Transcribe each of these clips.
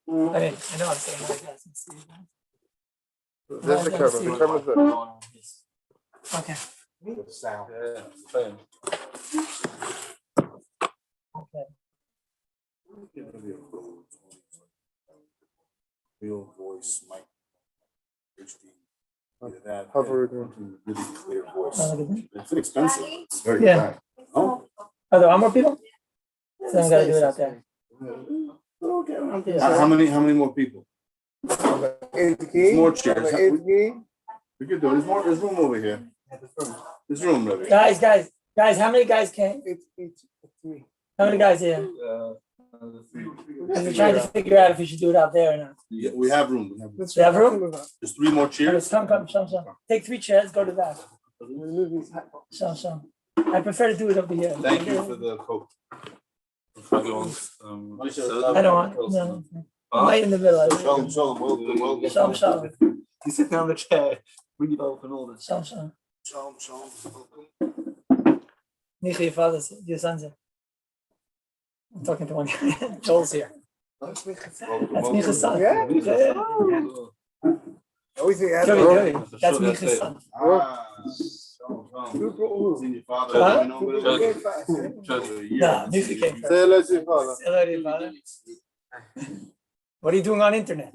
I know I'm saying my guys can see it. There's the camera. The camera's there. Okay. The sound. Okay. Real voice, mic, HD. That Hover it. really clear voice. Oh, look at that. It's inexpensive. It's very Yeah. bad. Oh, Are there one more people? So I'm gonna do it out there. how many more people? There's more chairs. We could do it. There's room over here. There's room, Rabbi. Guys, how many guys came? How many guys here? We're trying to figure out if we should do it out there or not. Yeah, we have room. We have room? There's 3 more chairs. Come. Take 3 chairs, go to that. So. I prefer to do it over here. Thank you for the coat. I don't want, no. I'm right in the middle. Shalom, welcome. Shalom. You sit down on the chair, bring it open all this. Shalom. Shalom. Nicha, your father's, your son's here. I'm talking to one guy. Joel's here. That's Nicha's son. Yeah? Joey. That's Nicha's son. Nah, Nicha came first. Say hello to your father. Hello to your father. What are you doing on internet?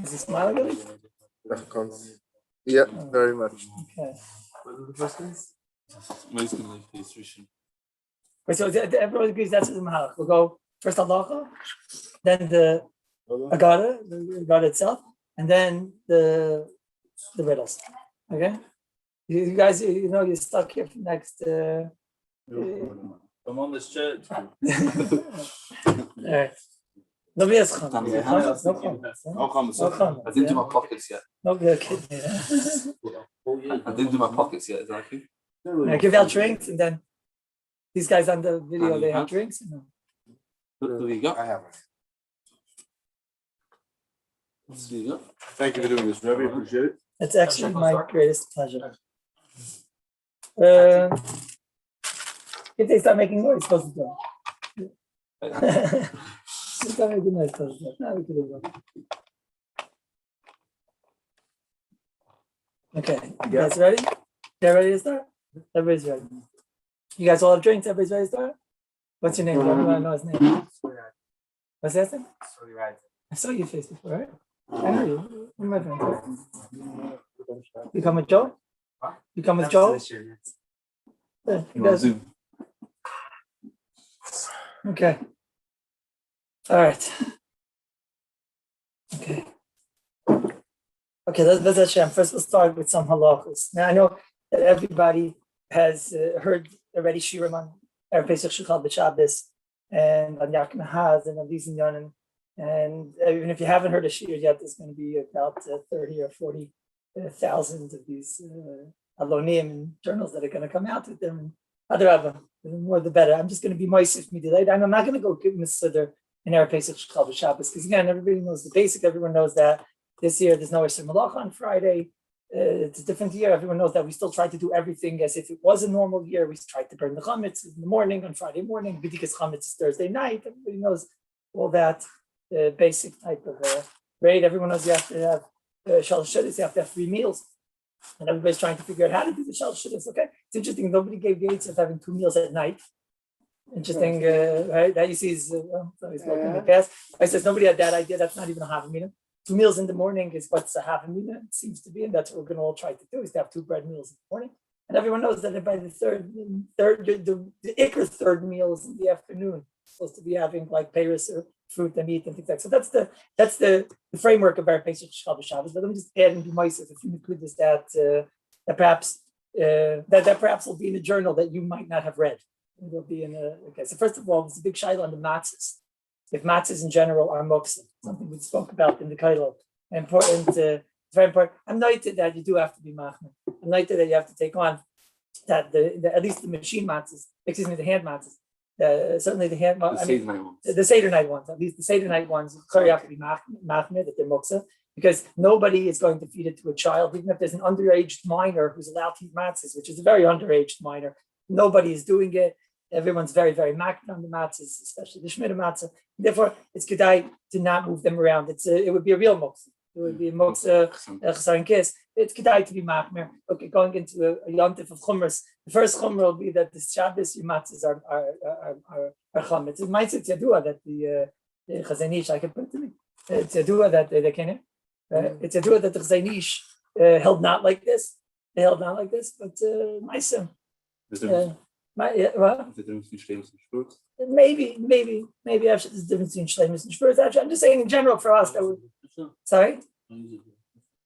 Is he smiling at me? Yeah, very much. Okay. Wait, so everyone agrees that's the Mahalach. We'll go first halacha, then the Agada itself, and then the riddles. Okay? You guys, you're stuck here for next. I'm on this chair. All right. Nobody has chum. I didn't do my pockets yet. Okay. I didn't do my pockets yet. Is that okay? Give out drinks, and then these guys on the video, they have drinks. No? Who you got? I have it. Who you got? Thank you for doing this, Rabbi. Appreciate it. It's actually my greatest pleasure. If they start making noise, close the door. Start making noise, close the door. Now we can do it. Okay, you guys ready? You ready to start? Everybody's ready. You guys all have drinks? Everybody's ready to start? What's your name? I want to know his name. What's that thing? I saw your face before, right? I know you. You're my friend. You come with Joe? You come with Joe? Yeah, you guys. Okay. All right. Okay. Let's Hashem. First, we'll start with some halachos. Now, I know that everybody has heard already Shirim on Pesach Shechal B'Shabbos and on Yak Nahaz and on these Yonim. And even if you haven't heard a Shir yet, there's going to be about 30 or 40,000 of these alonim and journals that are going to come out with them. The more the better. I'm just going to be moisif me delayed. I'm not going to go give them a Seder in Erev Pesach Shechal B'Shabbos because again, everybody knows the basic. Everyone knows that this year there's no Isser Malach on Friday. It's a different year. Everyone knows that we still try to do everything as if it was a normal year. We tried to burn the chametz in the morning on Friday morning. B'dikas chametz is Thursday night. Everybody knows all that basic type of raid. Everyone knows you have to have shalosh shudis. You have to have 3 meals. And everybody's trying to figure out how to do the shalosh shudis. Okay, it's interesting. Nobody gave gates of having 2 meals at night. Interesting, right? That you see is he's working in the past. I says nobody had that idea. That's not even a havamina. 2 meals in the morning is what's a havamina. It seems to be, and that's what we're going to all try to do is to have 2 bread meals in the morning. And everyone knows that by the third, the ikr third meal is in the afternoon. Supposed to be having like peiros or fruit and meat and things like that. So that's the framework of our Pesach Shechal B'Shabbos. But let me just add and be myself if you include this that perhaps will be in a journal that you might not have read. It'll be in a okay. So first of all, there's a big shaila on the matzahs. If matzahs in general are moksim, something we spoke about in the Kallus. Important, it's very important. I'm noted that you do have to be machmir. I'm noted that you have to take on that at least the machine matzahs, the hand matzahs. Certainly the hand, the Seder night ones, at least the Seder night ones, you have to be machmir that they're moksa, because nobody is going to feed it to a child, even if there's an underage minor who's allowed to eat matzahs, which is a very underage minor. Nobody is doing it. everyone's very, very maked on the matzahs, especially the Shemitah matzah. Therefore, it's kedai to not move them around. It would be a real moksa. It would be a moksa chesaron kiss. It's kedai to be makmer. Okay, going into a yontif of chumras. The first chumra will be that the Shabbos your matzahs are chum. It's yadua that the Chazon Ish, I can put it to me. It's yadua that they can't. It's yadua that the Chazon Ish held not like this. They held not like this, but my son. Well, maybe actually there's a difference between shleimus and shvuros. Actually, I'm just saying in general for us that would. Sorry,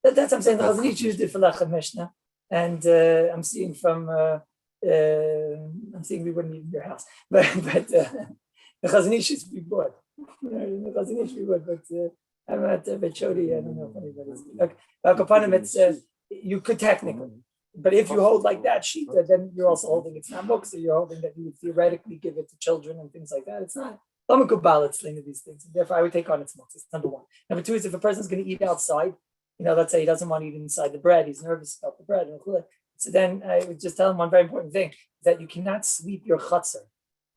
that's what I'm saying. The Chazon Ish used it for Lachem Mishnah, and I'm seeing from I'm seeing we wouldn't need your house, but the Chazon Ish is be good. The Chazon Ish be good, but I'm at Bechodi. I don't know if anybody's okay. Upon it's you could technically. But if you hold like that sheet, then you're also holding it's not book, so you're holding that you would theoretically give it to children and things like that. It's not. I'm a kubal at slinging these things. And therefore, I would take on its books. It's number one. Number two is if a person's going to eat outside, let's say he doesn't want to eat inside the bread, he's nervous about the bread. So then I would just tell him one very important thing, that you cannot sweep your chutzner.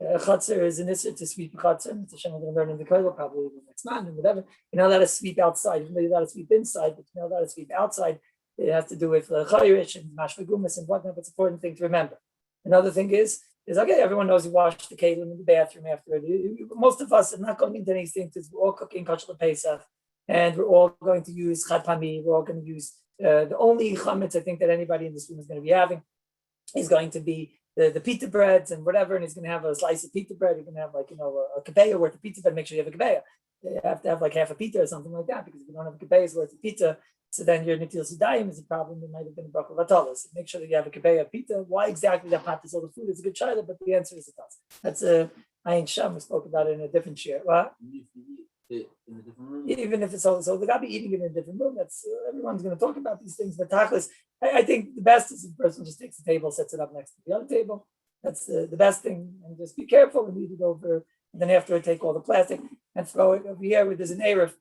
Chutzner is an issue to sweep chutzner. It's a shame we're going to learn in the Kallus, probably the next month and whatever. You're not allowed to sweep outside, even though you're allowed to sweep inside, but you're not allowed to sweep outside. It has to do with chayrish and mashvagumas and whatnot. It's an important thing to remember. Another thing is okay, everyone knows you wash the kelim in the bathroom after it. Most of us are not going into these things because we're all cooking kosher Pesach, and we're all going to use chad pami. We're all going to use the only chametz I think that anybody in this room is going to be having is going to be the pita breads and whatever, and he's going to have a slice of pita bread. You're going to have a kebeya worth of pita bread. Make sure you have a kebeya. You have to have like half a pita or something like that, because if you don't have a kebeya's worth of pita, so then your Natil Sidayim is a problem. It might have been a bracha v'atalas. So make sure that you have a kebeya pita. Why exactly that pot is all the food is a good shaila, but the answer is it does. That's a Ayin Sham. We spoke about it in a different share. What? Even if it's also they got to be eating it in a different room. That's everyone's going to talk about these things. But tachlis, I think the best is if the person just takes the table, sets it up next to the other table. That's the best thing. And just be careful and leave it over. And then after, take all the plastic and throw it over here where there's an eruv.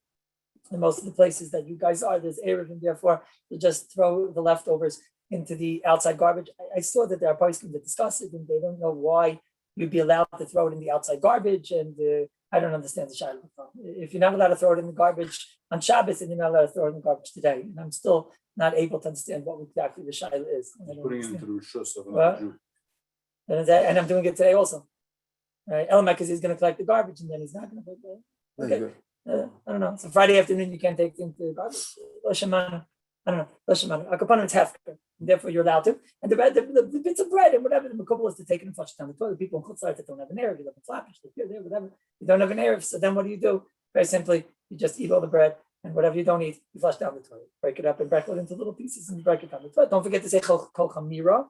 In most of the places that you guys are, there's eruv, and therefore you just throw the leftovers into the outside garbage. I saw that there are poskim that discuss it, and they don't know why you'd be allowed to throw it in the outside garbage. And I don't understand the shaila. If you're not allowed to throw it in the garbage on Shabbos, then you're not allowed to throw it in the garbage today. And I'm still not able to understand what exactly the shaila is. Putting it into the rishus of another Jew. And I'm doing it today also. Right? Elamek is he's going to collect the garbage, and then he's not going to put it. Okay. I don't know. So Friday afternoon you can't take things to the garbage. I don't know. Akapanim it's hefker. Therefore you're allowed to. And the bits of bread and whatever the makubal is to take it and flush it down the toilet. People in Chutzlar that don't have an eruv, you have a flapish, they're there, whatever. You don't have an eruv, so then what do? Very simply, you just eat all the bread, and whatever you don't eat, you flush down the toilet. Break it up and break it into little pieces and break it down the toilet. Don't forget to say kol chamira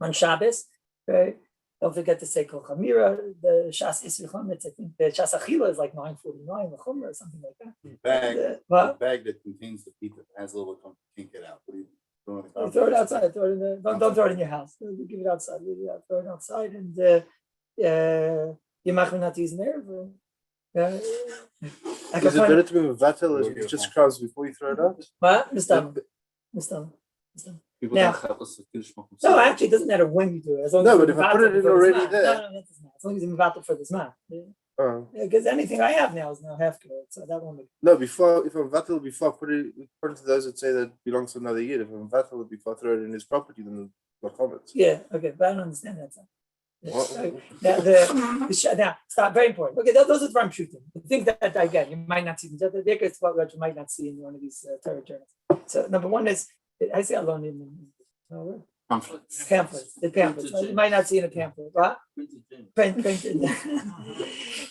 on Shabbos. Okay? Don't forget to say kol chamira. The shas isur chametz. I think the shas achila is like 949 the chumra or something like that. The bag that contains the pita has a little bit. Can't get out. What do you throw it in the throw it outside. Throw it in don't throw it in your house. Give it outside. Throw it outside, and you might not use an eruv. Is it better to be mevatel? It just crumbs before you throw it out. What? Mistam. Now, no, actually, it doesn't matter when you do it. As long as but if I put it in already there. No, that doesn't matter. As long as it's mevatel for this man. Because anything I have now is now half good, so that won't make. No, if I'm vatal before I put it according to those that say that belongs to another year. If I'm vatal before I throw it in his property, then no comments. Yeah, okay, but I don't understand that. Now, stop. Very important. Okay, those are from shooting. The things that again you might not see. The what you might not see in one of these Torah journals. So number one is I say alone in pamphlets. The pamphlets. You might not see in a pamphlet, right? Printed.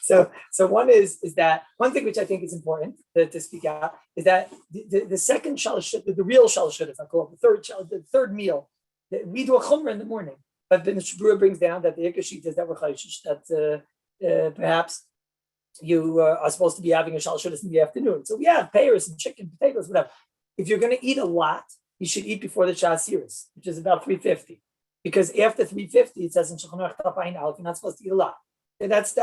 So one is that one thing which I think is important to speak out is that the second shalosh, the real shalosh, if I call it the third meal, we do a chumrah in the morning. But then the Shabura brings down that the Ikashit is that we're chayshish, that perhaps you are supposed to be having a shalosh in the afternoon. So we have pears and chicken, potatoes, whatever. If you're going to eat a lot, you should eat before the Shas Yiris, which is about 3:50, because after 3:50 it says in Chinuch you're not supposed to eat a lot. That's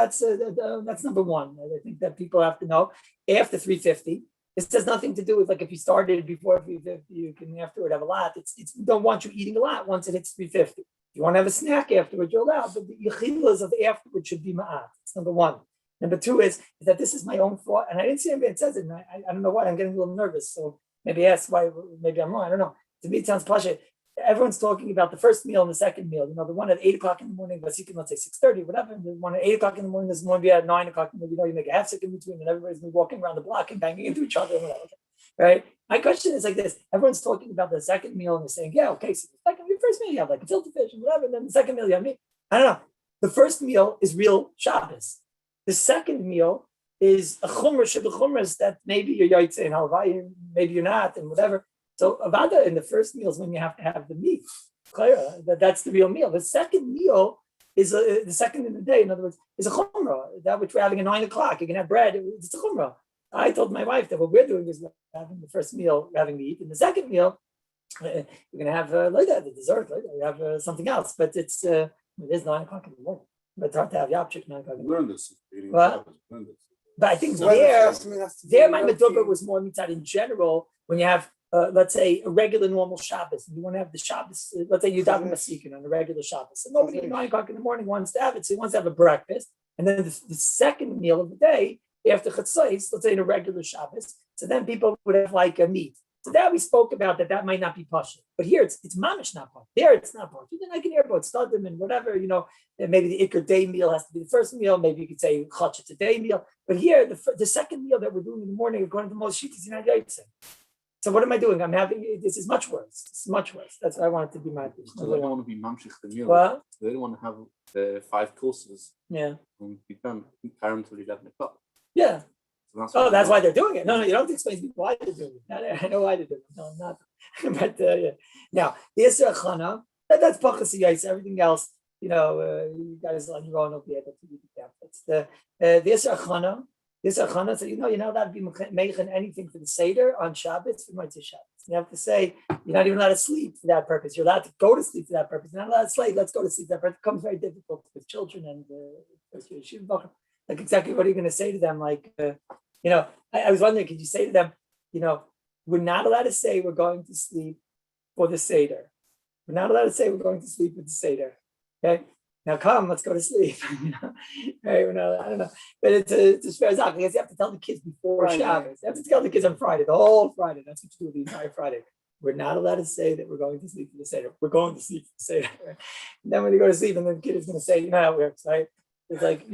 number one. I think that people have to know. After 3:50, this has nothing to do with like if you started before 3:50, you can afterward have a lot. It's we don't want you eating a lot once it hits 3:50. If you want to have a snack afterwards, you're allowed, but the yechilas of afterwards should be ma'at. That's number one. Number two is that this is my own thought, and I didn't see anybody that says it, and I don't know why, I'm getting a little nervous, so maybe ask why, maybe I'm wrong, I don't know. To me, it sounds pasha. Everyone's talking about the first meal and the second meal. The one at 8 o'clock in the morning, let's say 6:30, whatever. The one at 8 o'clock in the morning, there's one be at 9 o'clock in the morning. You make a half second between, and everybody's walking around the block and banging into each other and whatever. Right? My question is like this: everyone's talking about the second meal and they're saying, yeah, okay, so the first meal you have like a filter fish and whatever, and then the second meal you have meat. I don't know. The first meal is real Shabbos. The second meal is a chumrah that maybe you're yaitze and halvai, maybe you're not, and whatever. So avada in the first meal is when you have to have the meat. That's the real meal. The second meal is the second in the day. In other words, is a chumrah. That which we're having at 9 o'clock. You can have bread. It's a chumrah. I told my wife that what we're doing is we're having the first meal, we're having meat, and the second meal, we're going to have later the dessert. Later we have something else. But it is 9 o'clock in the morning. But it's hard to have yapchik 9 o'clock in the morning. Learn this. But I think there my medubah was more mitzad in general. When you have let's say a regular normal Shabbos, and you want to have the Shabbos, let's say you daven masikin on a regular Shabbos, and nobody at 9 o'clock in the morning wants to have it, so he wants to have a breakfast, and then the second meal of the day after Chatzos, let's say in a regular Shabbos, so then people would have like a meat. So that we spoke about that might not be pasha, but here it's mamish not pasha. There it's not pasha. Then I can hear about stadim and whatever, maybe the ikr day meal has to be the first meal. Maybe you could say chachet a day meal, but here the second meal that we're doing in the morning, according to most shittas, you're not yaitze. So what am I doing? This is much worse. It's much worse. That's why I want it to be my. So they don't want to be mamshich the meal. Well, they don't want to have the 5 courses. Yeah. And be done carry until 11 o'clock. Yeah. So that's why they're doing it. No, you don't have to explain to me why they're doing it. I know why they're doing it. No, I'm not. But yeah. Now the Yisra Chana, that's pachas yais. Everything else, you guys on your own will be able to do that. That's the Yisra Chana. So you're not allowed to be making anything for the Seder on Shabbos for Motzei Shabbos. You have to say you're not even allowed to sleep for that purpose. You're allowed to go to sleep for that purpose. You're not allowed to say let's go to sleep for that purpose. It becomes very difficult with children and like exactly what are you going to say to them? Like I was wondering, could you say to them, we're not allowed to say we're going to sleep for the Seder. We're not allowed to say we're going to sleep with the Seder. Okay. Now come, let's go to sleep. Right? I don't know, but it's a fair zach. You have to tell the kids before Shabbos. You have to tell the kids on Friday, the whole Friday. That's what you do the entire Friday. We're not allowed to say that we're going to sleep for the Seder. We're going to sleep for the Seder. Right? And then when you go to sleep, and then the kid is going to say, how it works, right? It's like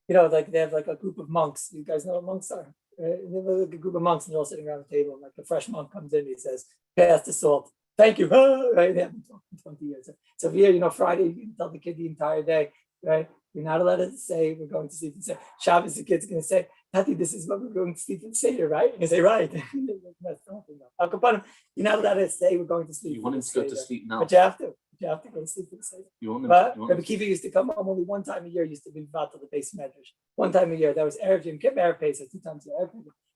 like they have like a group of monks. You guys know what monks are, right? They have like a group of monks, and they're all sitting around the table. And like a fresh monk comes in, he says, "Pass the salt." Thank you. Right? They haven't talked in 20 years. So here, Friday, you can tell the kid the entire day, right? You're not allowed to say we're going to sleep and say Shabbos. The kid's going to say, Tati, this is what we're going to sleep and say, right? And you say, right. You're not allowed to say we're going to sleep. You want him to go to sleep now. But you have to. You have to go to sleep for the Seder. Rabbi Kiva used to come home only one time a year. Used to be vatal the base medrash. One time a year. That was Erev Yom Kippur, Erev Pesach. 2 times a year.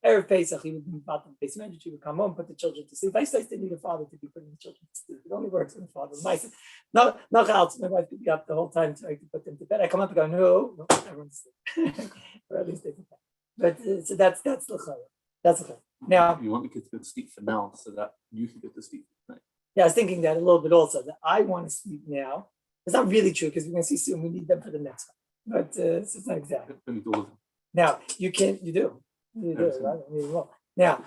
Erev Pesach, he would be vatal the base medrash. He would come home, put the children to sleep. I used to need a father to be putting the children to sleep. It only works when the father. No else. My wife could be up the whole time trying to put them to bed. I come up and go, no, everyone's asleep. Or at least they can. But so that's the chayah. That's the chayah. Now you want the kids to go to sleep for now, so that you can go to sleep at night. Yeah, I was thinking that a little bit also, that I want to sleep now. It's not really true because we're going to see soon we need them for the next one. But it's not exactly. Now, you do. You do, right? I mean, well, now,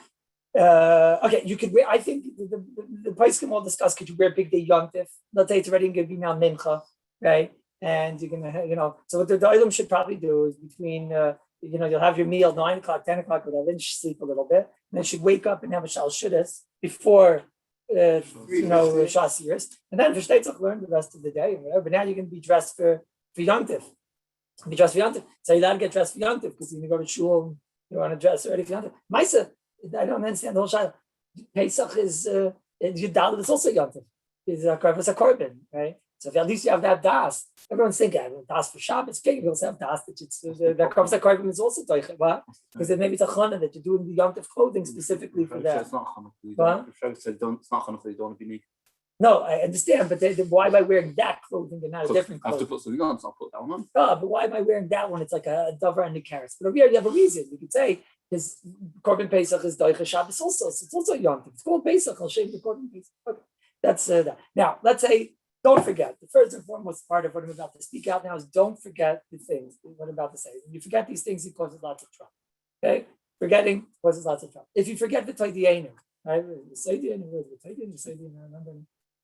okay, you could wear, I think the price can all discuss, could you wear big day yontif? Let's say it's already going to be now mincha, right? And you're going to, so what the item should probably do is between, you'll have your meal 9 o'clock, 10 o'clock, whatever, then you should sleep a little bit. And then you should wake up and have a shal shudas before Shas years, and then for Shteitzach learn the rest of the day, whatever. But now you're going to be dressed for Yontif. Be dressed for Yontif. So you're allowed to get dressed for Yontif because you're going to go to shul and you want to dress already for Yontif. Maisa, I don't understand the whole shayla. Pesach is Yudal. It's also Yontif. It's a korban, right? So if at least you have that das, everyone's thinking, das for Shabbos, okay, you also have das, that korban is also doiche, because then maybe it's a chana that you're doing the Yontif clothing specifically for that. It's not chana. It's not chana, they don't want to be naked. No, I understand, but why am I wearing that clothing and not a different clothing? I have to put something on, so I'll put that one on. Oh, but why am I wearing that one? It's like a davar and the carrots. But over here, you have a reason. You could say his korban Pesach is doiche Shabbos also, so it's also Yontif. It's called Pesach. I'll shave the korban Pesach. Okay, that's that. Now, let's say don't forget. The first and foremost part of what I'm about to speak out now is don't forget the things. What I'm about to say. When you forget these things, it causes lots of trouble. Okay, forgetting causes lots of trouble. If you forget the Toidienu, right? The Toidienu, remember?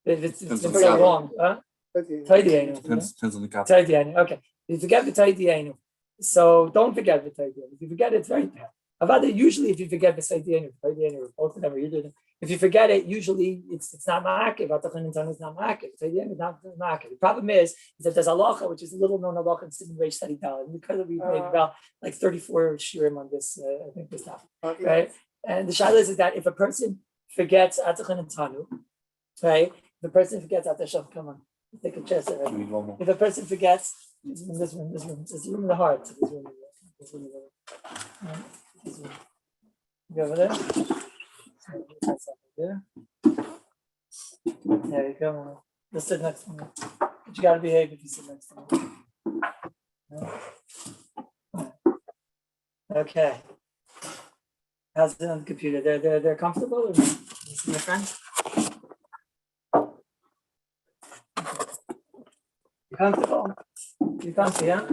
It's been so long, huh? Toidienu. Depends on the cap. Toidienu. Okay. If you forget the Toidienu, so don't forget the Toidienu. If you forget it, it's very bad. Avada, usually, if you forget the Toidienu, both of them are usually. If you forget it, usually it's not ma'akev. It's not ma'akev. Toidienu is not ma'akev. The problem is that there's halacha, which is a little known halacha in Simon Reish Study Dal, and because we've made about like 34 shirim on this, I think this topic, right? And the shaila is that if a person forgets atachan and tanu, right? If a person forgets atasham, come on, take a chest. Right? If a person forgets, this room, it's the room of the heart. This room. Go over there. There you go. Just sit next to me. But you gotta behave if you sit next to me. Okay. How's it on the computer? They're comfortable or not? You see my friends? You comfortable? You comfy, huh?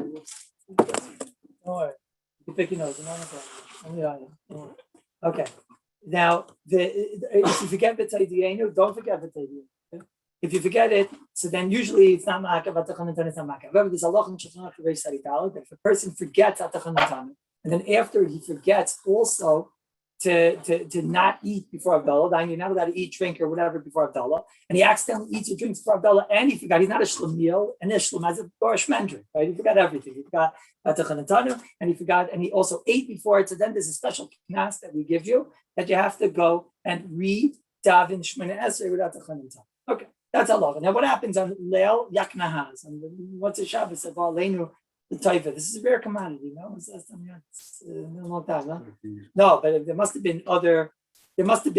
Don't worry. You pick your nose. Okay. Now, if you forget the Taidienu, don't forget the Taidienu. If you forget it, so then usually it's not ma'akev, it's not ma'akev. However, there's a law in Chinuch that if a person forgets atachan and then after he forgets also to not eat before Abdullah, then you're not allowed to eat, drink, or whatever before Abdullah, and he accidentally eats or drinks before Abdullah, and he forgot, he's not a shlemiel, and a shlem as a shmendrik, right? He forgot everything. He forgot atachan and he forgot, and he also ate before it. So then there's a special knas that we give you that you have to go and read Davin Shmona Esrei without atachan. Okay, that's Allah. Now, what happens on Leil Yaknahaz? And what's the Shabbos of Aleinu? The taifa. This is a rare commodity, no? It's a long time, no? No, but there must have been other. I think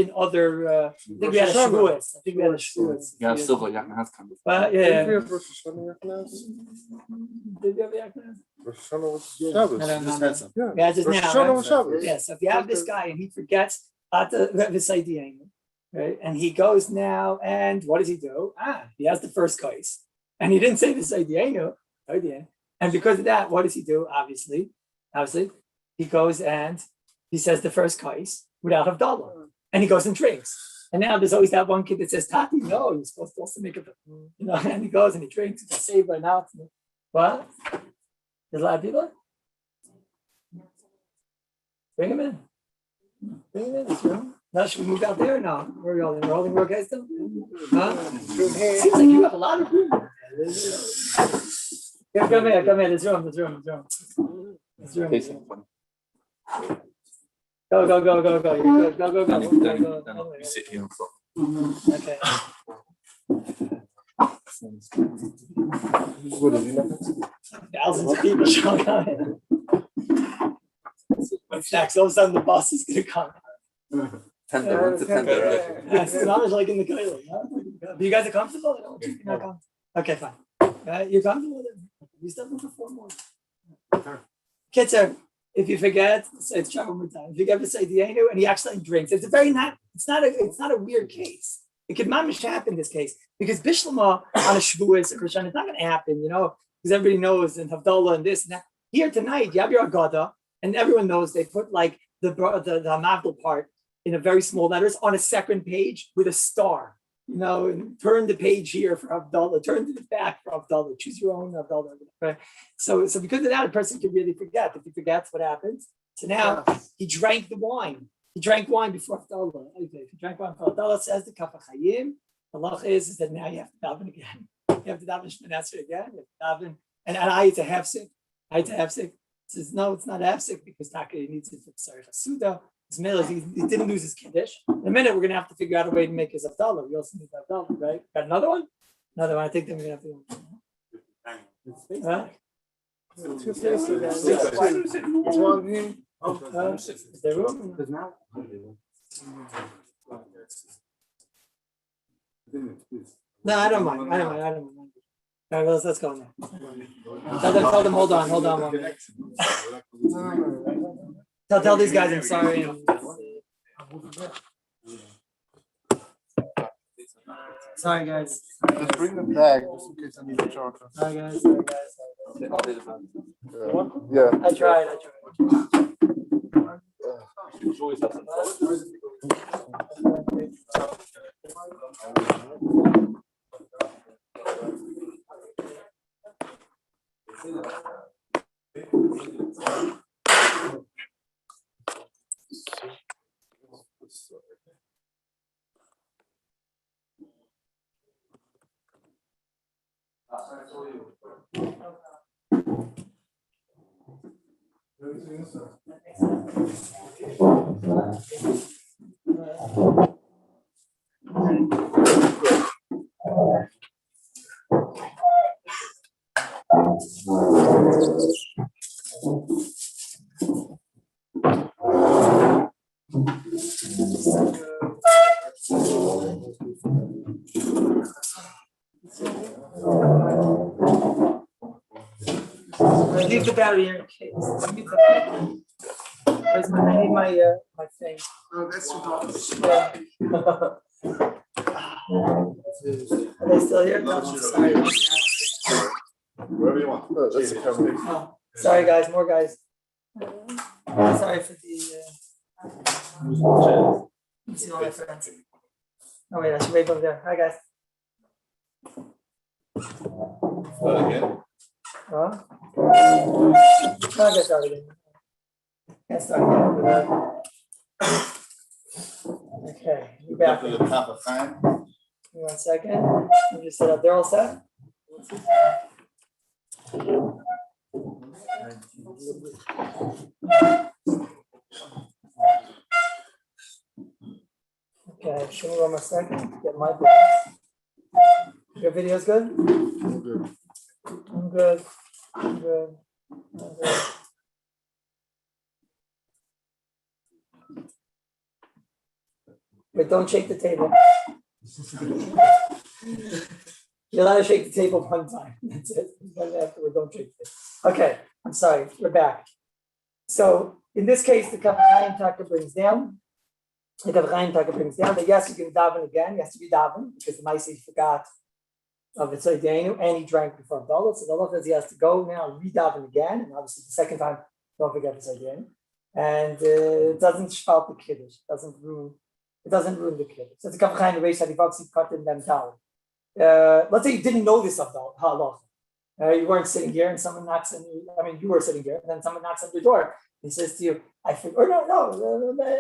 we had a shvuas. Yeah, I've still got Yaknahaz kind of. But yeah. Did we have Rosh Hashanah Yaknaz? Did you have Yaknaz? Rosh Hashanah was Shabbos. No. Just had some. Yeah, just Rosh now. Hashanah Right? was Shabbos. Yeah, so if you have this guy and he forgets right, and he goes now, and what does he do? He has the first case, and he didn't say the Saidienu. And because of that, what does he do? Obviously, he goes and he says the first kais without Havdalah. And he goes and drinks. And now there's always that one kid that says, Tati, no, you're supposed to also make it, and he goes and he drinks, it's a save right now. What? There's a lot of people? Bring him in. This room. Now, should we move out there or no? Where are we all in? We're all in work guys still? Huh? Seems like you have a lot of room. Come here. This room. Go. You're good. Go. You sit here on top. Okay. Thousands of people showing up. When Snacks, all of a sudden the bus is going to come. Tender. Yes, it's not like in the Kallus. But you guys are comfortable? You're not comfortable? Okay, fine. You're comfortable? You still have to perform more. Kitzer, if you forget, say it's travel more time. If you forget to say Dienu and he actually drinks, it's not a weird case. It could mamish happen in this case because Bishlama on a Shavuos or Rishon, it's not going to happen, because everybody knows and Havdalah and this and that. Here tonight, you have your Agada, and everyone knows they put like the Mavdal part in a very small letters on a second page with a star. And turn the page here for Abdullah, turn to the back for Abdullah, choose your own Abdullah. Right? So because of that, a person can really forget. If he forgets, what happens? So now he drank the wine. He drank wine before Abdullah. Okay, if he drank wine before Abdullah, says the Kaf HaChaim. The law is that now you have to daven again. You have to daven Shemona Esrei again. You have to daven. And I had to have sick. Says, no, it's not half sick because Taka needs it for Sarich HaSuda. He didn't lose his Kiddush. In a minute, we're going to have to figure out a way to make his Avdallah. We also need Avdallah, right? Got another one? I think then we're going to have to. Huh? It's one here. Is there room? No, I don't mind. All right, let's go now. Tell them, hold on 1 minute. Tell these guys I'm sorry. Sorry, guys. Just bring the bag just in case I need a charger. Sorry, guys. Yeah. I tried. Leave the battery in case. Where's my, I need my thing. Oh, that's Yeah. Are they still here? No, sorry. Wherever you want. Oh, that's the camera. Oh, sorry, guys. More guys. Sorry for the. Let me see all my friends. Oh wait, I should wave over there. Hi, guys. Again. Huh? I'll get started again. Can't start again. Okay, we're back. To the top of time. 1 second. I'm just set up. They're all set. Okay, show me 1 second. Get my box. Your video's good? I'm good. I'm good. I'm good. I'm good. But don't shake the table. You're allowed to shake the table 1 time. That's it. Then afterward, don't shake it. Okay, I'm sorry. We're back. So in this case, the Kavachayim Taka brings down. The Kavachayim Taka brings down that yes, you can daven again. He has to be daven because the Maisi forgot of the Tzaydeinu and he drank before Abdullah. So the Allah says he has to go now and re-daven again. And obviously the second time, don't forget the Tzaydeinu. And it doesn't spout the Kiddush. It doesn't ruin the Kiddush. So the Kavachayim Reish had obviously cut in them down. Let's say you didn't know this of the halach. You weren't sitting here and someone knocks on you. I mean, you were sitting here and then someone knocks on your door. He says to you, I think, or no,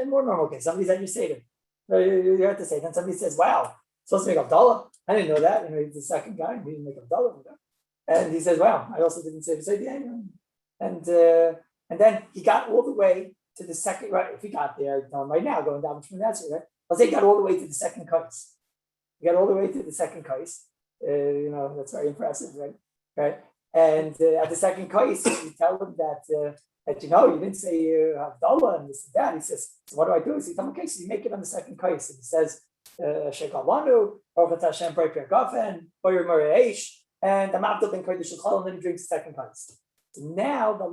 more normal case. Somebody's at your Seder. You have to say, then somebody says, wow, supposed to make Abdullah. I didn't know that. He's the second guy. He didn't make Abdullah. And he says, wow, I also didn't say the and then he got all the way to the second, right? If he got there, right now, going down from that, right? Let's say he got all the way to the second kais. He got all the way to the second kais. That's very impressive, right? And at the second kais, you tell him that you didn't say Abdullah and this and that. He says, so what do I do? He says, okay, so you make it on the second kais. And he says, Shekalanu, Orvat Hashem, Breipir Gafen, Boyer Moriaish, and the Mabdul ben Kodesh Shulchal, and then he drinks the second kais. So now the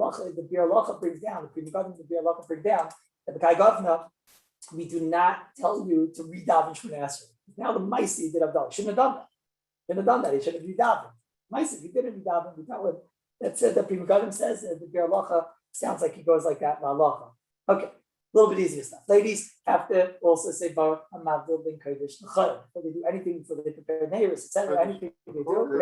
Bir Lacha brings down, the Bir Lacha brings down, that the Kai Gavna, we do not tell you to read daven Shmoneh Esrei. Now the Maisi did Abdullah. Shouldn't have done that. He should have read daven. Maisi, he didn't read daven. We tell him. That's the Pri Megadim says the Bir Lacha sounds like he goes like that. Malacha. Okay, a little bit easier stuff. Ladies have to also say Baruch Hamavdil ben Kodesh L'Chol. If they do anything for the prepare neighbors, etc., anything they do, don't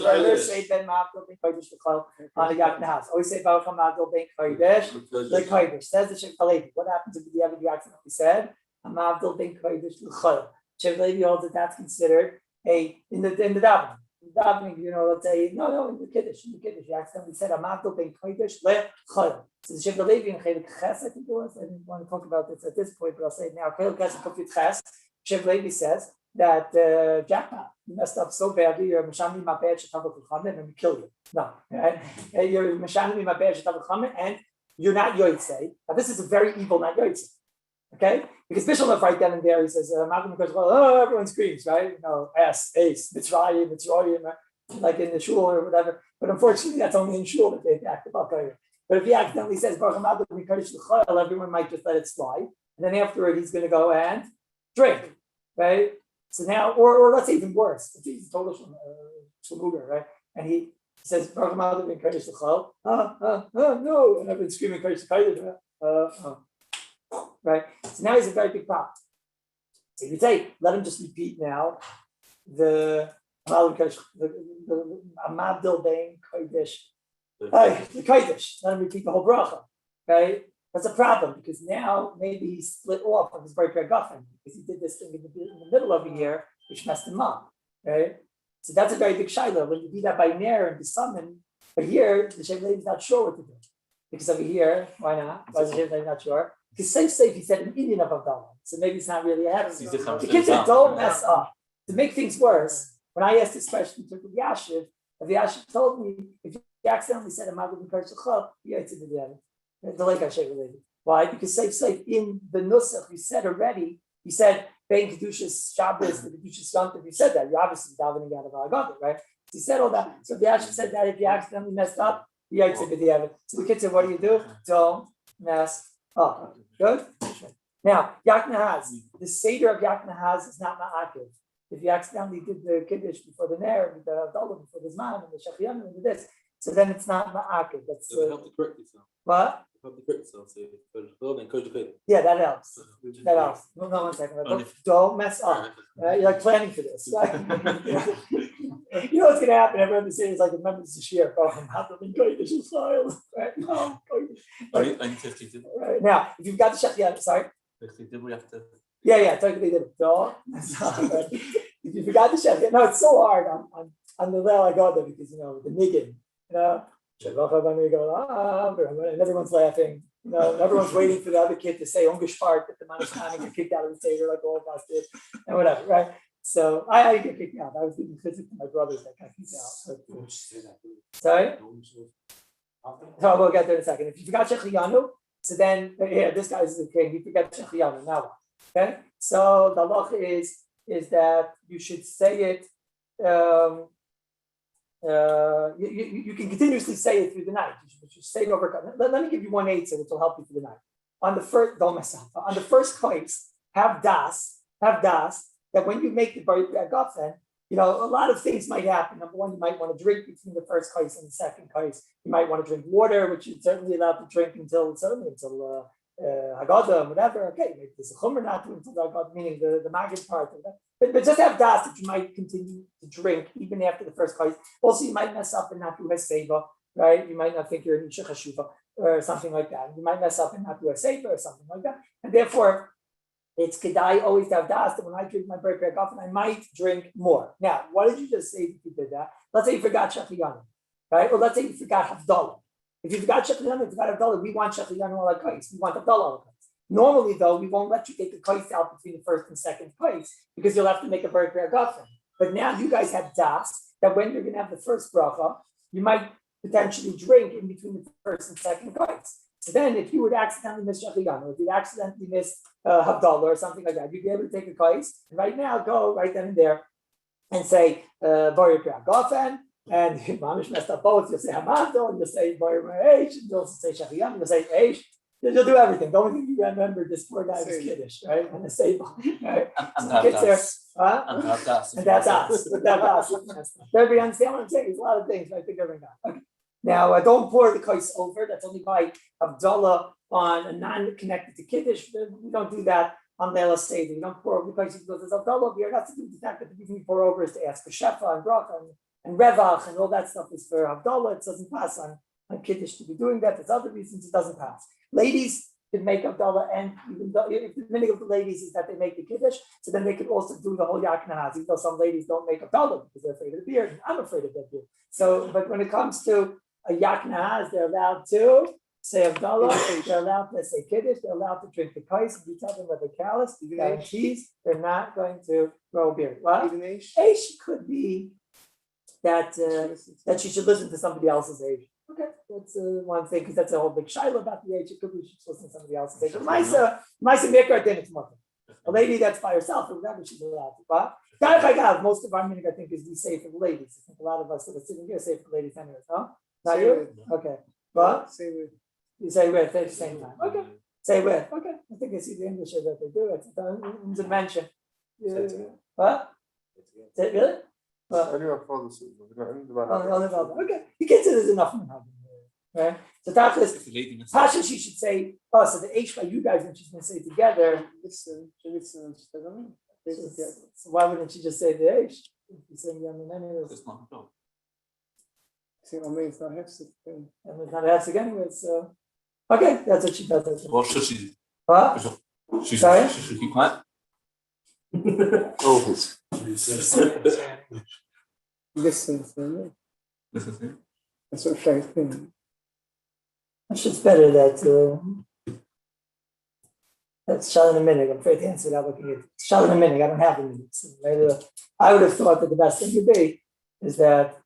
ever say Ben Mavdil ben Kodesh L'Chol on a yacht in the house. Always say Baruch Hamavdil ben Kodesh L'Kodesh. Says the Sheikh Halevi. What happens if you accidentally said Hamavdil ben Kodesh L'Chol? Sheikh Halevi holds that that's considered in the davening. Davening, let's say in the Kiddush, you accidentally said Hamavdil ben Kodesh L'Chol. So the Sheikh Halevi and Chelik Ches, I think it was. I didn't want to talk about this at this point, but I'll say it now. Chelik Ches and Kufit Ches. Sheikh Halevi says that jackpot, you messed up so badly. You're Mashami Mabed Shetavot L'Chamet, and we kill you. No, right? You're Mashami Mabed Shetavot L'Chamet, and you're not Yotzei. Now this is a very evil not Yotzei. Okay, because Bishalov right then and there he says, everyone screams, right? Ace, Mitzrayim, like in the shul or whatever. But unfortunately, that's only in shul that they act about Kodesh. But if he accidentally says Baruch Hamavdil ben Kodesh L'Chol, everyone might just let it slide. And then afterward, he's going to go and drink, right? So now, or let's say even worse, if he's total shlemuga, right? And he says, no, and everyone's screaming, right? So now he's a very big problem. So you say, let him just repeat now the Amabdil Bain Kodesh. The Kodesh. Let him repeat the whole bracha. Okay? That's a problem because now maybe he split off of his Baruch Gafen because he did this thing in the middle of the year, which messed him up. Right? So that's a very big shaila. When you do that by Nair and Besamin, but here the Shem Levi is not sure what to do. Because over here, why not? Why is the Shem Levi not sure? Because safe he said an Indian of Abdallah. So maybe it's not really happening. The kids said, don't mess up. To make things worse, when I asked this question to Yashiv, Yashiv told me, if you accidentally said a Magad Mikar you had to do that. The like I say related. Why? Because safe in the Nusach, you said already, you said, Bein Kedushas Shabbos, the Kedushas Yontif, you said that. You're obviously davening out of Agadah, right? So you said all that. So Yashiv said that if you accidentally messed up, you had to do that. So the kid said, what do? Don't mess up. Good? Now, Yaknahaz, the Seder of Yaknahaz is not Ma'akiv. If you accidentally did the Kiddush before the Ner, and the Abdullah before the Zman, and the Shachyan, and this, so then it's not Ma'akiv. That's help to correct yourself. What? Help to correct yourself. So yeah, that helps. That helps. No, 1 second. Don't mess up. You're like planning for this. Right? You know what's going to happen? Everyone is saying is like, remember this is Shir. Right? No. Right. Now, if you've got the Shachyan, sorry. Did we have to? Yeah, totally did it. If you forgot the chef, no, it's so hard on the Leil Agoda because the niggin, and everyone's laughing, and everyone's waiting for the other kid to say Ungeshpart that the man is trying to get kicked out of the Seder like all of us did, and whatever, right? So I didn't get kicked out. I was giving physics to my brothers that got kicked out. Sorry? So we'll get there in a second. If you forgot Shechiyanu, so then this guy is the king. You forgot Shechiyanu. Now what? Okay, so the halach is that you should say it. You can continuously say it through the night. You should say it over. Let me give you 1 8, which will help you through the night. On the first, don't mess up. On the first case, have das. That when you make the Baruch Gafen, a lot of things might happen. Number one, you might want to drink between the first case and the second case. You might want to drink water, which you're certainly allowed to drink until Haggadah, whatever. Okay, maybe there's a chumrah not to until Haggadah, meaning the Maggid part of that. But just have das that you might continue to drink even after the first case. Also, you might mess up and not do a seva, right? You might not think you're in Shechashuva or something like that. You might mess up and not do a seva or something like that. And therefore, it's kedai always to have das that when I drink my Baruch Gafen, I might drink more. Now, what did you just say if you did that? Let's say you forgot Shechiyanu, right? Or let's say you forgot Havdalah. If you forgot Shechiyanu, you forgot Havdalah, we want Shechiyanu ala kais. We want Havdalah ala kais. Normally, though, we won't let you take the kais out between the first and second kais because you'll have to make a Baruch Gafen. But now you guys have das that when you're going to have the first bracha, you might potentially drink in between the first and second kais. So then, if you would accidentally miss Shechiyanu, if you accidentally miss Havdalah or something like that, you'd be able to take a kais and right now go right then and there and say Baruch Gafen. And Mamish messed up both. You'll say Hamadol, and you'll say Baruch Eish, and you'll say Shechiyanu, you'll say Eish. You'll do everything. The only thing you remember this poor guy was Kiddush, right? And the Seder, right? And that's us. And that's us. Everybody understand what I'm saying? There's a lot of things. I think everyone got. Okay. Now, don't pour the kais over. That's only by Havdalah on a non-connected to Kiddush. We don't do that on Leila Seder. You don't pour over the kais because there's Havdalah here. That's to do with the fact that the reason you pour over is to ask for Shefa and Bracha and Revach and all that stuff is for Havdalah. It doesn't pass on Kiddush to be doing that. There's other reasons it doesn't pass. Ladies can make Havdalah, and even though if the meaning of the ladies is that they make the Kiddush, so then they can also do the whole Yaknahaz, even though some ladies don't make Havdalah because they're afraid of the beard, and I'm afraid of that beard. So, but when it comes to a Yaknahaz, they're allowed to say Havdalah, they're allowed to say Kiddush, they're allowed to drink the kais, and you tell them that they're callous, guarantees they're not going to grow a beard. Well, Aish could be that she should listen to somebody else's age. Okay, that's one thing, because that's a whole big shaila about the age. It could be she should listen to somebody else's age. But Maisa Mikra, then it's more. A lady that's by herself or whatever, she's allowed to. But most of our minhag, I think, is we say for the ladies. I think a lot of us that are sitting here say for the ladies anyways, no? Not you? Okay. But say with. You say with at the same time. Okay. Say with. Okay. I think I see the English that they do. It's a mention. What? Is it really? Well, Only about father suit, but not only about only about okay. You get to there's enough minhagim, right? So Tachlis, Pasha, she should say, oh, so the H by you guys, and she's going to say together. Listen. So why wouldn't she just say the H? If you're saying the anyways. It's not a job. See, I mean, it's not hefsek. And it's not hefsek anyway, so. Okay, that's what she does. What should she do? What? She Sorry? should keep quiet. Always. Listen. Listen. That's what I'm saying. It's better that that's shal in a minute. I'm afraid to answer that looking at shal in a minute. I don't have a minute. So maybe I would have thought that the best thing would be is that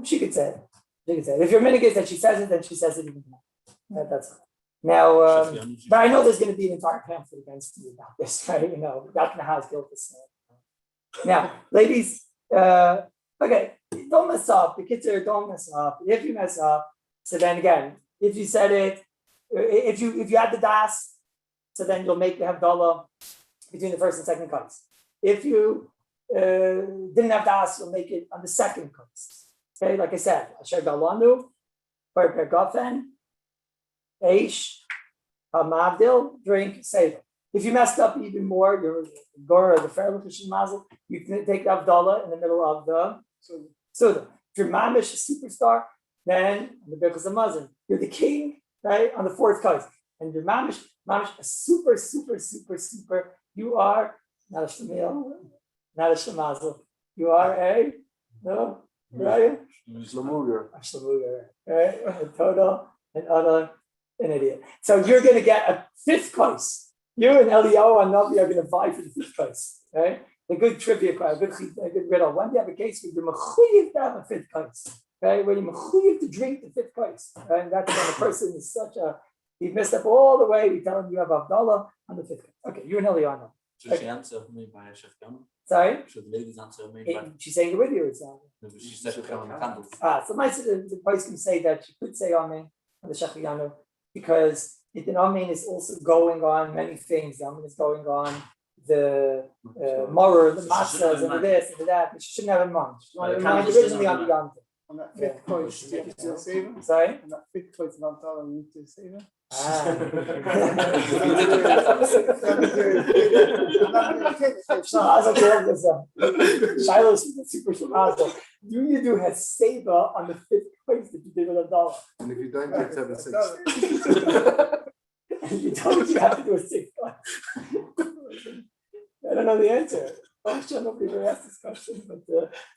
she could say it. She could say it. If your minute is that she says it, then she says it even more. That's now. But I know there's going to be an entire pamphlet against you about this, right? You know, Dr. Naha's guilt is now, ladies. Okay, don't mess up. The kids are don't mess up. If you mess up, so then again, if you said it, if you had the das, so then you'll make the havdalah between the first and second cuts. If you didn't have das, you'll make it on the second cuts. Okay, like I said, asher galanu, per gafen, eish, hamavdil, drink, seder. If you messed up even more, your Gora or the Fair Mazel, you can take the Avdallah in the middle of the Suda. If you're Mamish, a superstar, then on the Birkas of Mazin, you're the king, right? On the fourth cut. And you're Mamish, a super, you are not a Shamil, not a Shemazel. You are a, no, right? Shlamuger, right? A total, an utter, an idiot. So you're going to get a fifth place. You and Eliyahu and Navi are going to vie for the fifth place, right? A good trivia question, a good riddle. When do you have a case where you're mechuyev to have a fifth place, right? Where you're mechuyev to drink the fifth place, right? And that's when the person is he's messed up all the way. We tell him you have Abdallah on the fifth place. Okay, you and Eliyahu. Should she answer me by a chef Gama? Sorry? Should the ladies answer me by? She's saying it with you. It's No, but she said she'll count on the candles. So the place can say that she could say Amen on the Shechiyanu because the Amen is also going on many things. The Amen is going on the morer, the matzahs, and the this and the that. But she shouldn't have in mind. She wanted in mind originally on the Yom. On that fifth place, you need to save him. Sorry? On that fifth place, you need to save him. Shiloh's super shemazel. Do you do Heseba on the fifth place that you did with $1? And if you don't get 7-6. And you don't, you have to do a sixth class. I don't know the answer. I'm sure nobody ever asked this question, but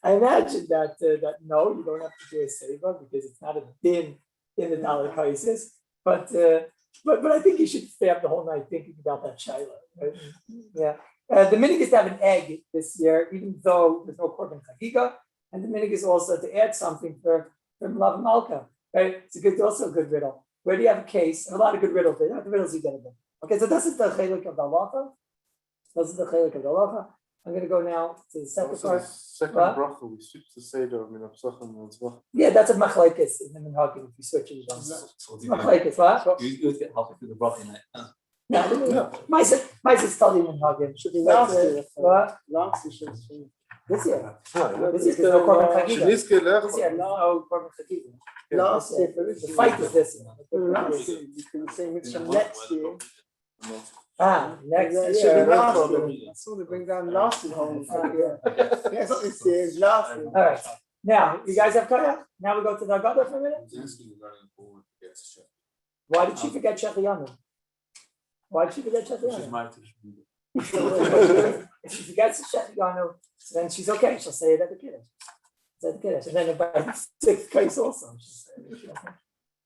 I imagine that no, you don't have to do a seva because it's not a din in the dollar crisis. But I think you should stay up the whole night thinking about that shaila. Right? Yeah. The minig is to have an egg this year, even though there's no korban chagiga, and the minig is also to add something for Malav Malka. Right? It's also a good riddle. Where do you have a case? And a lot of good riddles. The riddles you get them. Okay, so this is the chelik of the halacha. This is the chelik of the halacha. I'm going to go now to the second part. Second bracha, we switch to Seder. Yeah, that's a machlekes in the minhagim. If you switch it, machlekes. What? You would get halfway through the bracha night. No. Ma'aser study minhagim. Should be last year. What? Last year. This year. This year. No korban chagiga. This year. No korban chagiga. Last year. The fight is this year. Last year. You can say it's next year. Next year. I saw they bring down last year. Yes, not this year, it's last year. All right. Now, you guys have Kaya? Now we go to the Haggadah for a minute. Why did she forget Shechiyanu? Why did she forget Shechiyanu? If she forgets Shechiyanu, then she's okay. She'll say it at the Kiddush. And then by the sixth case also.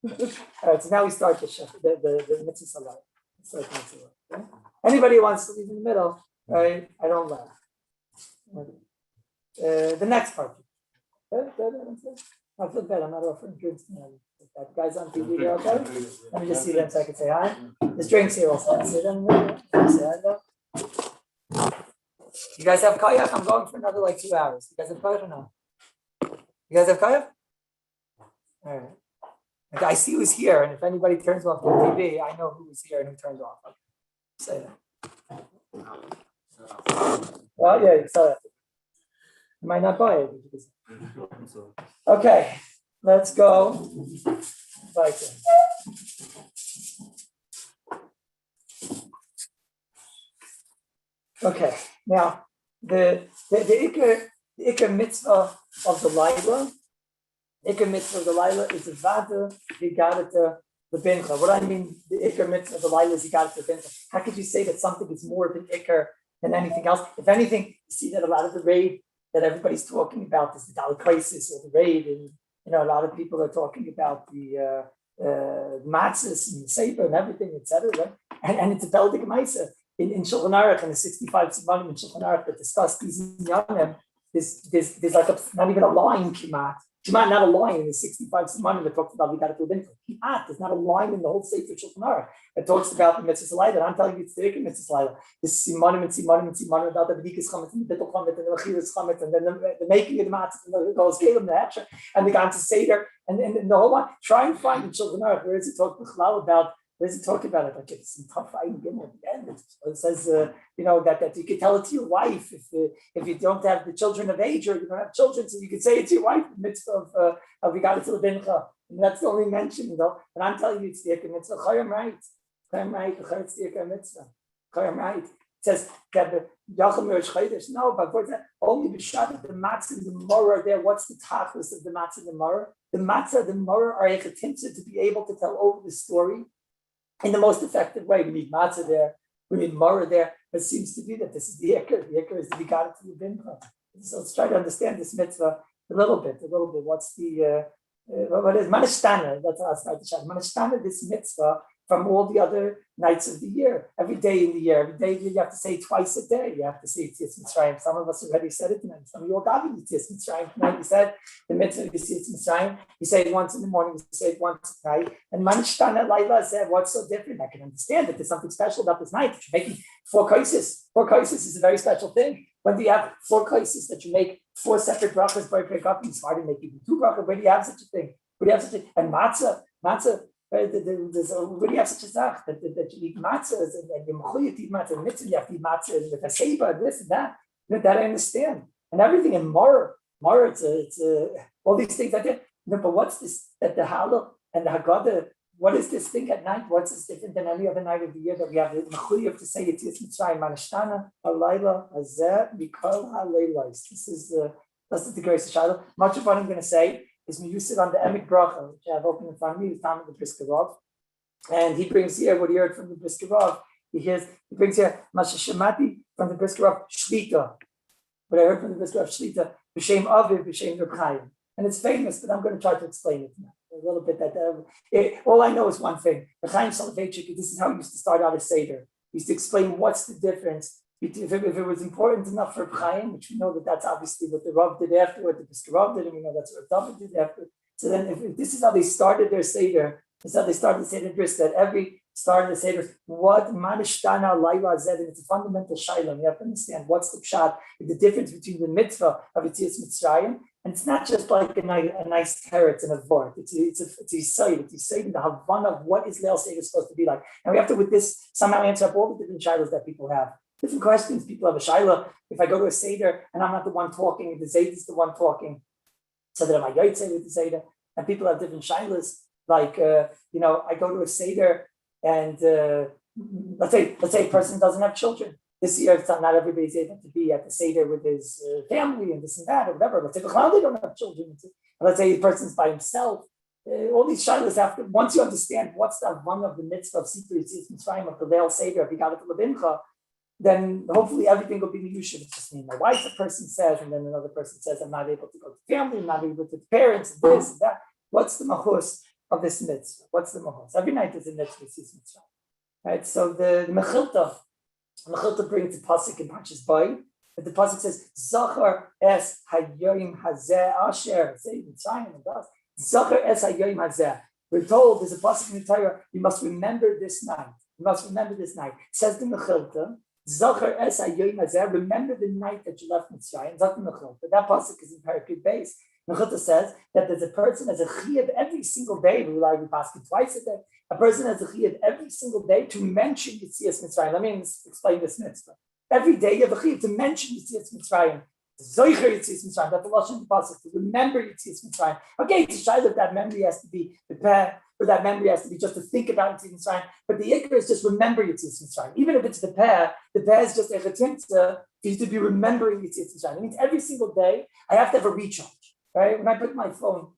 All right, so now we start the Mitzvah Salah. Okay? Anybody who wants to leave in the middle, right? I don't laugh. The next part. I feel bad. I'm not offering drinks now. That guy's on TV there, okay? Let me just see them so I can say hi. There's drinks here also. See them? Say hi, though. You guys have kayak? I'm going for another 2 hours. You guys have kayak or no? You guys have kayak? All right. I see who's here, and if anybody turns off the TV, I know who's here and who turns off. Okay. Say that. Oh yeah, you saw that. You might not buy it. Okay, let's go. Weiter. Okay, now the Iker mitzvah of the Laila. Iker mitzvah of the Laila is a vada vigadata lebincha. What I mean, the Iker mitzvah of the Laila is vigadata lebincha. How could you say that something is more of an Iker than anything else? If anything, you see that a lot of the raid that everybody's talking about is the dollar crisis or the raid, and a lot of people are talking about the matzahs and the seder and everything, etc. Right? And it's a Beldig Maisa. In Shulchan Aruch and the 65 Simanim in Shulchan Aruch that discuss these Yanim, there's like not even a line Kimat. Kimat, not a line in the 65 Simanim that talks about Vigadat Ubinka. Kimat, there's not a line in the whole Sefer Shulchan Aruch that talks about the Mitzvah Salayla. I'm telling you, it's the Ikar Mitzvah Salayla. This Simanim and Simanim about the Bedikas Chametz and the Bittul Chametz and the Mechilas Chametz and then the making of the Matzah and the Golos Gelim, the Hechsher, and the Ganze Seder and the whole lot. Try and find in Shulchan Aruch where is it talking about. Where does it talk about it? Like it's some tough fighting at the end. It says, that you could tell it to your wife if you don't have the children of age or you don't have children, so you could say it to your wife in the midst of Vigadat Lebincha. And that's the only mention, And I'm telling you, it's the Ikar Mitzvah. Chayim right. It's the Ikar Mitzvah. Chayim right. It says that the Yachal Mirish Chaydish. No, but for that, only B'Shabbat, the matzah and the morah there. What's the tachlis of the matzah and the morah? The matzah and the morah are a chetimtzah to be able to tell over the story in the most effective way. We need matzah there, we need morah there. But it seems to be that this is the Iker. The Iker is the Vigadat Lebincha. So let's try to understand this mitzvah a little bit. What's the what is Manashtana? That's how I start the shot. Manashtana, this mitzvah from all the other nights of the year, every day in the year. Every day you have to say twice a day. You have to say Yitzias Mitzrayim. Some of us already said it tonight. Some of you are gathering Yitzias Mitzrayim tonight. You said the mitzvah of Yitzias Mitzrayim. You say it once in the morning. You say it once at night. And Manishtana Laila said, "What's so different?" I can understand that there's something special about this night. That you're making 4 kaisis. 4 kaisis is a very special thing. When do you have 4 kaisis that you make 4 separate brachas by break up? You started making 2 brachas. Where do you have such a thing? Where do you have such a and matzah? Where do you have such a zach that you eat matzahs and you eat matzah and mitzvah, you have to eat matzah and with a seba, this and that. That I understand. And everything in Mar, it's all these things I did. But what's this that the Halal and the Haggadah? What is this thing at night? What's this different than any other night of the year that we have the mechuyev to say Yitzias Mitzrayim Manashtana Halayla Hazeh Mikol Halaylos. This is the greatest shadow. Much of what I'm going to say is Miyusid on the Emek Bracha, which I have open in front of me, is Talmud the Briskerov. And he brings here what he heard from the Briskerov. He brings here Masha Shemati from the Briskerov Shlita. What I heard from the Briskerov Shlita, B'Shem Aviv, B'Shem Reb Chaim. And it's famous, but I'm going to try to explain it now. A little bit all I know is one thing. Reb Chaim Soloveitchik, this is how he used to start out a Seder. He used to explain what's the difference. If it was important enough for Reb Chaim, which we know that's obviously what the Rav did afterward, the Briskerov did, and we know that's what David did afterward. So then if this is how they started their Seder, this is how they started the Seder Bris, that every start of the Seder, what Manishtana Laila Zed, and it's a fundamental shayla. You have to understand what's the pshat, the difference between the mitzvah of Yitzias Mitzrayim, and it's not just like a nice teretz and a vort. It's a side. It's a side, the havana of what is Leil Seder supposed to be like. And we have to, with this, somehow answer up all the different shaylas that people have. Different questions. People have a shayla. If I go to a Seder and I'm not the one talking, the Zayd is the one talking, so that am I Yotzei with the Seder? And people have different shaylas. Like, I go to a Seder and let's say a person doesn't have children. This year, not everybody's able to be at the Seder with his family and this and that or whatever. Let's say they don't have children. Let's say a person's by himself. All these shaylas after, once you understand what's the one of the mitzvah of Sipur Yitzias Mitzrayim of the Leil Seder, if you got it to Lebincha, then hopefully everything will be miyushin. It's just me and my wife, a person says, and then another person says, I'm not able to go to family, I'm not able to parents, and this and that. What's the mahus of this mitzvah? What's the mahus? Every night is a mitzvah, mitzvah. Right? So the Mechilta brings the pasuk in Parshas Bay, but the pasuk says, Zachar es hayoyim hazeh asher, say Mitzrayim and das. Zachar es hayoyim hazeh. We're told there's a pasuk in the Torah, you must remember this night. You must remember this night. Says the Mechilta, Zachar es hayoyim hazeh, remember the night that you left Mitzrayim. Zachar Mechilta. That pasuk is in Parakut base. Mechilta says that there's a person has a chiyuv every single day. We pass it twice a day. A person has a chiyuv every single day to mention Yitzias Mitzrayim. Let me explain this mitzvah. Every day you have a chiyuv to mention Yetzias Mitzrayim. Zoicher Yetzias Mitzrayim, that's the lashon of the pasuk, to remember Yetzias Mitzrayim. Okay, to show that memory has to be the peh, or that memory has to be just to think about Yetzias Mitzrayim. But the ikar is just remember Yetzias Mitzrayim. Even if it's the peh is just a chetimtza for you to be remembering Yetzias Mitzrayim. It means every single day I have to have a recharge. Right? When I put my phone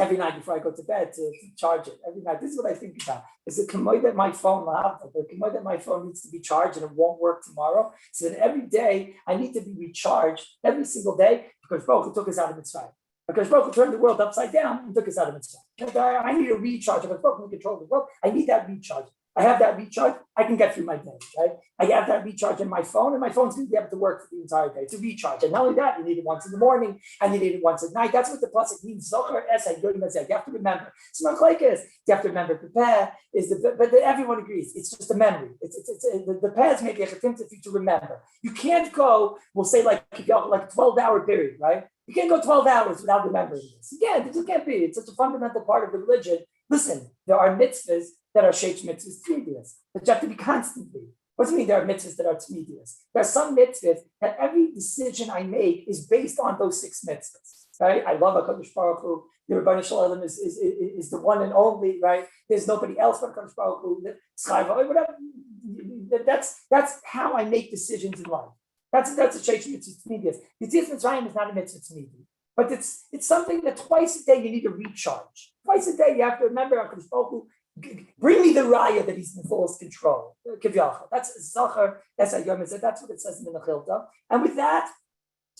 every night before I go to bed to charge it, every night, this is what I think about. Is it kamoy that my phone needs to be charged and it won't work tomorrow? So that every day I need to be recharged every single day because Baruch Hu took us out of Mitzrayim. Because Baruch Hu turned the world upside down and took us out of Mitzrayim. I need a recharge. Because Baruch Hu control the world, I need that recharge. I have that recharge, I can get through my day, right? I have that recharge in my phone, and my phone's going to be able to work for the entire day. It's a recharge. And not only that, you need it once in the morning, and you need it once at night. That's what the pasuk means. Zochar esay yodim esay. You have to remember. It's not like this. You have to remember. Prepare is but everyone agrees. It's just a memory. The peh is maybe a chetimtza for you to remember. You can't go. We'll say like a 12-hour period, right? You can't go 12 hours without remembering this. Again, this can't be. It's such a fundamental part of the religion. Listen, there are mitzvahs that are sheish mitzvahs tmidius, but you have to be constantly. What does it mean there are mitzvahs that are tmidius? There are some mitzvahs that every decision I make is based on those 6 mitzvahs. Right? I love HaKadosh Baruch Hu. The Rabbi Shalom is the one and only. Right? There's nobody else but HaKadosh Baruch Hu. Whatever. That's how I make decisions in life. That's a sheish mitzvah tmidius. Yetzias Mitzrayim is not a mitzvah tmidius. But it's something that twice a day you need to recharge. Twice a day you have to remember HaKadosh Baruch Hu, bring me the raya that he's in full control. That's Zachar, that's what it says in the Mechilta. And with that,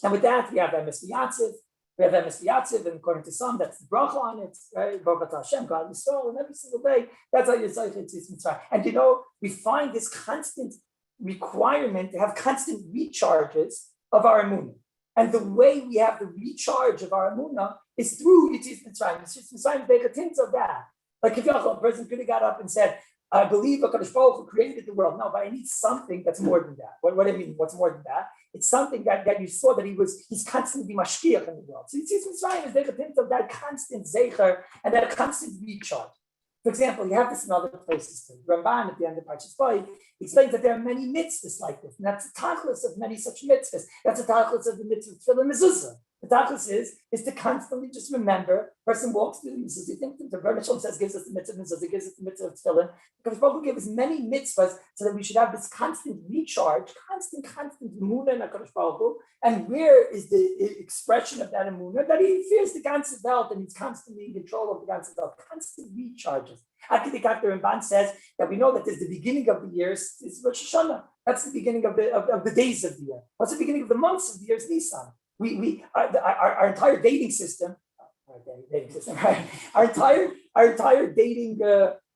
we have Emes V'Yatziv. We have Emes V'Yatziv, and according to some, that's the bracha on it, right? Baruch Atah Hashem, God Yisrael, and every single day, that's how you say Yetzias Mitzrayim. And we find this constant requirement to have constant recharges of our emunah. And the way we have the recharge of our emunah is through Yetzias Mitzrayim. Yetzias Mitzrayim, they get hints of that. Like if a person could have got up and said, I believe HaKadosh Baruch Hu created the world. No, but I need something that's more than that. What do I mean? What's more than that? It's something that you saw that he's constantly mashkiach in the world. So Yetzias Mitzrayim is the hint of that constant zecher and that constant recharge. For example, you have this in other places too. Ramban at the end of Parshas Bo explains that there are many mitzvahs like this, and that's the tachlis of many such mitzvahs. That's the tachlis of the mitzvah of tefillah mezuzah. The tachlis is to constantly just remember. Person walks through the mitzvahs. You think the Rabbi says gives us the mitzvah of mezuzah, gives us the mitzvah of tefillah. Because Baruch Hu gave us many mitzvahs so that we should have this constant recharge, constant emunah in HaKadosh Baruch Hu. And where is the expression of that emunah? That he fears the ganze Welt and he's constantly in control of the ganze Welt. Constant recharges. Akidikak the Ramban says that we know that there's the beginning of the years is Rosh Hashanah. That's the beginning of the days of the year. What's the beginning of the months of the year is Nisan. Our entire dating system, right? Our entire dating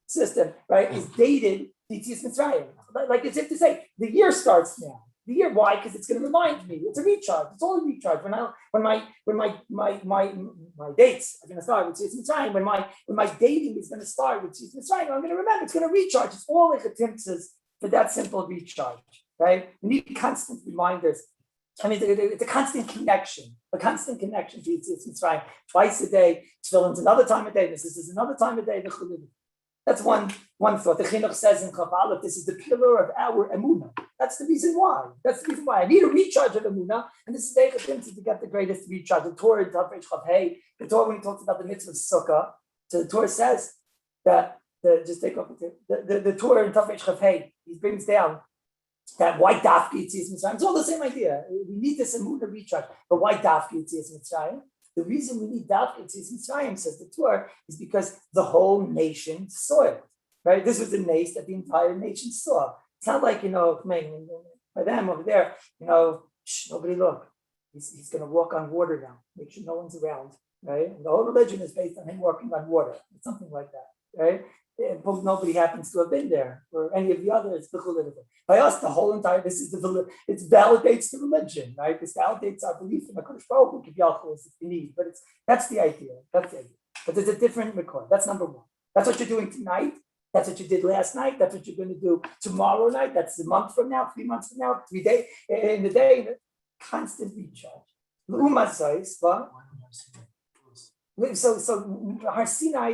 system, right, is dated Yetzias Mitzrayim. Like it's if to say the year starts now. The year, why? Because it's going to remind me. It's a recharge. It's all a recharge. When my dates are going to start with Yetzias Mitzrayim, when my dating is going to start with Yetzias Mitzrayim, I'm going to remember. It's going to recharge. It's all like attempts for that simple recharge, right? We need constant reminders. I mean, it's a constant connection to Yetzias Mitzrayim. Twice a day, tefillin's another time a day. This is another time a day. That's one thought. The Chinuch says in Kabbalah, this is the pillar of our emunah. That's the reason why. I need a recharge of emunah, and this is the Echatim to get the greatest recharge. The Torah in Tafresh Chav Hey, the Torah when he talks about the mitzvah of Sukkah, so the Torah says that the Torah in Tafresh Chav Hey, he brings down that white dafki Yetzias Mitzrayim. It's all the same idea. We need this emunah recharge, but why dafki Yetzias Mitzrayim? The reason we need dafki Yetzias Mitzrayim, says the Torah, is because the whole nation saw it. Right? This was a nace that the entire nation saw. It's not like, by them over there, nobody look. He's going to walk on water now. Make sure no one's around. Right? And the whole religion is based on him walking on water. It's something like that. Right? Nobody happens to have been there, or any of the others. By us, the whole entire, it validates the religion, right? This validates our belief in HaKadosh Baruch Hu, is the need. But that's the idea. But there's a different record. That's number one. That's what you're doing tonight. That's what you did last night. That's what you're going to do tomorrow night. That's a month from now, 3 months from now, 3 days in the day. Constant recharge. So Har Sinai,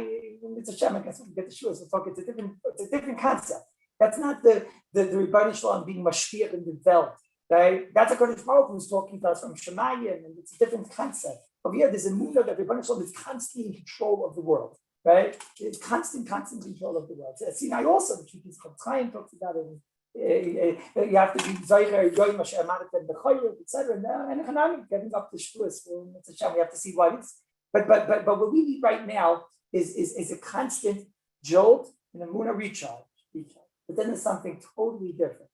it's a Shem, I guess we get the shurs. We'll talk. It's a different concept. That's not the Rebbeinu Shalom being mashkiach in the Welt. Right? That's a Kodesh Baruch who's talking to us from Shemayim, and it's a different concept. Over here, there's a mood that Rebbeinu Shalom is constantly in control of the world, right? It's constant control of the world. Sinai also, the truth is, Chaim talks about it. You have to be Zaycher, Yoim, Asher, Amanatem, Bechayr, etc. And Hanami, getting up to Shavuos, we have to see what it's. But what we need right now is a constant jolt and a Muna recharge. But then there's something totally different.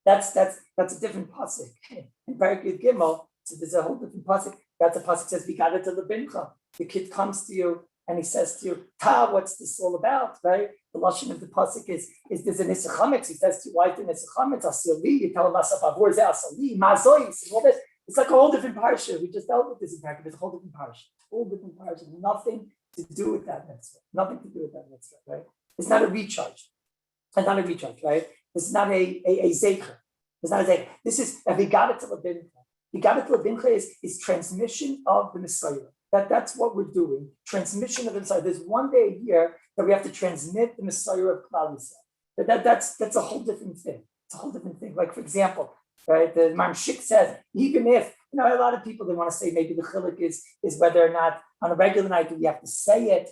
That's a different pasuk. In Parakut Gimel, so there's a whole different pasuk. That's a pasuk that says, "We got it to the bincha." The kid comes to you and he says to you, "Ta, what's this all about?" Right? The lashon of the pasuk is there's an isachametz. He says to you, "Why is an isachametz? Asili." You tell him, "Asapavor ze asali mazois." All this. It's like a whole different parsha. We just dealt with this in Parakut. It's a whole different parsha. Nothing to do with that mitzvah. Right? It's not a recharge. It's not a recharge, right? This is not a zeicher. It's not a zeicher. This is a vigadat lebincha. Vigadat lebincha is transmission of the Messiah. That's what we're doing. Transmission of the Messiah. There's one day a year that we have to transmit the Messiah of Kallus. That's a whole different thing. It's a whole different thing. Like, for example, right, the Mamshik says, even if, a lot of people, they want to say maybe the chiluk is whether or not on a regular night do we have to say it,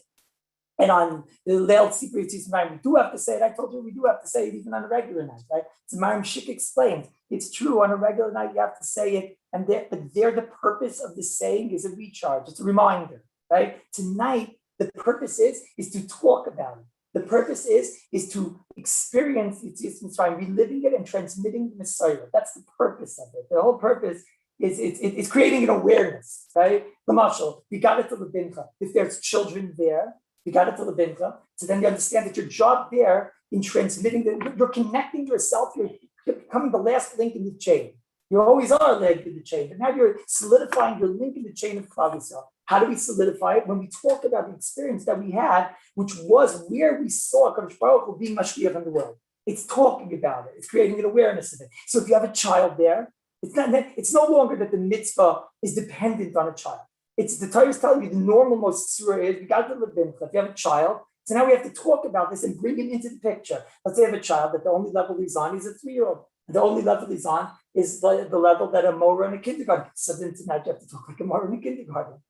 and on the Leil Tzipri Tzipri we do have to say it. I told you we do have to say it even on a regular night, right? So Mamshik explained, it's true, on a regular night you have to say it, but there the purpose of the saying is a recharge, it's a reminder, right? Tonight, the purpose is to talk about it. The purpose is to experience Yetzias Mitzrayim, reliving it and transmitting the Messiah. That's the purpose of it. The whole purpose is creating an awareness, right? L'mashal, we got it to the bincha. If there's children there, you got it to the bincha. So then you understand that your job there in transmitting, you're connecting yourself, you're becoming the last link in the chain. You always are a link in the chain, but now you're solidifying your link in the chain of Klal Yisrael. How do we solidify it? When we talk about the experience that we had, which was where we saw Kadosh Baruch Hu being Mashgiach in the world. It's talking about it. It's creating an awareness of it. So if you have a child there, it's no longer that the mitzvah is dependent on a child. It's the Torah is telling you the normal most surah is we got to the bincha. If you have a child, so now we have to talk about this and bring him into the picture. Let's say I have a child that the only level he's on is a 3-year-old. The only level he's on is the level that a Mora in a kindergarten. So then tonight you have to talk like a Mora in a kindergarten.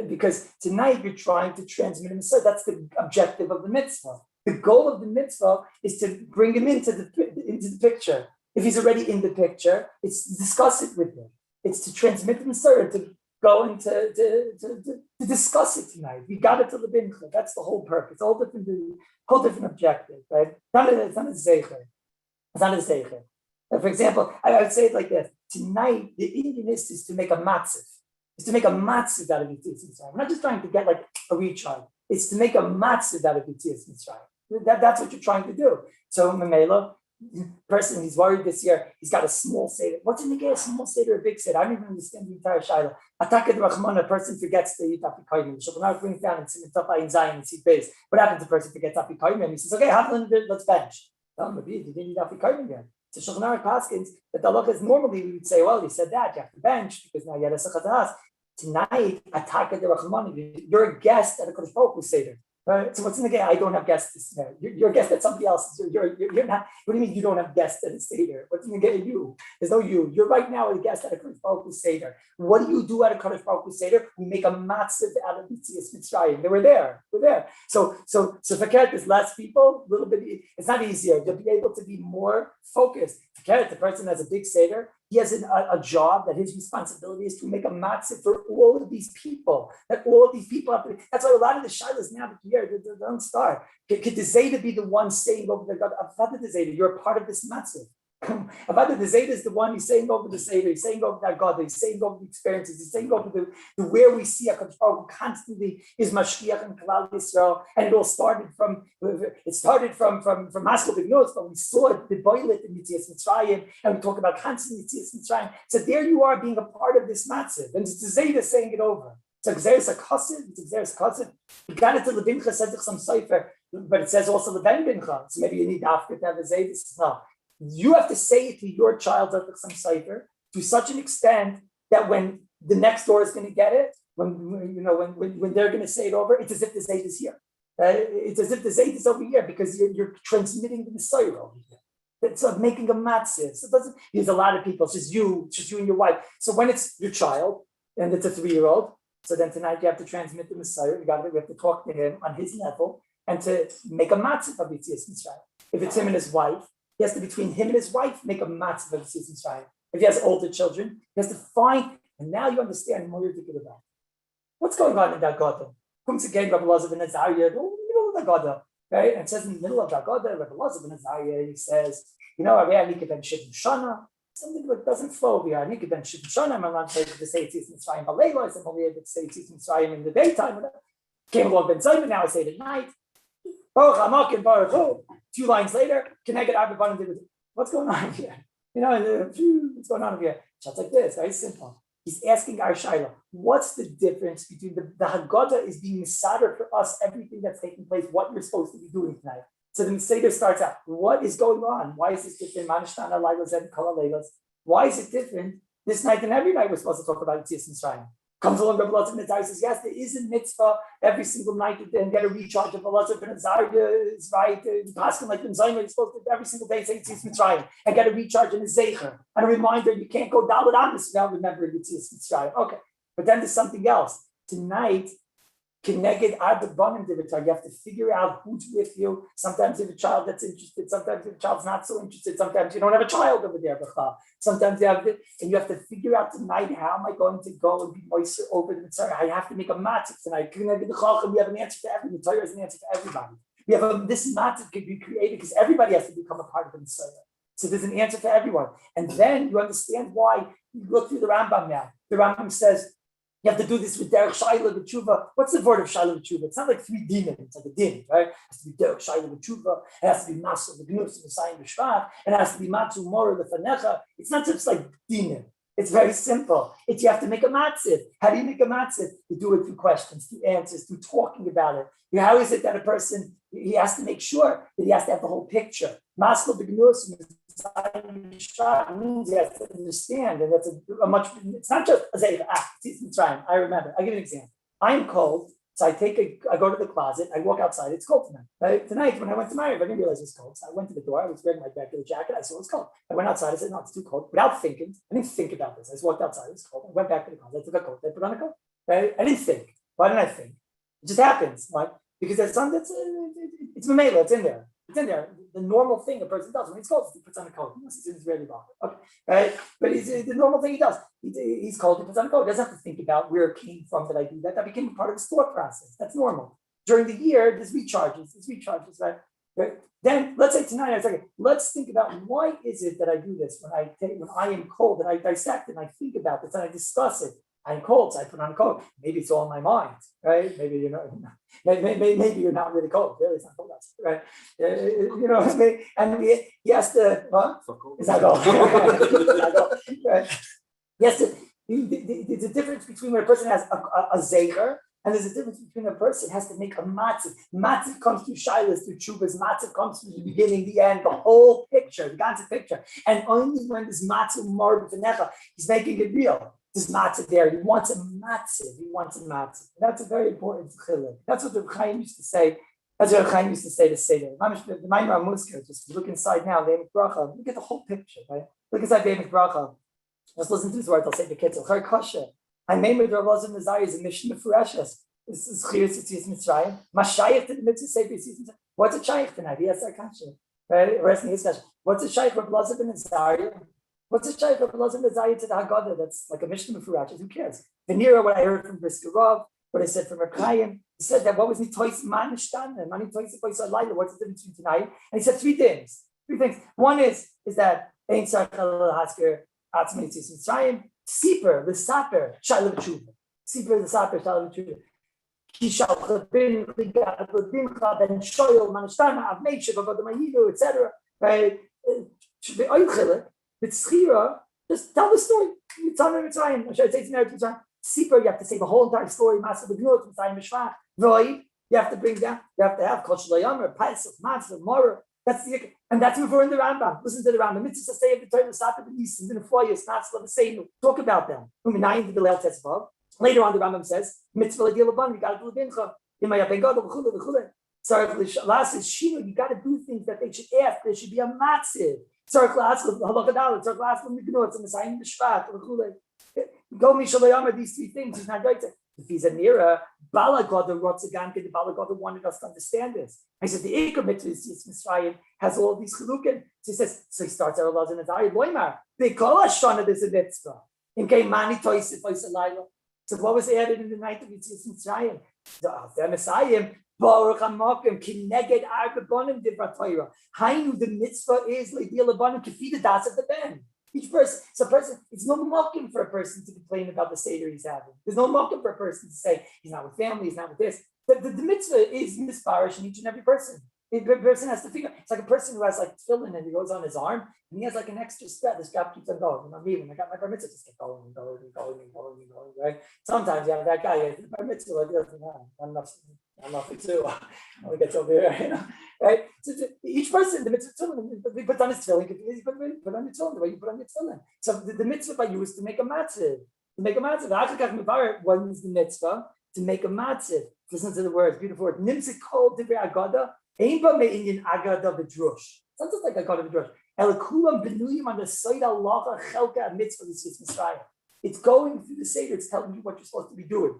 Because tonight you're trying to transmit him. So that's the objective of the mitzvah. The goal of the mitzvah is to bring him into the picture. If he's already in the picture, it's to discuss it with him. It's to transmit the Messiah, to go and to discuss it tonight. We got it to the bincha. That's the whole purpose. Whole different objective, right? It's not a zeicher. It's not a zeicher. For example, I would say it like this. Tonight, the Indian is to make a matziv. It's to make a matziv out of Yetzias Mitzrayim. We're not just trying to get like a recharge. It's to make a matziv out of Yetzias Mitzrayim. That's what you're trying to do. So Mamela, person, he's worried this year, he's got a small Seder. What's in the game? A small Seder or a big Seder? I don't even understand the entire Shaila. Atakad Rahman, a person forgets to eat Afikoyim. Shabbat brings down and see Top in Zion and see base. What happens if a person forgets Afikoyim? And he says, okay, have a little bit, let's bench. Tell him, you didn't eat Afikoyim again. So Shulchan Aruch Paskins, that the halacha is normally we would say, well, you said that, you have to bench because now you had a Sechadas. Tonight, Atakad Rahman, you're a guest at a Kodesh Baruch Hu Seder. Right? So what's in the game? I don't have guests this year. You're a guest at somebody else's. You're not. What do you mean you don't have guests at a Seder? What's in the game? You. There's no you. You're right now a guest at a Kodesh Baruch Hu Seder. What do you do at a Kodesh Baruch Hu Seder? We make a matziv out of Yetzias Mitzrayim. They were there. We're there. So forget there's less people. A little bit. It's not easier. You'll be able to be more focused. Forget the person has a big Seder. He has a job that his responsibility is to make a matzah for all of these people. That all of these people have to, that's why a lot of the shilas now here, they don't start. Could the Zayda be the one saying over the God, Avada the Zayda, you're a part of this matzah. Avada the Zayda is the one who's saying over the Seder, he's saying over that God, he's saying over the experiences, he's saying over the where we see HaKadosh Baruch Hu constantly is Mashgiach and Klal Yisrael, and it all started from Haskell B'Gnus, but we saw it, the boilet in Yetzias Mitzrayim, and we talk about constant Yetzias Mitzrayim. So there you are being a part of this matzah, and it's the Zayda saying it over. It's a chassid. You got it to Levincha, says some Sefer, but it says also Leven Bincha, so maybe you need after to have a Zayda. No. You have to say it to your child at some cipher to such an extent that when the next door is going to get it, when they're going to say it over, it's as if the Zayd is here. It's as if the Zayd is over here because you're transmitting the Messiah over here. It's like making a matzah. So it doesn't, there's a lot of people, it's just you and your wife. So when it's your child, and it's a 3-year-old, so then tonight you have to transmit the Messiah, we have to talk to him on his level, and to make a matzah of Yitzias Mitzrayim. If it's him and his wife, he has to, between him and his wife, make a matzah of Yitzias Mitzrayim. If he has older children, he has to find, and now you understand more ridiculous about what's going on in that Gada. Comes again, Rabbi Lazar ben Azariah, in the middle of the Gada, right? And it says in the middle of that Gada, Rabbi Lazar ben Azariah, he says, Anika ben Shivim Shana, something that doesn't flow over here. Anika ben Shivim Shana, I'm not able to say Yitzias Mitzrayim Balayla, I'm only able to say Yitzias Mitzrayim in the daytime. Came along Ben Zayman, now I say it at night. Baruch Hamakim Baruch Hu. 2 lines later, connected Abba. What's going on here? What's going on over here? Just like this, very simple. He's asking our Shaila, what's the difference between the Haggadah is being Mesader for us, everything that's taking place, what you're supposed to be doing tonight. So the Seder starts out, what is going on? Why is this different? Manishtana Lailas and Kala Leilas. Why is it different this night and every night we're supposed to talk about Yitzias Mitzrayim? Comes along Rabbi Lazar ben Azariah, says, yes, there is a mitzvah every single night and get a recharge of Rabbi Lazar ben Azariah is right. The Paskin like Ben Zayman is supposed to every single day say Yitzias Mitzrayim and get a recharge in a Zecher. And a reminder, you can't go Dalit Amis now remember Yitzias Mitzrayim. Okay, but then there's something else. Tonight, Connected Arbabanim Divitar, you have to figure out who's with you. Sometimes you have a child that's interested, sometimes the child's not so interested, sometimes you don't have a child over there, sometimes you have it, and you have to figure out tonight, how am I going to go and be moister over the Mitzvah? I have to make a matzah tonight. We have an answer to every Mitzvah, has an answer to everybody. We have this matzah could be created because everybody has to become a part of the Mitzvah. So there's an answer for everyone. And then you understand why you look through the Rambam now. The Rambam says, you have to do this with Derech Shaila B'Tshuva. What's the word of Shaila B'Tshuva? It's not like 3 dinim. It's like a din, right? It has to be Derech Shaila B'Tshuva. It has to be Maso B'Gnus V'Sayim B'Shvach. It has to be Matzu Mora L'Fanecha. It's not just like dinim. It's very simple. You have to make a matzah. How do you make a matzah? You do it through questions, through answers, through talking about it. How is it that a person, he has to make sure that he has to have the whole picture? Maso B'Gnus means he has to understand, and that's a much. It's not just a Zayich. It's trying. I remember. I'll give you an example. I'm cold, so I go to the closet. I walk outside. It's cold tonight. Right? Tonight, when I went to my room, I didn't realize it was cold. So I went to the door. I was wearing my regular jacket. I saw it was cold. I went outside. I said, "No, it's too cold." Without thinking, I didn't think about this. I just walked outside. It was cold. I went back to the closet. I took a coat. I put on a coat. Right? I didn't think. Why didn't I think? It just happens. Why? Because there's something that's it's Mamela. It's in there. It's in there. The normal thing a person does when he's cold is he puts on a coat. He's in his Israeli body. Okay, right? But it's the normal thing he does. He's cold, he puts on a coat. He doesn't have to think about where it came from that I do that. That became a part of his thought process. That's normal. During the year, there's recharges, right? Then let's say tonight, I was like, let's think about why is it that I do this when I am cold and I dissect and I think about this and I discuss it. I'm cold, so I put on a coat. Maybe it's all in my mind, right? Maybe you're not. Maybe you're not really cold. Really, it's not cold outside, right? And he has to. What? Is that all? Right? Yes. There's a difference between when a person has a zecher, and there's a difference between a person has to make a matzah. Matzah comes through shilas, through chuvas. Matzah comes through the beginning, the end, the whole picture, the ganze picture. And only when this matzah mar b'necha, he's making it real. This matzah there, he wants a matzah. That's a very important chiluk. That's what the Chaim used to say. That's what the Chaim used to say to Seder. The Maimer Musker, just look inside now, Be'emek Bracha. Look at the whole picture, right? Look inside Be'emek Bracha. Let's listen to this word. I'll say the kids. Char Kasha. I made with Rabbi Lazar ben Azariah is a mission of Fureshes. This is Chinuch Yitzias Mitzrayim. Mashayich to the mitzvah say Yitzias Mitzrayim. What's a shayich tonight? He has that kasha. Right? Resting his kasha. What's a shayich Rabbi Lazar ben Azariah? What's a shayich Rabbi Lazar ben Azariah to the Haggadah? That's like a mission of Fureshes. Who cares? Venira, what I heard from Brisker Rav, what I said from Rabbi, he said that what was Nitois Manishtan and Manitois Laila? What's the difference between tonight? And he said three things. One is that Ein Sarchel Hasker Atzmei Yitzias Mitzrayim. Siper, the Saper, Shaila B'Tshuva. Siper, the Saper, Shaila B'Tshuva. Kishal Chabin, Ligat, Ladimcha, Ben Shoyel, Manishtana, Avmeisha, Vavadamayidu, etc. Right? Oichele, Mitzchira, just tell the story. Mitzvah Mitzrayim. Should I say Mitzrayim? Siper, you have to say the whole entire story. Masa B'Gnot, Mitzrayim Mishvach. Roy, you have to bring down. You have to have Kol Shloyamer, Pesach, Matzah, Morah. And that's before in the Rambam. Listen to the Rambam. Mitzvah say of the Torah, Sata B'Nisim, in the Foyers, Natzla B'Seinu. Talk about them. Uminayim to the Leil Tetzvav. Later on, the Rambam says, Mitzvah L'Dil Laban, you got to do L'Bincha. Imaya Ben Gadol, V'chule, V'chule. Sorry, last is Chinuch, you got to do things that they should ask. There should be a matzah. Tzarch halachadal, tzarch la'askel mignot, it's a Messiah b'shvat, go mishalayama, these three things. He's not right to. If he's a nira, Balagoda Rotzagan, the Balagoda wanted us to understand this. I said the Ikar mitzvah is Mitzrayim has all these chilukim. So he says, so he starts out Allah in the Zayid Loimar. Because Shana there's a mitzvah. In Mani Toisif Oisalayla. So what was added in the night of Mitzrayim? The Messiah, Baruch HaMakim, Kineged Arbabonim Divrat Torah. Hainu, the mitzvah is Leidil Abanim Kefida Das of the Ben. Each person, it's no mocking for a person to complain about the Seder he's having. There's no mocking for a person to say he's not with family, he's not with this. The mitzvah is misparish in each and every person. The person has to figure. It's like a person who has like tefillin and he goes on his arm and he has like an extra strap. The strap keeps on going. You know me, when I got my bar mitzvah, just kept going and going and going and going and going. Right? Sometimes you have that guy. The bar mitzvah, like, I'm nothing too. I'll get over here. You know? Right? So each person, the mitzvah tefillin, he puts on his tefillin. He put on your tefillin the way you put on your tefillin. So the mitzvah by you is to make a matzah. To make a matzah. What is the mitzvah? To make a matzah. Listen to the words, beautiful word. Nimzik kol divrei agada. Ain't but me Indian agada v'drush. Sounds like agada v'drush. Elikulam benuyim on the side Allah chelka mitzvah this Mitzrayim. It's going through the Seder. It's telling you what you're supposed to be doing.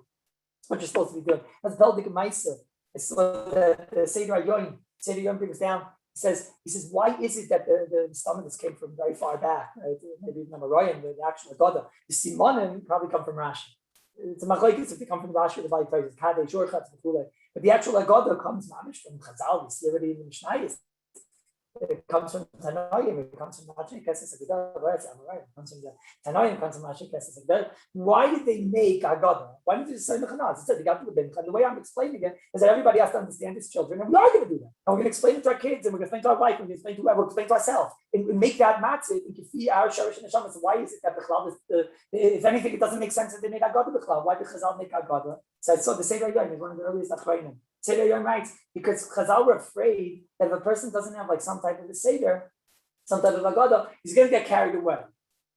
What you're supposed to be doing. That's Veldik Maisa. It's the Seder Ayoin. Seder Ayoin brings down. He says, why is it that the stomachs came from very far back? Right? Maybe even Amoraim, the actual agada. The Simonim probably come from Rashi. It's a machlokes if they come from Rashi or the Bali phrases, Kadesh, Shorchatz, Mekule. But the actual Agada comes mamish from Chazal. We see already in the Mishnayos. It comes from Tanoim. It comes from Mashik Kesses Agada. It comes from the Tanoim. It comes from Mashik Kesses Agada. Why did they make Agada? Why did they say Mechanaz? It said they got to the bin. And the way I'm explaining it is that everybody has to understand his children, and we are going to do that. And we're going to explain it to our kids, and we're going to explain to our wife, and we're going to explain to whoever, we're going to explain to ourselves, and make that matzah. And can see our sharish and neshama. So why is it that the cloud is if anything, it doesn't make sense that they made Agada the cloud? Why did Chazal make Agada? So the Seder Yom is one of the earliest Achrayim. Seder Yom writes because Chazal were afraid that if a person doesn't have like some type of a Seder, some type of Agada, he's going to get carried away.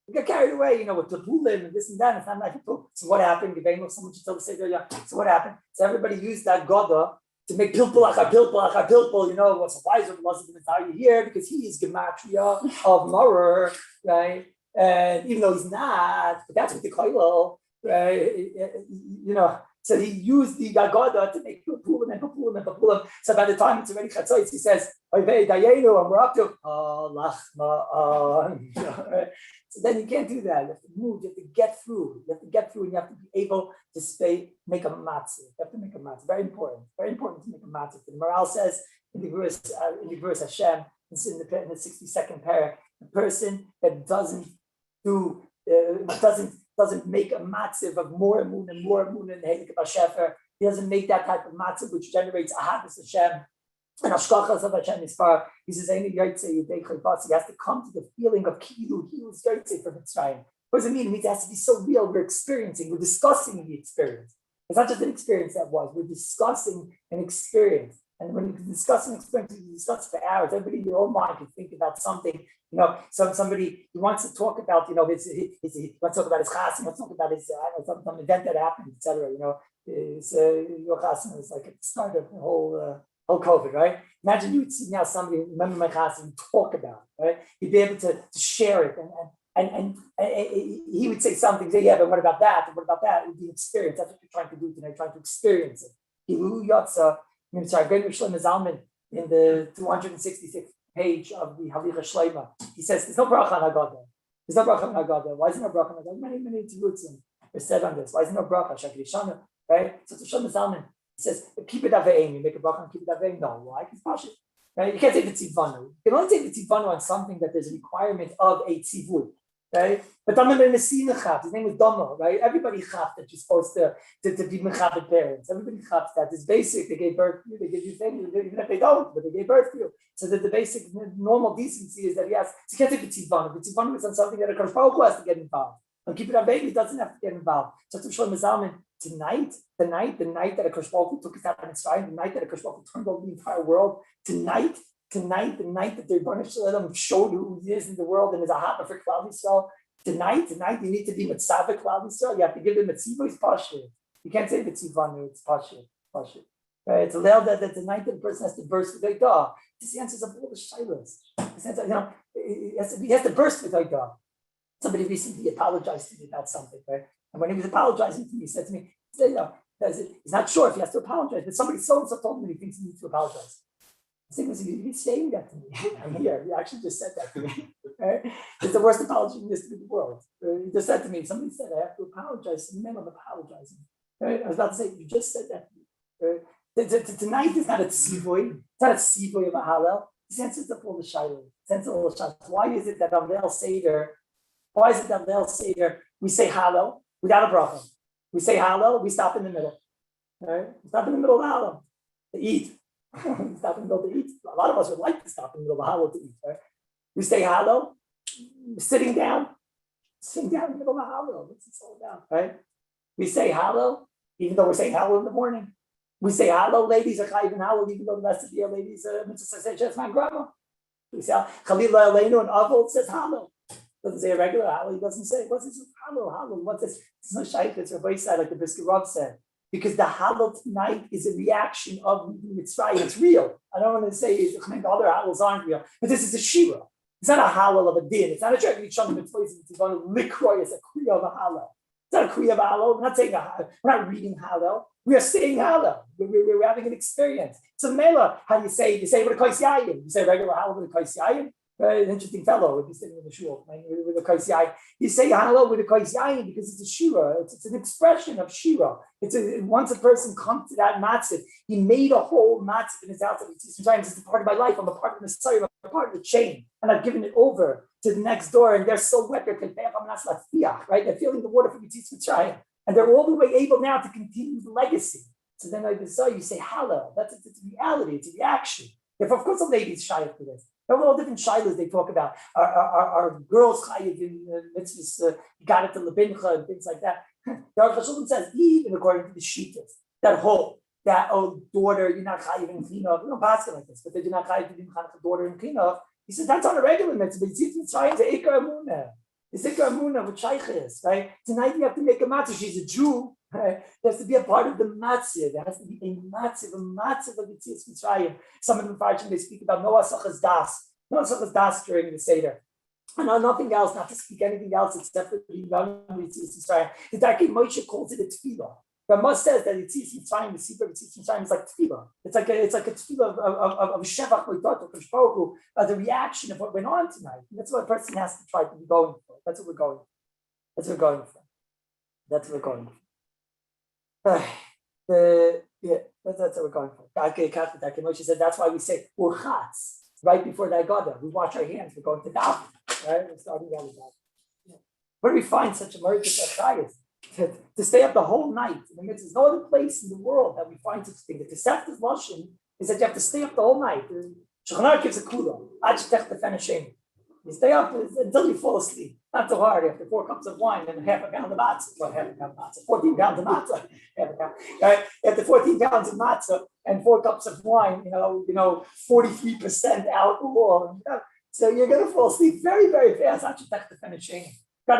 He got carried away, with the pulim and this and that. It's not like a pull. So what happened? Someone should tell the Seder Yom. So what happened? So everybody used that Agada to make pilpul, what's wiser was the entire year because he is gematria of Maror, right? And even though he's not, but that's what the koilel, right? So he used the Agada to make Papulim and Papulim and Papulim. So by the time it's already Chatzos, he says, Oyvei Dayenu, and we're up to Lachma. So then you can't do that. You have to move, you have to get through. You have to get through and you have to be able to make a matzah. You have to make a matzah. Very important to make a matzah. The Maral says in the verse Hashem, it's in the 62nd paragraph, the person that doesn't make a matzah of more moon and Heilig Bashefer. He doesn't make that type of matzah which generates Ahavas Hashem and Ashkachas of Hashem Yispar. He says, he has to come to the feeling of Kilu. He was Yaitse from Mitzrayim. What does it mean? It means it has to be so real. We're discussing the experience. It's not just an experience that was. We're discussing an experience. And when you discuss an experience, you discuss for hours. Everybody in your own mind can think about something. Somebody he wants to talk about. He wants to talk about his chas. He wants to talk about his some event that happened, etc. Your chas is like at the start of the whole COVID, right? Imagine you would see now somebody remember my chas and talk about it, right? He'd be able to share it and he would say something. Say, yeah, but what about that? And what about that? It would be an experience. That's what you're trying to do tonight. Trying to experience it. Zalman in the 266th page of the Halicha Shleima, he says there's no bracha on Haggadah. There's no bracha on Haggadah. Why is there no bracha on Haggadah? Many tzibbutzim are said on this. Why is there no bracha? Shakirishana, right? So Shlomo Zalman, he says keep it avein. You make a bracha and keep it avein. No, why? Because pashut, right? You can't take the tzivanu. You can only take the tzivanu on something that there's a requirement of a tzivui. Right? But his name was Dama, right? Everybody chapped that you're supposed to be mechabed parents. Everybody chapped that. It's basic. They gave birth to you. They give you things, even if they don't, but they gave birth to you. So that the basic normal decency is that yes, you can't take a tzivanu. The tzivanu is on something that a Kodesh Baruch Hu has to get involved. And keep it on baby doesn't have to get involved. So to Shlomo Zalman, tonight, the night that a Kodesh Baruch Hu took us out of Mitzrayim, the night that a Kodesh Baruch Hu turned over the entire world, tonight, the night that the Rebbeinu Shalom showed who he is in the world and is a hapa for Klal Yisrael. Tonight, you need to be mitzvah Klal Yisrael. You have to give them mitzvah. It's pashut. You can't say mitzvah. It's pashut. Right? It's allowed that the night that the person has to burst with a dog. This answers up all the shilas. He has to burst with Haidah. Somebody recently apologized to me about something, right? And when he was apologizing to me, he said to me, he's not sure if he has to apologize, but somebody so-and-so told me he thinks he needs to apologize. I think he's saying that to me. I'm here. He actually just said that to me. Right? It's the worst apology in the history of the world. He just said to me, somebody said I have to apologize. And then I'm apologizing. Right? I was about to say, you just said that to me. Right? Tonight is not a tzivoy. It's not a tzivoy of a hallel. It's answers up all the shiloh. Why is it that on Leil Seder, we say hallel without a bracha? We say hallel, we stop in the middle. Right? We stop in the middle of hallel to eat. We stop in the middle to eat. A lot of us would like to stop in the middle of hallel to eat. Right? We say hallel, sitting down in the middle of hallel. What's this all about? Right? We say hallel, even though we're saying hallel in the morning. We say hallel, ladies are chayiv in hallel, even though the rest of the year ladies mitzvah say just my grandma. We say Chalila Aleinu and Avol says hallel. Doesn't say a regular hallel. He doesn't say what's this hallel. What's this? It's no shaykh. It's Rabbi said, like the Brisker Rav said, because the hallel tonight is a reaction of Mitzrayim. It's real. I don't want to say the other hallels aren't real, but this is a shira. It's not a hallel of a din. It's not a trying to each other. It's going to likroy. It's a kriya of a hallel. It's not a kriya of a hallel. We're not saying we're not reading hallel. We are saying hallel. We're having an experience. It's a mela. How you say with a kois yayin. You say regular hallel with a kois yayin. An interesting fellow would be sitting in the shul with a kois yayin. You say hallel with a kois yayin because it's a shira. It's an expression of shira. Once a person comes to that matzah, he made a whole matzah in his house. Sometimes it's a part of my life. I'm a part of the story. I'm a part of the chain, and I've given it over to the next door, and they're so wet. Right? They're feeling the water from Yitzis Mitzrayim, and they're all the way able now to continue the legacy. So then I saw you say hallel. It's a reality. It's a reaction. If of course a lady's shy for this. There are all different shilas they talk about. Are girls chayiv in mitzvahs? You got it to lebincha and things like that. The Aruch HaShulchan says, even according to the shittas, that daughter, you're not chayiv in chinuch. We don't pass it like this, but they do not chayiv to be a daughter in chinuch. He says that's on a regular mitzvah. But it's trying to ikar amunah. It's ikar amunah with shaykhis, right? Tonight you have to make a matzah. She's a Jew. Right? There has to be a part of the matzah. There has to be a matzah of Yitzis Mitzrayim. Some of the Farshim, they speak about Noah Sachas Das during the Seder. And nothing else, not to speak anything else except for the Yitzis Mitzrayim. The Darkei Moshe calls it a tefillah. Rama says that Yitzis Mitzrayim, the seed of Yitzis Mitzrayim is like tefillah. It's like a tefillah of shevach the reaction of what went on tonight. And that's what a person has to try to be going for. That's what we're going for. That's what we're going for. That's what we're going for. Darkei Moshe said that's why we say urchatz right before the Haggadah. We wash our hands. We're going to daven. Right? We're starting out with that. Where do we find such a mercy to stay up the whole night? In the midst, there's no other place in the world that we find such a thing. The Toseftas Lashon is that you have to stay up the whole night. Chinuch gives a kula. You stay up until you fall asleep. Not too hard. After 4 cups of wine and half a pound of matzah. Well, half a pound of matzah. 14 pounds of matzah. Half a pound. Right? After 14 pounds of matzah and 4 cups of wine, 43% alcohol. So you're going to fall asleep very, very fast. Got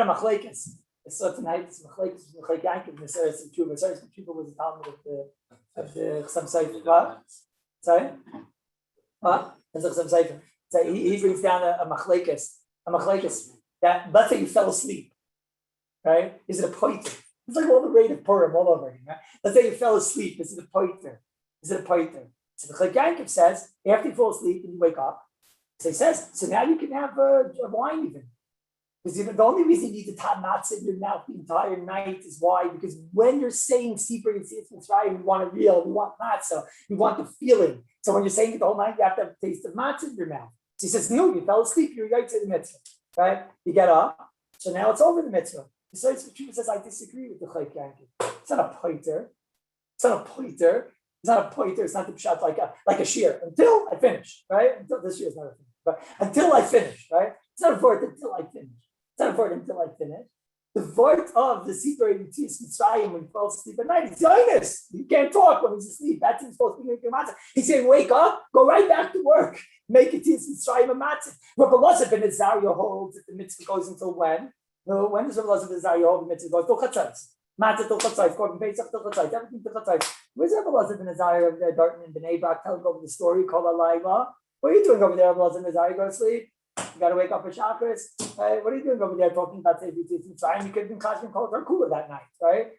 a machlekes. I saw tonight. It's machlekes. Machlek Yankiv. Meseres and Tshuva. Meseres and Tshuva was a talmud of the Chassam Sofer. What? Sorry. What? That's a Chassam Sofer. So he brings down a machlekes that let's say you fell asleep, right? Is it a poiter? It's like all the rate of Purim all over again, right? Let's say you fell asleep. Is it a poiter? So the Machlek Yankiv says after you fall asleep and you wake up, so he says so now you can have a wine even. Because the only reason you need to top matzah in your mouth the entire night is why? Because when you're saying Sipur Yitzis Mitzrayim, you want we want matzah, you want the feeling. So when you're saying it the whole night, you have to have a taste of matzah in your mouth. So he says, no, you fell asleep, you're right to the mitzvah, right? You get up, so now it's over the mitzvah. So Tshuva says, I disagree with the Machlek Yankiv. It's not a poiter. It's not the pshat like a shear. Until I finish, right? Until this year is not a thing. But until I finish, right? It's not a word until I finish. The word of the Sipur Yitzis Mitzrayim when he falls asleep at night, he's honest. He can't talk when he's asleep. That's him supposed to be making a matzah. He's saying, wake up, go right back to work, make Yitzis Mitzrayim a matzah. Rabbi Elazar ben Azariah holds that the mitzvah goes until when? No, when does Rabbi Elazar ben Azariah hold the mitzvah goes? Till Chatzos. Matzah till Chatzos, Korban Pesach till Chatzos, everything till Chatzos. Where's Rabbi Elazar ben Azariah of Darton and Bnei Brak telling over the story called Alayla? What are you doing over there, Rabbi Nazar? You go to sleep. You got to wake up for chakras, right? What are you doing over there talking about Seder Tzitz? You could have been Kashmir Kol cooler that night, right?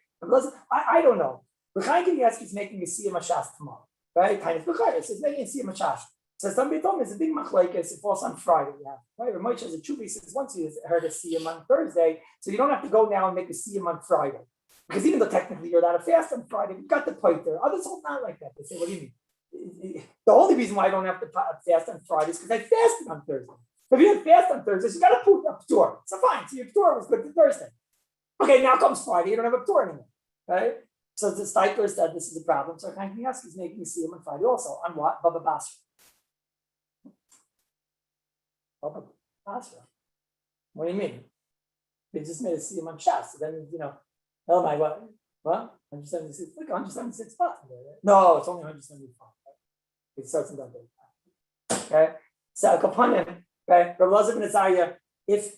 I don't know. B'chaim Kanievsky is making a Siyam Hashas tomorrow, right? Kind of B'chaim. He's making a Siyam Hashas. So somebody told me it's a big machlokes. It falls on Friday. Yeah, right. Ramesh has a chubi says once you heard a siyam on Thursday, so you don't have to go now and make a siyam on Friday, because even though technically you're allowed to fast on Friday, you've got the point there. Others hold not like that. They say, "What do you mean?" The only reason why I don't have to fast on Friday is because I fasted on Thursday. If you didn't fast on Thursday, so you got to put up p'tur. So fine. So your p'tur was good for Thursday. Okay, now comes Friday. You don't have a p'tur anymore, right? So the Steikler said this is a problem. So Chaim Kanievsky is making a siyam on Friday also on what? Baba Basra. What do you mean? They just made a siyam on Shas. So then, oh my, what? 176, look, 176 bucks. No, it's only 175. Right? It starts in that day. Okay? So, Kapanim, right? Rabbi Elazar ben Azariah, if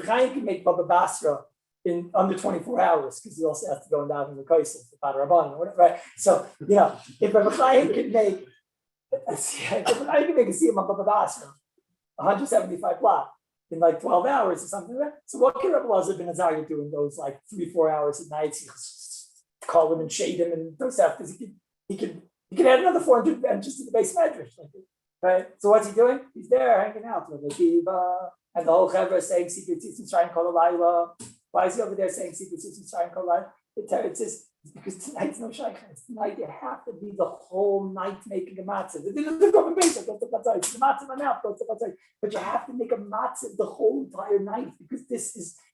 Chaim can make Baba Basra in under 24 hours, because he also has to go down in the Kaisim, the Padre Rabban, or whatever, right? So, if Rabbi Chaim can make I can make a siyam on Baba Basra, 175 plot in like 12 hours or something like that. So what can Rabbi Elazar ben Azariah do in those like 3-4 hours at night? He call him and shade him and those stuff, because he can add another 400 benches to the base medrash. Right? So what's he doing? He's there hanging out with the Kiva and the whole chevra saying secret tzitz trying to call a laila. Why is he over there saying secret tzitz trying to call a laila? It's just because tonight's no shaykhs. Tonight you have to be the whole night making a matzah. The matzah in my mouth, but you have to make a matzah the whole entire night, because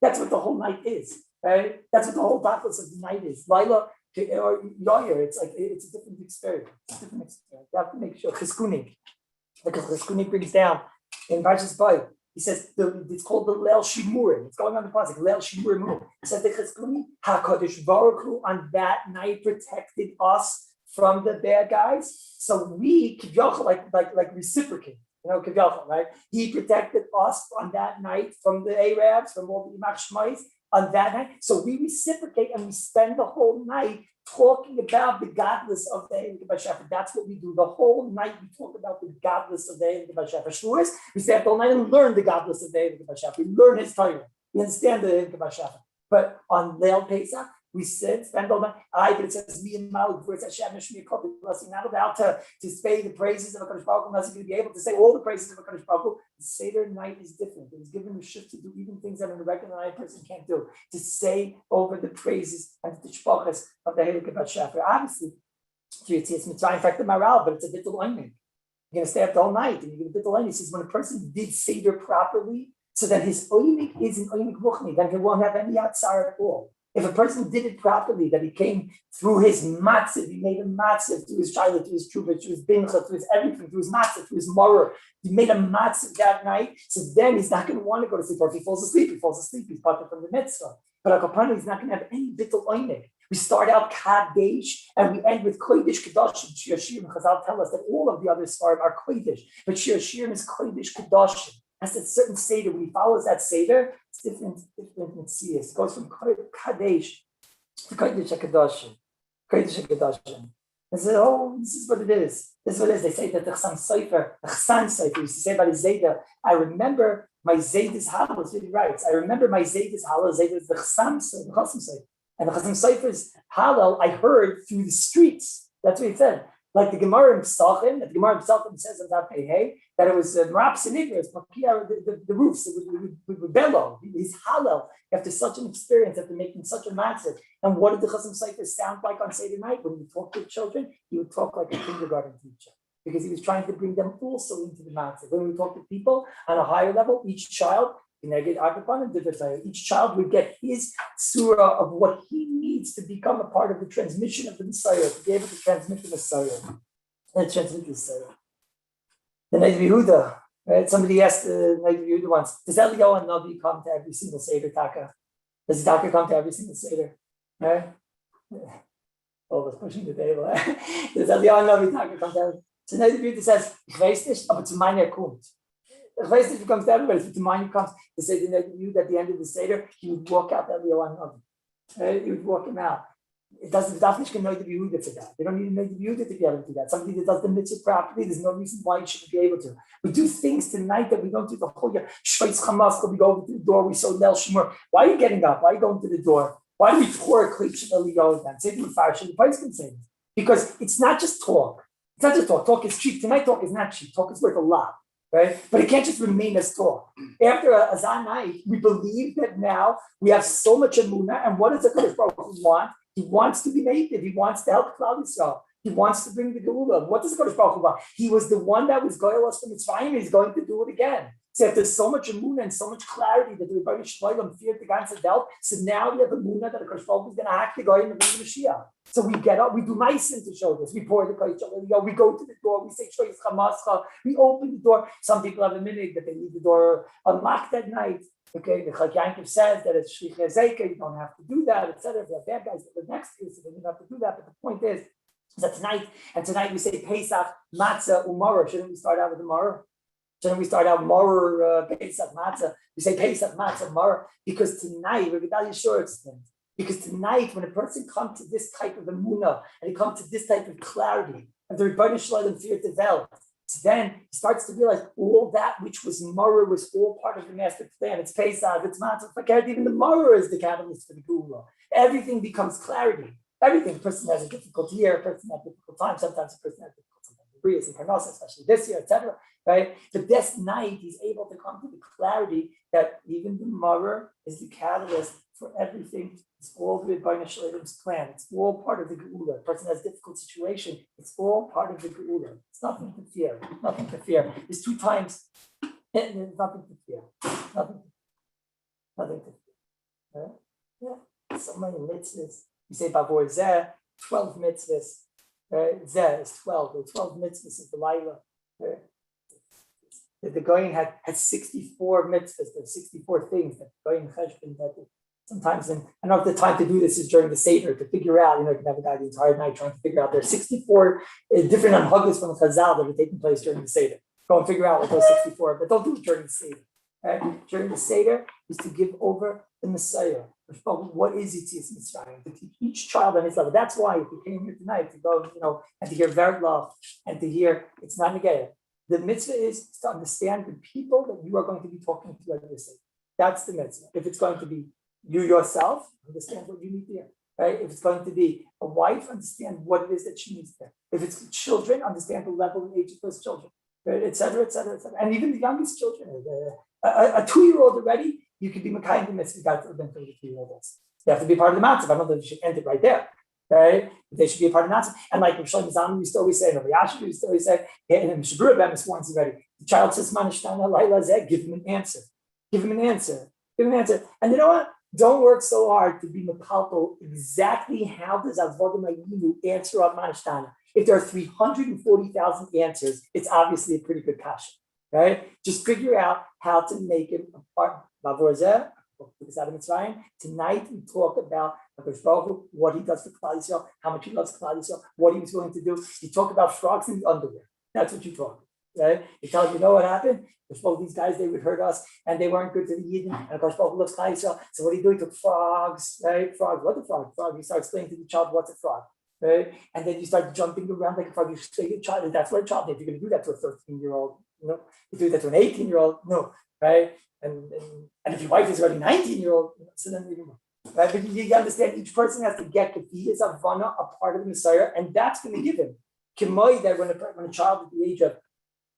that's what the whole night is, right? That's what the whole battles of the night is. Laila or Yair, it's a different experience. You have to make sure Chizkunik, because Chizkunik brings down in Parshas Bay. He says it's called the Leil Shimurim. It's going on the Pasuk, Leil Shimurim. He says the Chizkuni, HaKadosh Baruch Hu on that night protected us from the bad guys. So we Kivyochel like reciprocate, Kivyochel, right? He protected us on that night from the Arabs, from all the Yimach Shmais on that night. So we reciprocate and we spend the whole night talking about the godless of the Eirik B'Shefer. That's what we do. The whole night we talk about the godless of the Eirik B'Shefer. Shavuos, we stay up all night and learn the godless of the Eirik B'Shefer. We learn his Torah. We understand the Eirik B'Shefer. But on Leil Pesach, we spend all night. But it says me and Malik, where it says Shem Shmi Kopi. You're not about to say the praises of HaKadosh Baruch Hu, unless you're going to be able to say all the praises of HaKadosh Baruch Hu. The Seder night is different. It was given the shift to do even things that a regular night person can't do. To say over the praises and the shpachas of the Heilig B'Shefer. Obviously, it's mitzvah. In fact, the morale, but it's a bittul oinik. You're going to stay up the whole night, and you're going to bittul oinik. He says when a person did Seder properly, so that his oinik is an oinik ruchni, then he won't have any yatzar at all. If a person did it properly, that he came through his matziv, he made a matziv through his child, through his trubah, through his bincha, through his everything, through his matziv, through his morah, he made a matziv that night, so then he's not going to want to go to sleep, or if he falls asleep, he's part from the mitzvah. But Akapanu, he's not going to have any bittul oinik. We start out Kadesh and we end with Kodesh Kedoshim. Shir Shirim, Chazal tell us that all of the other svarim are Kodesh, but Shir Shirim is Kodesh Kedoshim. That's a certain Seder. When he follows that Seder, it's different Metzias. It goes from Kadesh to Kodesh HaKadoshim. Kodesh HaKadoshim. And so, this is what it is. This is what it is. They say that the Chasam Sofer used to say about his Zayda, I remember my Zayda's Halal. It's really right. I remember my Zayda's Halal. Zayda is the Chasam Sofer. And the Chasam Sofer's Halal, I heard through the streets. That's what he said. Like the Gemara in Pesachim, says on that hey, that it was Maraps and Igros, the roofs, it would bellow. He's Halal after such an experience, after making such a matzah. And what did the Chasam Sofer sound like on Seder night? When he talked to children, he would talk like a kindergarten teacher, because he was trying to bring them also into the matzah. When we talk to people on a higher level, each child would get his surah of what he needs to become a part of the transmission of the Messiah, to be able to transmit the Messiah and transmit the Messiah. The Neiv Yehuda, right? Somebody asked the Neiv Yehuda once, does Eliyahu and Navi come to every single Seder Taka? Does the Taka come to every single Seder? Right? Oh, that's pushing the table. Does Eliyahu and Navi Taka come to every? So Neiv Yehuda says, ich weiß nicht, aber zu meiner kommt. Ich weiß nicht, comes to everybody. If to mine comes to say that you at the end of the Seder, he would walk out Eliyahu Navi. Right? He would walk him out. It doesn't definitely know to be Yehuda for that. They don't need to know to be Yehuda to be able to do that. Somebody that does the mitzvah properly, there's no reason why you shouldn't be able to. We do things tonight that we don't do the whole year. Shveitz Chamaska, we go over to the door, we saw Nel Shemur. Why are you getting up? Why are you going to the door? Why do we pour a klip Shalali Yodan? Say to the fire, the price can say this. Because it's not just talk. It's not just talk. Talk is cheap. Tonight, talk is not cheap. Talk is worth a lot. Right? But it can't just remain as talk. After a Azan night, we believe that now we have so much emunah, and what does the Kodesh Baruch Hu want? He wants to be native. He wants to help Klal Yisrael. He wants to bring the Geula. What does the Kodesh Baruch Hu want? He was the one that was goyal us from Mitzrayim. He's going to do it again. So if there's so much emunah and so much clarity that the Rebbeinu Shloim feared the ganze Welt, so now we have emunah that the Kodesh Baruch Hu is going to hack the goy in the Mashiach. So we get up, we do meisin to show this. We pour the kodesh, we go to the door, we say shoyis chamascha, we open the door. Some people have a minute that they leave the door unlocked at night. Okay, the Chak Yankov says that it's shlich ezeka, you don't have to do that, etc. If you have bad guys that live next to you, so they don't have to do that. But the point is that tonight we say Pesach, matzah, umara. Shouldn't we start out with the maror? Shouldn't we start out maror, Pesach, matzah? We say Pesach, matzah, maror, because tonight we're Gedal Yeshua explains. Because tonight, when a person comes to this type of emunah and he comes to this type of clarity, and the Rebbeinu Shalom fear develops, so then he starts to realize all that which was maror was all part of the master plan. It's Pesach, it's Matzah, forget even the maror is the catalyst for the Geula. Everything becomes clarity. Everything. A person has a difficult year, a person has a difficult time, sometimes a person has a difficult time. Brias and Karnos, especially this year, etc. Right? But this night, he's able to come to the clarity that even the maror is the catalyst for everything. It's all the Rebbeinu Shalom's plan. It's all part of the Geula. A person has a difficult situation. It's all part of the Geula. It's nothing to fear. Nothing to fear. There's 2 times. There's nothing to fear. Nothing to fear. Right? Yeah. So many mitzvahs. You say Bavor Zeh, 12 mitzvahs. Zeh is 12. The 12 mitzvahs is the Laila. The Goyin had 64 mitzvahs. There's 64 things that the Goyin Cheshbon that sometimes, and I don't have the time to do this is during the Seder to figure out, you can have a guy the entire night trying to figure out. There are 64 different anhagas from the Chazal that are taking place during the Seder. Go and figure out what those 64, but don't do it during the Seder. Right? During the Seder is to give over the Messiah. What is Yitzias Mitzrayim? To teach each child on his level. That's why if you came here tonight to go, and to hear Vert Love and to hear, it's not negative. The mitzvah is to understand the people that you are going to be talking to at the Seder. That's the mitzvah. If it's going to be you yourself, understand what you need there. Right? If it's going to be a wife, understand what it is that she needs there. If it's children, understand the level and age of those children, right? Et cetera, et cetera, et cetera. And even the youngest children, a 2-year-old already, you could be Makayim the mitzvah got to them for the 2-year-old. They have to be part of the matzah. I don't know if you should end it right there. Right? They should be a part of the matzah. And like Rishon Zalman used to always say, and Rabbi Yashu used to always say, and Shabur Bemis once already, the child says, Manishtana Laila Zeh, give him an answer. Give him an answer. Give him an answer. And you know what? Don't work so hard to be mepalpal exactly how does Avodim Hayinu answer on Manishtana. If there are 340,000 answers, it's obviously a pretty good kasha, right? Just figure out how to make it a part. Tonight we talk about what he does for Klal Yisrael, how much he loves Klal Yisrael, what he was willing to do. You talk about frogs in the underwear. That's what you talk. Right? You tell you know what happened? These guys, they would hurt us and they weren't good to the Yidden. And of course, Baruch loves Klal Yisrael. So what do? He took frogs, right? Frog, what's a frog? Frog, you start explaining to the child what's a frog, right? And then you start jumping around like a frog. You say to the child, and that's what a child did. You're going to do that to a 13-year-old, you do that to an 18-year-old, no, right? And if your wife is already 19-year-old, so then even more. Right? But you understand each person has to get Kefiyas Havana, a part of the Messiah, and that's going to give him. Kimoi, that when a child at the age of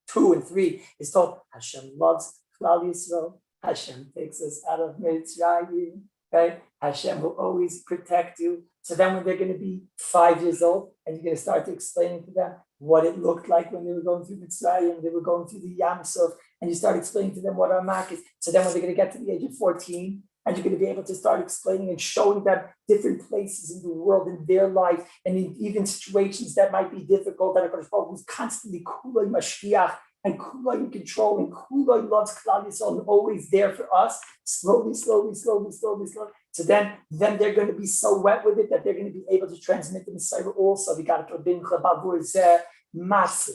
2 and 3 is told, Hashem loves Klal Yisrael, Hashem takes us out of Mitzrayim, right? Hashem will always protect you. So then when they're going to be 5 years old, and you're going to start to explaining to them what it looked like when they were going through Mitzrayim, they were going through the Yam Suf, and you start explaining to them what Armak is. So then when they're going to get to the age of 14, and you're going to be able to start explaining and showing them different places in the world, in their life, and in even situations that might be difficult, that HaKadosh Baruch Hu is constantly Kuloi Mashiach, and Kuloi in control, and Kuloi loves Klal Yisrael, and always there for us, slowly. So then they're going to be so wet with it that they're going to be able to transmit the Messiah also. We got to put bin Chabavur Zeh, Matzah,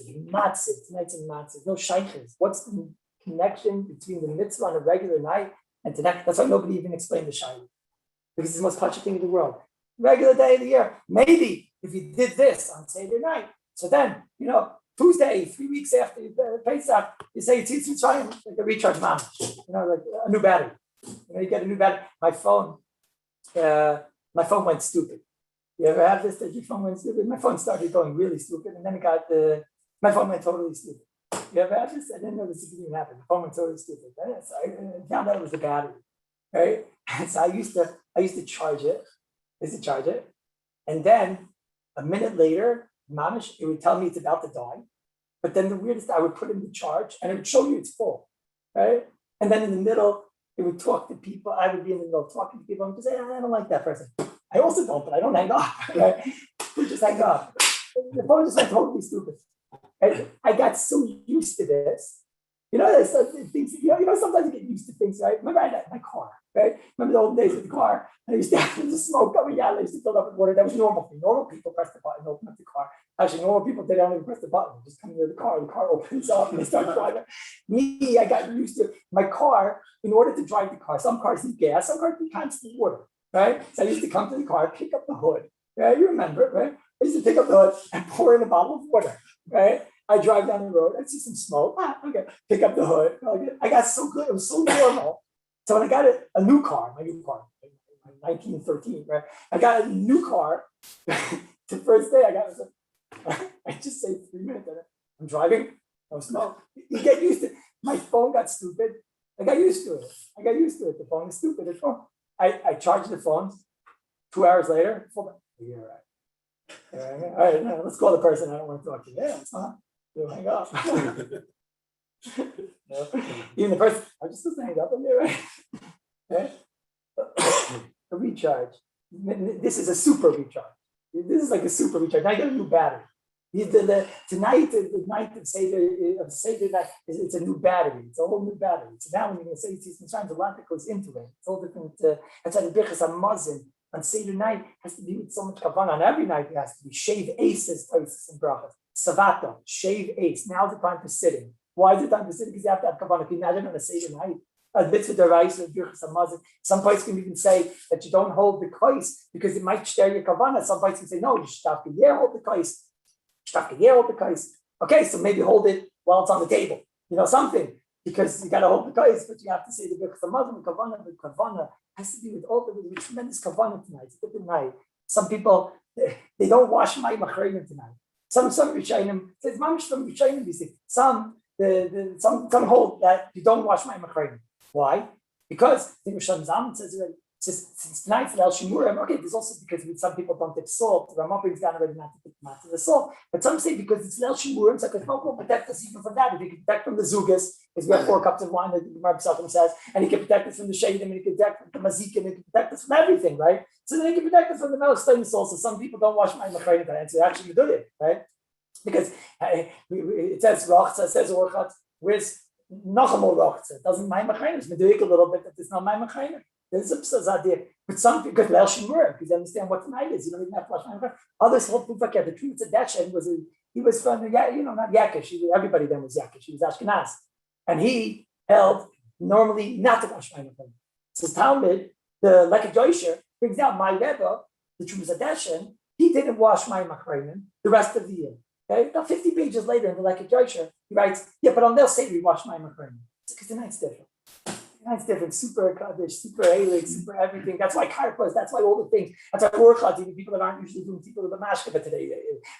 tonight's in Matzah, no shaykhs. What's the connection between the mitzvah on a regular night and tonight? That's why nobody even explained the shaykhs. Because it's the most touchy thing in the world. regular day of the year. Maybe if you did this on Seder night, so then, Tuesday, 3 weeks after Pesach, you say it's Mitzrayim, like a recharge man, like a new battery. You get a new battery. My phone went stupid. You ever have this, that your phone went stupid? My phone started going really stupid, and then my phone went totally stupid. You ever have this? I didn't know this even happened. The phone went totally stupid. So I found out it was the battery, right? And so I used to charge it. And then a minute later, Mamish, it would tell me it's about to die. But then the weirdest, I would put in the charge and it would show you it's full, right? And then in the middle, it would talk to people. I would be in the middle talking to people and just say, I don't like that person. I also don't, but I don't hang up, right? We just hang up. The phone just went totally stupid. And I got so used to this. There's things, sometimes you get used to things, right? Remember I had my car, right? Remember the old days with the car? And I used to have the smoke coming out. I used to fill up with water. That was normal. Normal people press the button, open up the car. Actually, normal people, they don't even press the button. They just come near the car opens up and they start driving. Me, I got used to my car. In order to drive the car, some cars need gas, some cars need constant water, right? So I used to come to the car, pick up the hood, right? You remember, right? I used to pick up the hood and pour in a bottle of water, right? I drive down the road, I see some smoke, okay, pick up the hood. I got so good, it was so normal. So when I got my new car, 1913, right? I got a new car. The first day I just saved 3 minutes. I'm driving, no smoke. You get used to it. My phone got stupid. I got used to it. The phone is stupid. I charged the phone. 2 hours later, you're right. All right, now let's call the person I don't want to talk to. Yeah, it's not. You'll hang up. Even the person, I'm just supposed to hang up on you, right? Okay? A recharge. This is a super recharge. This is like a super recharge. Now you got a new battery. Tonight, the night of Seder night, it's a new battery. It's a whole new battery. So now when you're going to say sometimes a lot that goes into it. It's all different. That's why the Birchas HaMazon on Seder night has to be with so much kavanah. On every night it has to be shave aces, toises and brachas. Savata, shave ace. Now's the time for sitting. Why is it time for sitting? Because you have to have kavanah. Can you imagine on a Seder night? A mitzvah deraisa, Birchas HaMazon. Some places can even say that you don't hold the kais because it might share your kavanah. Some places can say no, you should have to hold the kais. Okay, so maybe hold it while it's on the table, something, because you got to hold the kais, but you have to say the Birchas HaMazon, the kavanah has to be with tremendous kavanah tonight. It's a different night. Some people, they don't wash my machreinim tonight. Some Rishayim, it's mamish from Rishayim, you see. Some hold that you don't wash my machreinim. Why? Because the Rishayim Zaman says already, since tonight's El Shimurim, okay, there's also because some people don't take salt. The Ramah brings down already not to take the salt. But some say because it's El Shimurim, so because no will protect us even from that. If you can protect from the Zugas, because we have 4 cups of wine, that the Rabbi says, and he can protect us from the Shadim, and he can protect from the Mazik, and he can protect us from everything, right? So then he can protect us from the Melech Stain salt. So some people don't wash my Machayim, and so actually you do it, right? Because it says Rochza, it says Orchat, where's Nachamol Rochza? It doesn't my Machayim, it's Meduik a little bit, but it's not my Machayim. There's a psaz idea, but some because Leil Shimur, because you understand what tonight is. You don't even have to watch my. Others hold Pufakeh. The truth is that he was from not Yakish. Everybody then was Yakish. He was Ashkenaz, and he held normally not to wash my. So Talmud, the Lekach Yosher, brings down my Rebbe, the Trumas he didn't wash my machreinim the rest of the year. Okay, about 50 pages later in the Lekach Yosher, he writes, yeah, but on they'll say we wash my machreinim because the night's different. That's different, super kaddish, super halix, super everything. That's why karpas, that's why all the things. That's why orchad, even people that aren't usually doing tipa of the mashke,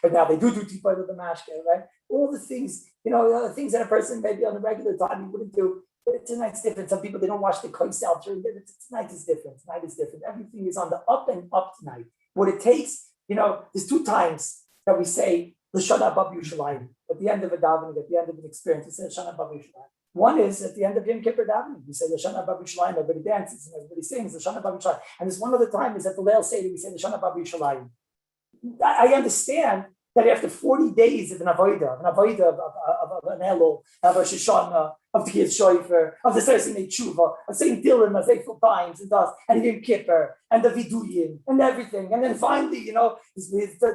but now they do tipa of the mashke, right? All the things, the things that a person maybe on a regular time he wouldn't do. But tonight's different. Some people they don't wash the kais out during tonight is different. Tonight is different. Everything is on the up and up tonight. What it takes, there's 2 times that we say l'shana bab Yerushalayim at the end of a davening, at the end of an experience. We say l'shana bab Yerushalayim. One is at the end of Yom Kippur davening. We say l'shana bab Yerushalayim. Everybody dances and everybody sings l'shana bab Yerushalayim. And there's one other time is at the Leil Seder. We say l'shana bab Yerushalayim. I understand that after 40 days of an avodah of an Elul, of a Shoshana, of the Kiyat Shoifer, of the Sersei Tshuva, of saying Dylan, of Eifel Times and dust, and Yom Kippur, and the Viduyin, and everything. And then finally, the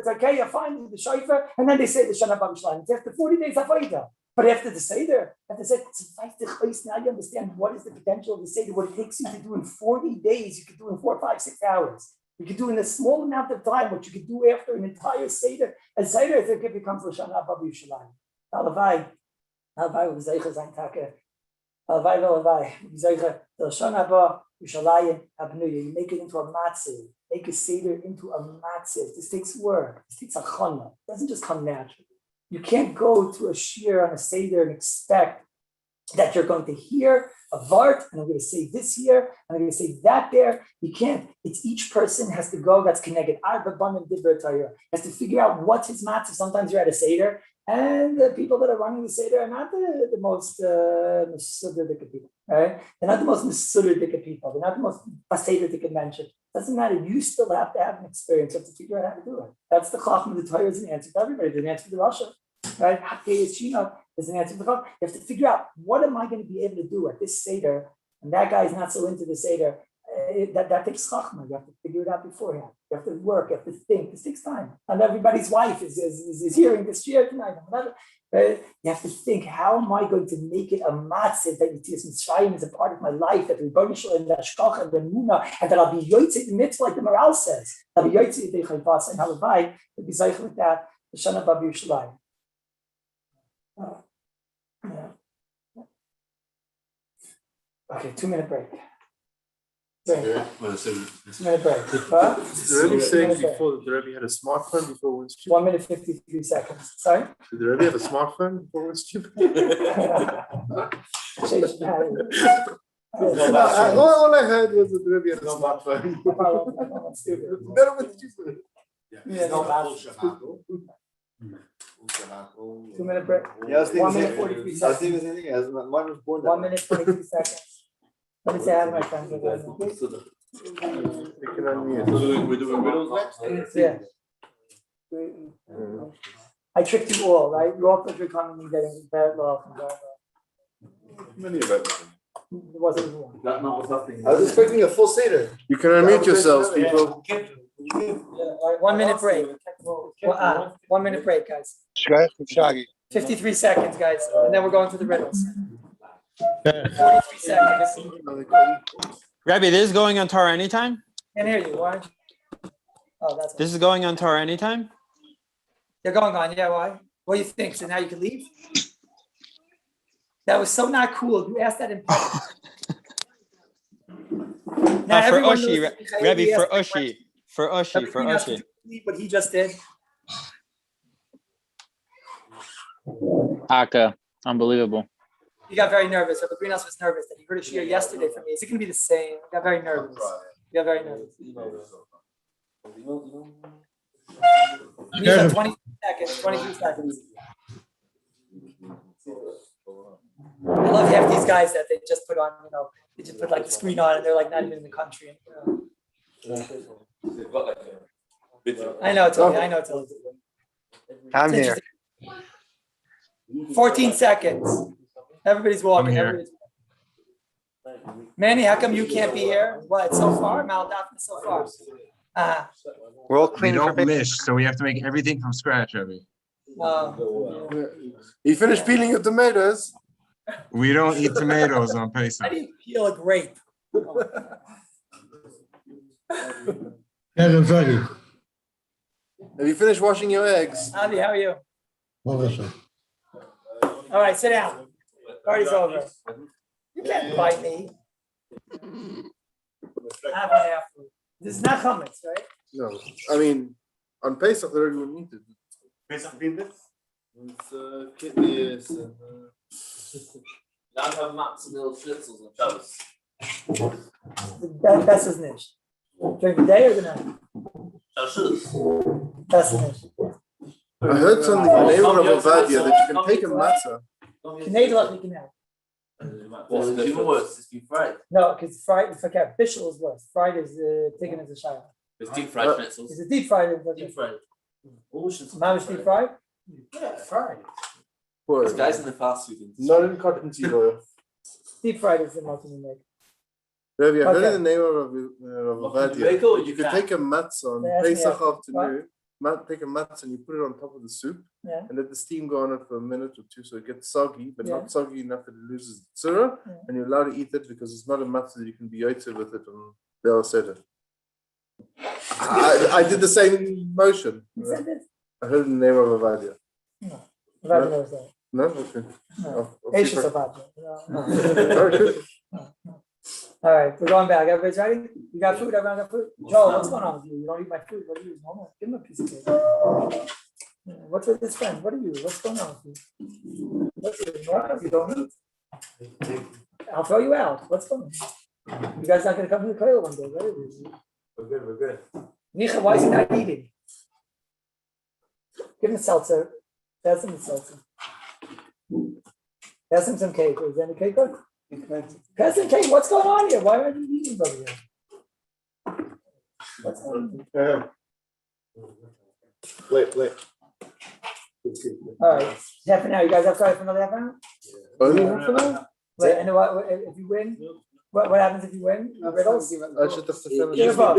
Takeya, finally the Shoifer, and then they say the Shana Bab Yerushalayim. It's after 40 days of avodah. But after the Seder, now you understand what is the potential of the Seder, what it takes you to do in 40 days, you could do in 4, 5, 6 hours. You could do in a small amount of time what you could do after an entire Seder. A Seder is if you come for Shana Abba Yushalayim. Alavai was Zeicha Zain Taka. Alavai, Zeicha, the Shana Abba Yushalayim Abnuya. You make it into a matzah. Make a Seder into a matzah. This takes work. This takes a chana. It doesn't just come naturally. You can't go to a shir on a Seder and expect that you're going to hear a vart, and I'm going to say this here, and I'm going to say that there. You can't. It's each person has to go. That's connected. Arba Banim Dibber Torah has to figure out what's his matzah. Sometimes you're at a Seder, and the people that are running the Seder are not the most Mesuderdika people, right? They're not the most Mesuderdika people. They're not the most Pasederika mention. Doesn't matter. You still have to have an experience. You have to figure out how to do it. That's the Chacham of the Torah is an answer to everybody. There's an answer to the Russia, right? Chinuch is an answer to the Chacham. You have to figure out what am I going to be able to do at this Seder, and that guy is not so into the Seder. That takes Chachma. You have to figure it out beforehand. You have to work. You have to think. This takes time. And everybody's wife is hearing this year tonight. You have to think, how am I going to make it a matzah that Yitzias Mitzrayim is a part of my life, that Rebbeinu Shalom and the Ashkacha and the Muna, and that I'll be yotzei the mitzvah like the Maral says. I'll be yotzei the Chayvas and Halavai to be zeicha with that. The Shana Abba Yushalayim. Okay, 2-minute break. Yeah. 2-minute break. The Rabbi saying before that the Rabbi had a smartphone before one stupid. 1 minute 53 seconds. Sorry? Did the Rabbi have a smartphone before one stupid? All I heard was that the Rabbi had a smartphone. Better with stupid. Yeah, no, 2-minute break. Yeah, 1 minute 43 seconds. Mine was born 1 minute 22 seconds. Let me say hi to my friends. You can unmute. We're doing riddles next? Yeah. I tricked you all, right? You all thought you were coming and getting bad love and bad love. Many of everything. There wasn't even one. That number something. I was expecting a full Seder. You can unmute yourselves, people. All right, 1 minute break. 1 minute break, guys. 53 seconds, guys. And then we're going to the riddles. 43 seconds. Rabbi, this is going on Torah anytime? Can't hear you. Why? Oh, that's This is going on Torah anytime? They're going on. Yeah, why? What do you think? So now you can leave? That was so not cool. You asked that in public. Now, For everyone Oshi, knows that Rabbi, he for asked the Oshi, question. for Oshi, for Everyone else Oshi. can believe what he just did. Aka, unbelievable. He got very nervous. Rabbi Greenhouse was nervous that he heard a shir yesterday from me. Is it going to be the same? He got very nervous. He got very nervous. He's at 20 seconds, 23 seconds. I love half these guys that they just put on, they just put like the screen on and they're like not even in the country. I know, Tony. I know, Tony. I'm here. 14 seconds. Everybody's walking. Manny, how come you can't be here? What, so far? Maladafna so far? We're all clean. We don't mish, so we have to make everything from scratch, Rabbi. You finished peeling your tomatoes? We don't eat tomatoes on Pesach. I didn't peel a grape. Have you finished washing your eggs? Avi, how are you? All right, sit down. Party's over. You can't bite me. Have one after. This is not chametz, right? No. I mean, on Pesach, they wouldn't eat it. Pesach Bibit? It's kidneys and... Now have Max and little schnitzels on Shabbos. That's his niche. During the day or the night? That's his niche. I heard something in the neighborhood of Ovadia that you can take a matzah. Canadian, you can have. Well, it's even worse. It's deep fried. No, because fried, it's like a bishul is worse. Fried is taken as a shayla. It's deep fried schnitzels. Is it deep fried? Deep fried. Mamish deep fried? Yeah, fried. Poor. These guys in the fast food industry. Not in cottonseed oil. Deep fried is the most you make. Rabbi, I heard Okay. in the neighborhood of Jamaica, Ovadia, you you could can. take a matzah on They asked me Pesach after. afternoon, take a matzah and you put it on top of the soup, Yeah. and let the steam go on it for a minute or two so it gets soggy, but Yeah. not soggy enough that it loses its tzura, Yeah. and you're allowed to eat it because it's not a matzah that you can be yotze with it on Leil Seder. I did the same motion. You said this? I heard the name of Avadia. No. Rabbi knows that. No? Okay. No. I'll see Ashes if I- of Abba. No. All right, we're going back. Everybody's ready? You got food? Everyone got food? Joel, what's going on with you? You don't eat my food. What are you? Hold on. Give him a piece of cake. What's with this friend? What are you? What's going on with you? What's it? What? You don't eat? I'll throw you out. What's going on? You guys not going to come to the koil one day, right? We're good. Micha, why is he not eating? Give him a seltzer. Pass him a seltzer. Pass him some cake. Is there any cake on? Pass him cake. What's going on here? Why aren't you eating over here? What's going on? Play. All right, half an hour. You guys have time for another half an hour? Only half an hour? Wait, and what if you win? What happens if you win? Riddles? I should have to finish. Give up.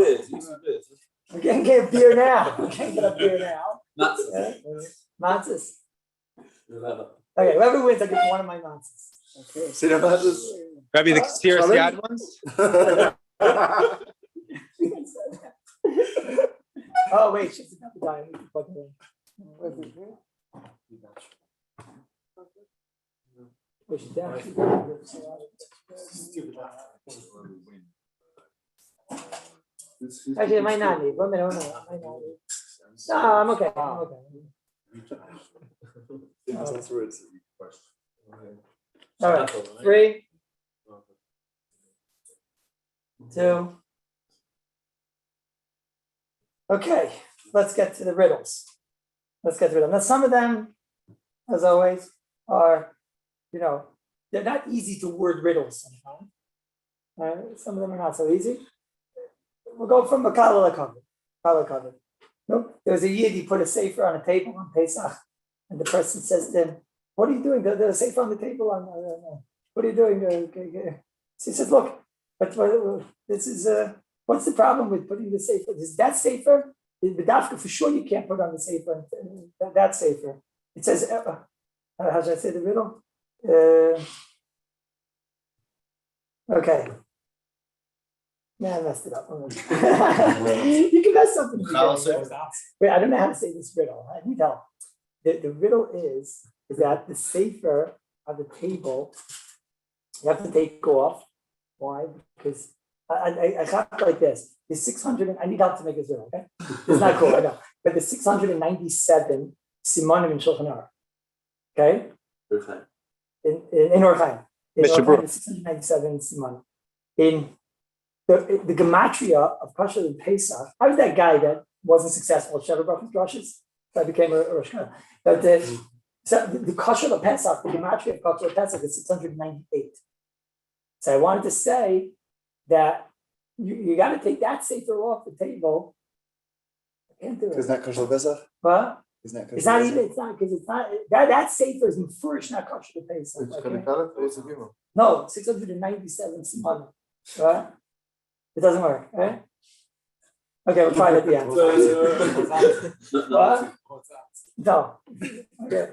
We can't get a beer now. We can't get a beer now. Matzahs. Okay, whoever wins, I get one of my matzahs. Okay. See the matters? Rabbi, the Sierra Sorry? Scad ones? Oh wait, she's about to die. I need to plug it in. Push it down. Actually, it might not need. 1 minute, 1 minute. Might not need. No, I'm okay. I'm okay. All right. 3, 2. Okay, let's get to the riddles. Now, some of them, as always, are, they're not easy to word riddles sometimes. Some of them are not so easy. We'll go from a Kallus. Nope. There was a Yid, he put a sefer on a table on Pesach, and the person says to him, "What are you doing? There's a sefer on the table. What are you doing?" So he says, "Look, but this is what's the problem with putting the sefer? Is that sefer? The dafka for sure you can't put on the sefer. That sefer. It says, how should I say the riddle? Okay." Man, I messed it up. You can mess something. Wait, I don't know how to say this riddle. I need help. The riddle is that the sefer on the table, you have to take off. Why? Because I have it like this. The 600, I need help to make this riddle, okay? It's not cool, I know. But the 697 Simonim in Shulchan Aruch, okay? In Orach Chaim. In Orach Chaim, the 697 Simonim. In the gematria of Kasher and Pesach, I was that guy that wasn't successful at Sheva Brachos Drushes, so I became a Rosh Hashanah. But the Kasher of Pesach, the gematria of Kasher of Pesach is 698. So I wanted to say that you got to take that sefer off the table. I can't do it. Isn't that Kosher Pesach? What? Isn't that It's not even. It's not because it's not that sefer is first not Kasher to Pesach. No, 697 simanim. Right? It doesn't work, right? Okay, we'll try it at the end. What? No. Okay.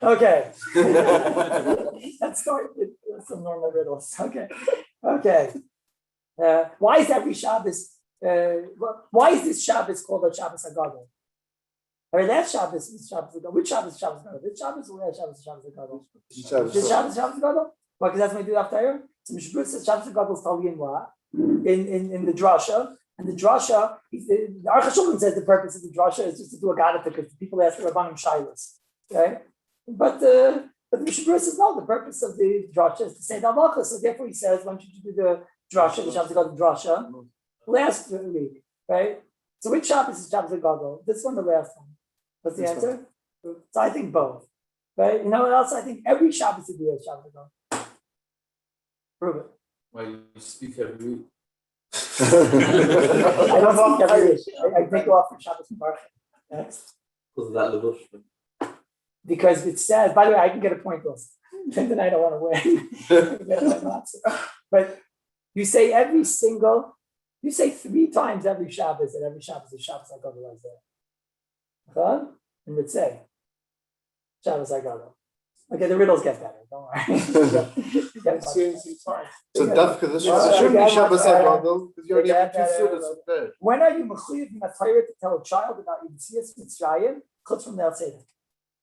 Okay. Let's start with some normal riddles. Okay. Why is every Shabbos? Why is this Shabbos called a Shabbos Hagadol? I mean, last Shabbos is Shabbos Hagadol. Which Shabbos is Shabbos Hagadol? This Shabbos or last Shabbos is Shabbos Hagadol? This Shabbos is Shabbos Hagadol? Well, because that's what we do after. So Mishpur says Shabbos Hagadol is totally in what? In the drasha. And the drasha, the Aruch HaShulchan says the purpose of the drasha is just to do a gadata because people ask the Rabbanim Shilas. Okay? But the Mishpur says no, the purpose of the drasha is to say the halacha. So therefore he says, why don't you do the drasha, the Shabbos Hagadol drasha last week, right? So which Shabbos is Shabbos Hagadol? This one, the last one. What's the answer? So I think both. Right? You know what else? I think every Shabbos is the Shabbos Hagadol. Prove it. Well, you speak every week. I don't speak every week. I take off from Shabbos and Baruch. Next. Because of that levush. Because it says, by the way, I can get a point also. Then I don't want to win. But you say you say 3 times every Shabbos, and every Shabbos is Shabbos Hagadol like that. And let's say Shabbos Hagadol. Okay, the riddles get better. Don't worry. You get much better. So Dafka, this Well, shouldn't be yeah, Shabbos yeah. HaGadol, because you already have two Yeah. students up there. When are you mechuyev in a Torah to tell a child about Yitzias Mitzrayim? Chutz from Leil Seder.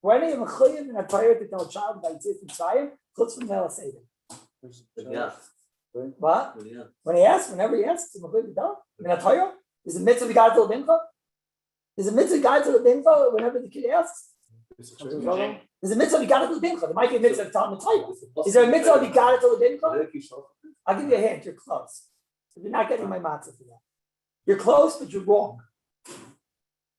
When are you mechuyev in a Torah to tell a child about Yitzias Mitzrayim? Chutz from Leil Seder. Yeah. What? Yeah. When he asks, whenever he asks, he's mechuyev to tell him. In a Torah, is a mitzvah we got to tell Bincha? Is a mitzvah guy to the Bincha whenever the kid asks? There's a mitzvah we got to the Bincha. There might be a mitzvah to tell him the Torah. Is there a mitzvah we got to tell the Bincha? I'll give you a hint. You're close. You're not getting my matzah for that. You're close, but you're wrong.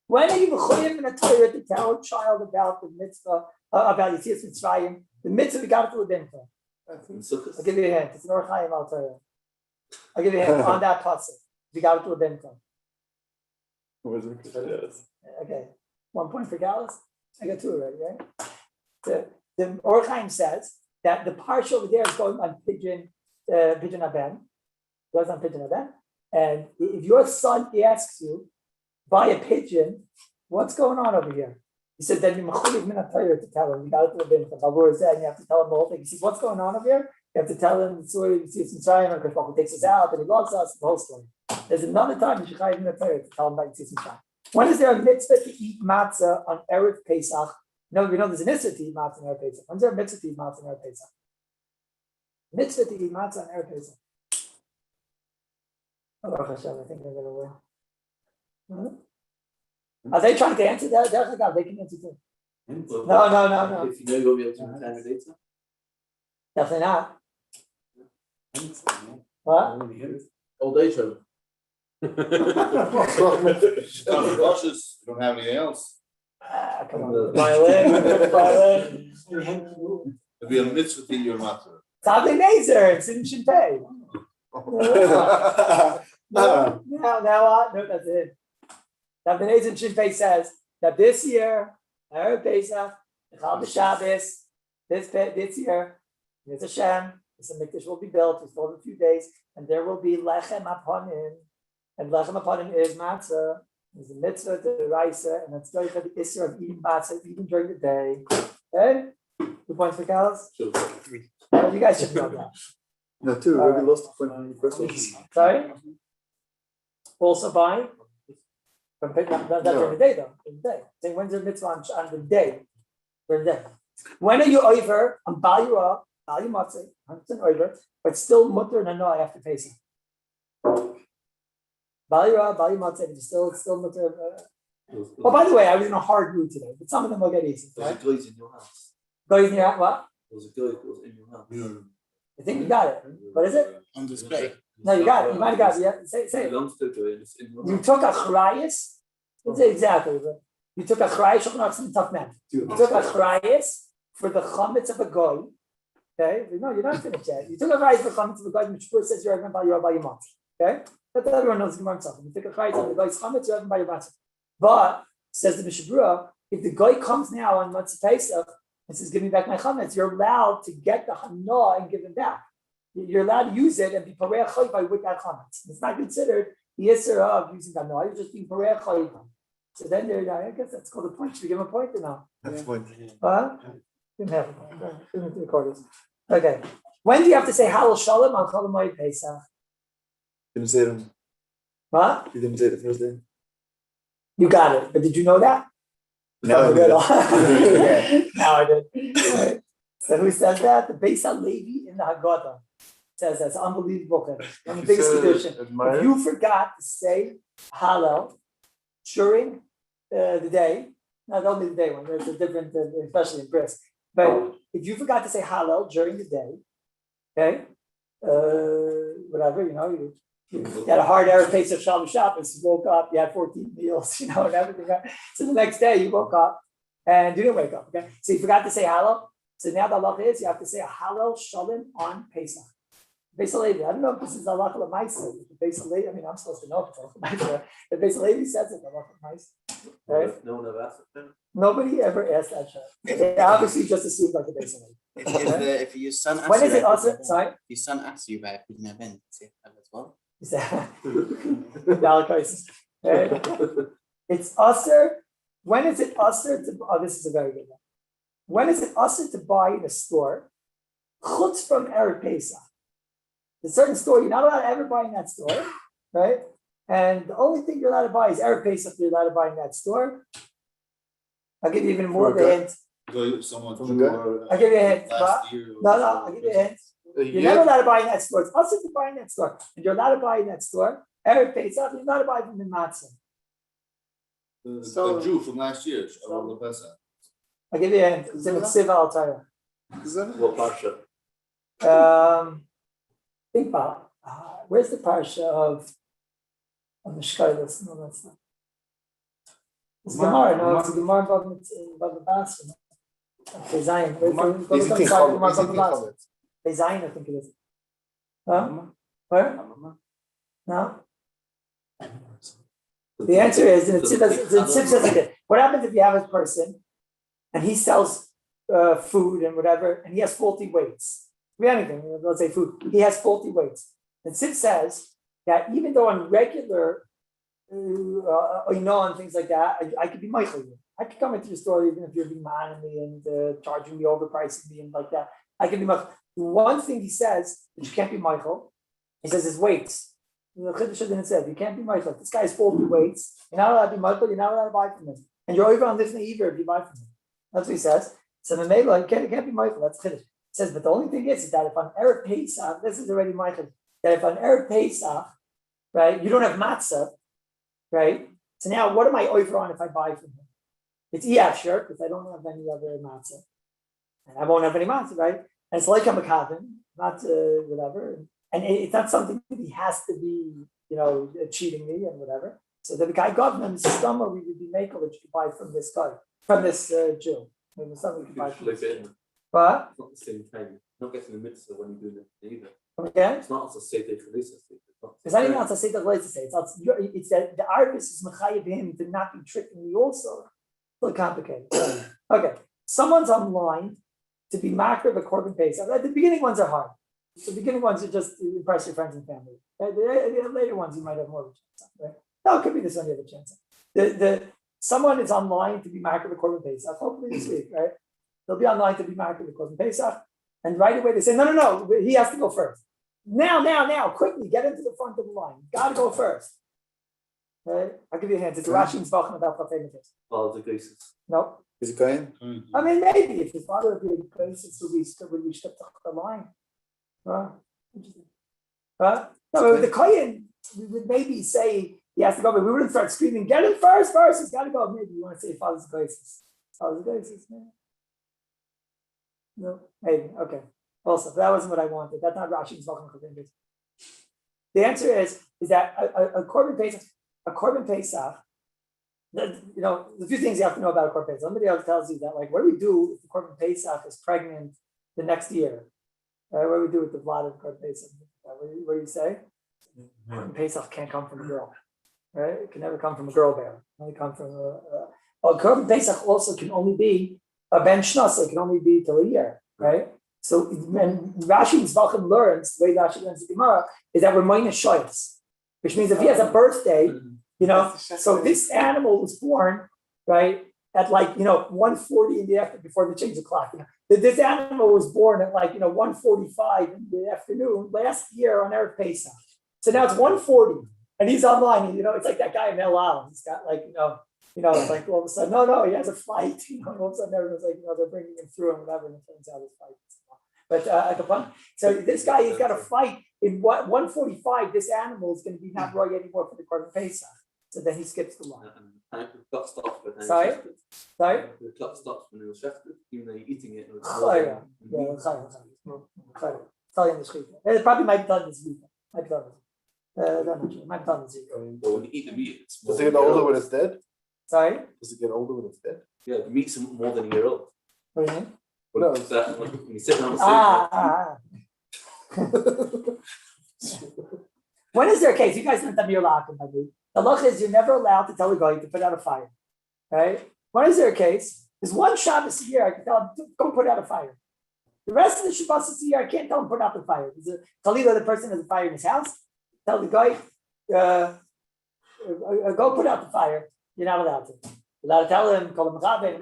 When are you mechuyev in a Torah to tell a child about the mitzvah about Yitzias Mitzrayim? The mitzvah we got to the Bincha. I'll give you a hint. It's an Orach Chaim Al Torah. I'll give you a hint on that pasuk. We got to the Bincha. Okay, 1 point for Kallus. I got 2 already, right? The Orach Chaim says that the parsha over there is going on Pidyon Aben. Goes on Pidyon Aben. And if your son asks you, buy a pigeon, what's going on over here? He said, then you to tell him. You got to the and you have to tell him the whole thing. He says, what's going on over here? You have to tell him the story. You see it's in Mitzrayim, and Kosh takes us out, and he loves us, the whole story. There's another time you should tell him to tell him about Yitzis Mitzrayim. When is there a mitzvah to eat matzah on Erev Pesach? No, we know there's a mitzvah to eat matzah on Erev Pesach. When's there a mitzvah to eat matzah on Erev Pesach? Mitzvah to eat matzah on Erev Pesach. Baruch Hashem, I think I got away. Are they trying to answer that? They can answer too. No. If you know you'll be able to return the data. Definitely not. What? Old age home. Rushes, you don't have anything else. Come on. Violin. It'd be a mitzvah to eat your matzah. Tzaddik Nezer, it's in Shinpei. No, that's it. Tzaddik Nezer in Shinpei says that this year, Erev Pesach, Chal B'Shabbos, this year, there's a Shem, the mikdash will be built, we still have a few days, and there will be lechem aponim, and lechem aponim is matzah. There's a mitzvah to the raisa, and that's going for the issue of eating matzah even during the day. Okay? 2 points for Kallus? You guys should know that. No, 2. We lost the point on the first one. Sorry? Also by? That's during the day, though. During the day. Saying when's the mitzvah on the day? During the day. When are you over on Bal Yirah, Bal Yamatzeh, 100% over, but still mutter and annoy after Pesach? Bal Yirah, Bal Yamatzeh, but still mutter. Oh, by the way, I was in a hard mood today, but some of them will get easy. There's a guys in your house. Guys in your house, what? There's a guy that was in your house. I think you got it. What is it? On display. No, you got it. You might have got it. Yeah, say it. You took a chrayas. Exactly. You took a chrayas. Not some tough man. You took a chrayas for the chametz of a goy. Okay. No, you're not finished yet. You took a chrayas for the chametz of a goy. Which says you're even by your month. Okay. That's everyone knows the Gemara himself. You took a chrayas of the goy's chametz. You're even by your month. But says the Mishabura, if the goy comes now on Matzah Pesach and says, "Give me back my chametz," you're allowed to get the hana and give him back. You're allowed to use it and be pareach chayva with that chametz. It's not considered the yisur of using that. No, you're just being pareach chayva. So then I guess that's called a point. Should we give him a point or no? That's the point. Didn't have a point. Didn't record this. Okay. When do you have to say Halal Shalom on Chol Hamoed Pesach? Didn't say it. What? You didn't say it the first day. You got it. But did you know that? No, Now I did. Right. So who says that? The Beis HaLevi in the Haggadah says that's unbelievable. One of the biggest tradition. If you forgot to say Hallel during the day, not only the day one, there's a different, especially in Bris, but if you forgot to say Hallel during the day, okay, whatever, you had a hard Erev Pesach Shalom Shabbos, you woke up, you had 14 meals, and everything. Right? So the next day you woke up and you didn't wake up, okay? So you forgot to say Hallel. So now the halacha is you have to say a Hallel Shalom on Pesach. Beis HaLevi, I don't know if this is halacha l'maisa. Beis HaLevi, I mean, I'm supposed to know if it's halacha l'maisa. The Beis HaLevi says it halacha l'maisa. Right? No one ever asked it. Nobody ever asked that shit. They obviously just assumed like the Beis HaLevi. If your son asks When is you it about also? Sorry? If your son asks you about an event, say that as well. Is that valid crisis? Right? It's usher. When is it usher to? Oh, this is a very good one. When is it also to buy in a store? Chutz from Erev Pesach. There's a certain store you're not allowed to ever buy in that store, right? And the only thing you're allowed to buy is Erev Pesach. You're allowed to buy in that store. I'll give you even more of a hint. Someone I'll give you a hint. No, I'll give you a hint. You're never allowed to buy in that store. It's also to buy in that store. And you're allowed to buy in that store. Erev Pesach, you're allowed to buy from the matzah. The Jew from last year. I'll give you a hint. It's in the Siva Al-Tara. What parsha? Think about where's the parsha of the Shkailas? No, that's not. It's Gemara. No, it's the Gemara about the Basra. Okay, Zion. Zion, I think it is. Where? No. The answer is, the Tzip says like this. What happens if you have a person and he sells food and whatever, and he has faulty weights? Anything, let's say food. He has faulty weights. And Tzip says that even though on regular, and things like that, I could be Michael. I could come into your store even if you're being mad at me and charging me, overpricing me and like that. I can be Michael. One thing he says that you can't be Michael, he says his weights. The Chinuch didn't say you can't be Michael. This guy has faulty weights. You're not allowed to be Michael. You're not allowed to buy from him, and you're over on this either if you buy from him. That's what he says. So the Mela, you can't be Michael. That's Chinuch. He says, but the only thing is that if on Erev Pesach, this is already Michael. That if on Erev Pesach, right, you don't have matzah, right? So now, what am I over on if I buy from him? It's sure, because I don't have any other matzah, and I won't have any matzah, right? And it's like I'm a kavin, not whatever. And it's not something that he has to be, cheating me and whatever. So the guy got him stomach, we would be making that you could buy from this guy, from this Jew. Maybe something you could buy from this Jew. What? It's not the same thing. You're not getting the mitzvah when you do that either. Okay. It's not also Seder Kallus. It's not even also Seder Kallus. It's that the artist is mechayev him to not be tricking me also. It's a little complicated. Okay. Someone's online to be makar of a korban pesach. The beginning ones are hard. The beginning ones are just to impress your friends and family. The later ones you might have more of a chance. Right? No, it could be this one you have a chance. Someone is online to be makar of a korban pesach. Hopefully this week, right? They'll be online to be makar of a korban pesach, and right away they say, no, he has to go first. Now, quickly get into the front of the line. Got to go first. Right? I'll give you a hint. It's Rashi and Zvachim about Chafei Mitzvah. Follow the graces. No. Is it going? I mean, maybe if his father would be a graces, would we step the line? No, the Kohen, we would maybe say he has to go, but we wouldn't start screaming, get him first, he's got to go. Maybe you want to say father's graces. Father's graces, man. No, maybe, okay. Also, that wasn't what I wanted. That's not Rashi's Zvachim Chafei Mitzvah. The answer is that a korban Pesach, there's a few things you have to know about a korban Pesach. Somebody else tells you that, like, what do we do if the korban Pesach is pregnant the next year? Right? What do we do with the blood of korban Pesach? What do you say? Korban Pesach can't come from a girl, right? It can never come from a girl bear. It can only come from a korban Pesach also can only be a ben shnas. It can only be till a year, right? So when Rashi and Zvachim learns, the way Rashi learns the Gemara, is that we're minus shoyas, which means if he has a birthday, so this animal was born, right, at 1:40 in the afternoon before they change the clock. This animal was born at 1:45 in the afternoon last year on Erev Pesach. So now it's 1:40 and he's online. It's like that guy in El Al. He's got it's like all of a sudden, no, he has a flight. All of a sudden everyone's like, they're bringing him through and whatever, and it turns out his flight. But so this guy, he's got a fight in 1:45. This animal is going to be not right anymore for the korban Pesach. So then he skips the line. And the clock stops when Sorry? The clock stops when it was shafted, even though you're eating it. It's probably might be done this week. Might be done this week. But when you eat the meat, Does it get older when it's dead? Sorry? Does it get older when it's dead? Yeah, the meat's more than a year old. What do you mean? No. When you sit on the When is there a case? You guys learned that you're locked in, the law is you're never allowed to tell a guy to put out a fire. Right? When is there a case? There's one Shabbos a year I can tell him, go put out a fire. The rest of the Shabbos a year, I can't tell him put out the fire. There's a Talila, the person has a fire in his house, tell the guy, go put out the fire. You're not allowed to. You're allowed to tell him, call him Rabbi,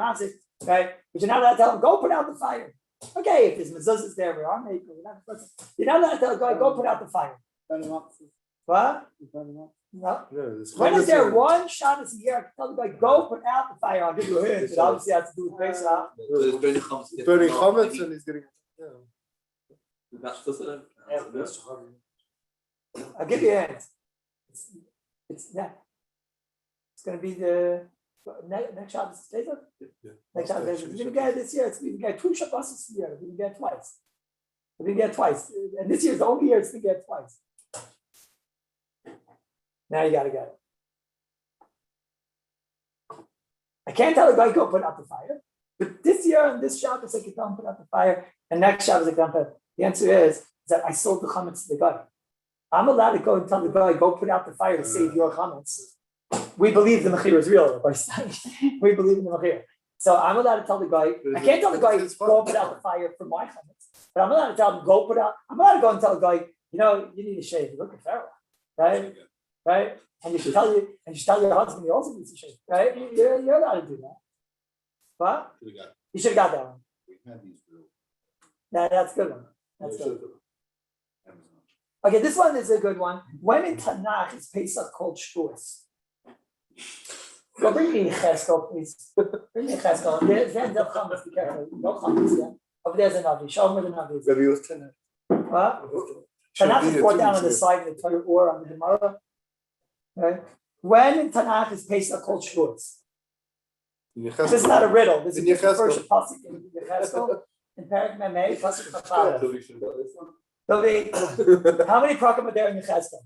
right? But you're not allowed to tell him, go put out the fire. Okay, if there's mezuzahs there, we are making. You're not allowed to tell the guy, go put out the fire. What? No. When is there one Shabbos a year I can tell the guy, go put out the fire? I'll give you a hint. It obviously has to do with Pesach. Burning chametz and he's getting. I'll give you a hint. It's going to be the next Shabbos. Next Shabbos. We're going to get it this year. We're going to get 2 Shabbos this year. We're going to get twice. We're going to get twice. And this year's the only year it's going to get twice. Now you got to get it. I can't tell a guy go put out the fire. But this year and this Shabbos I can tell him put out the fire. And next Shabbos I can tell him. The answer is that I sold the chametz to the guy. I'm allowed to go and tell the guy, go put out the fire to save your chametz. We believe the mechir is real. We believe in the mechir. So I'm allowed to tell the guy, I can't tell the guy, go put out the fire for my chametz. But I'm allowed to tell him, go put out, I'm allowed to go and tell the guy, you need to shave. You look at Pharaoh, right? Right? And you should tell your husband he also needs to shave. Right? You're allowed to do that. What? You should have got that one. That's a good one. That's good. Okay, this one is a good one. When in Tanakh is Pesach called Shavuos? Go bring me Cheskel, please. Bring me Cheskel. There's no chametz, be careful. No chametz, yeah. Over there's an Navi. Show me the Navi. What? Tanakh is brought down on the side of the Torah or on the Gemara. Right? When in Tanakh is Pesach called Shavuos? This is not a riddle. This is the first pasuk in Yecheskel. In Parak Memei, pasuk Chafara. How many prakim are there in Yecheskel?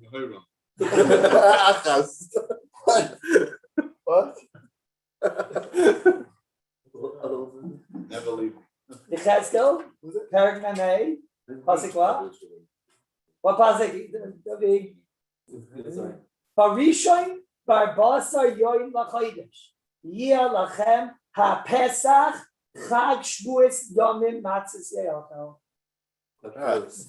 What? Never leave. Yecheskel, Parak Memei, pasuk what? What pasuk? Barishon bar basar yoyim lachodesh. Yia lachem ha Pesach chag shvuos yomim matzos ye'achal.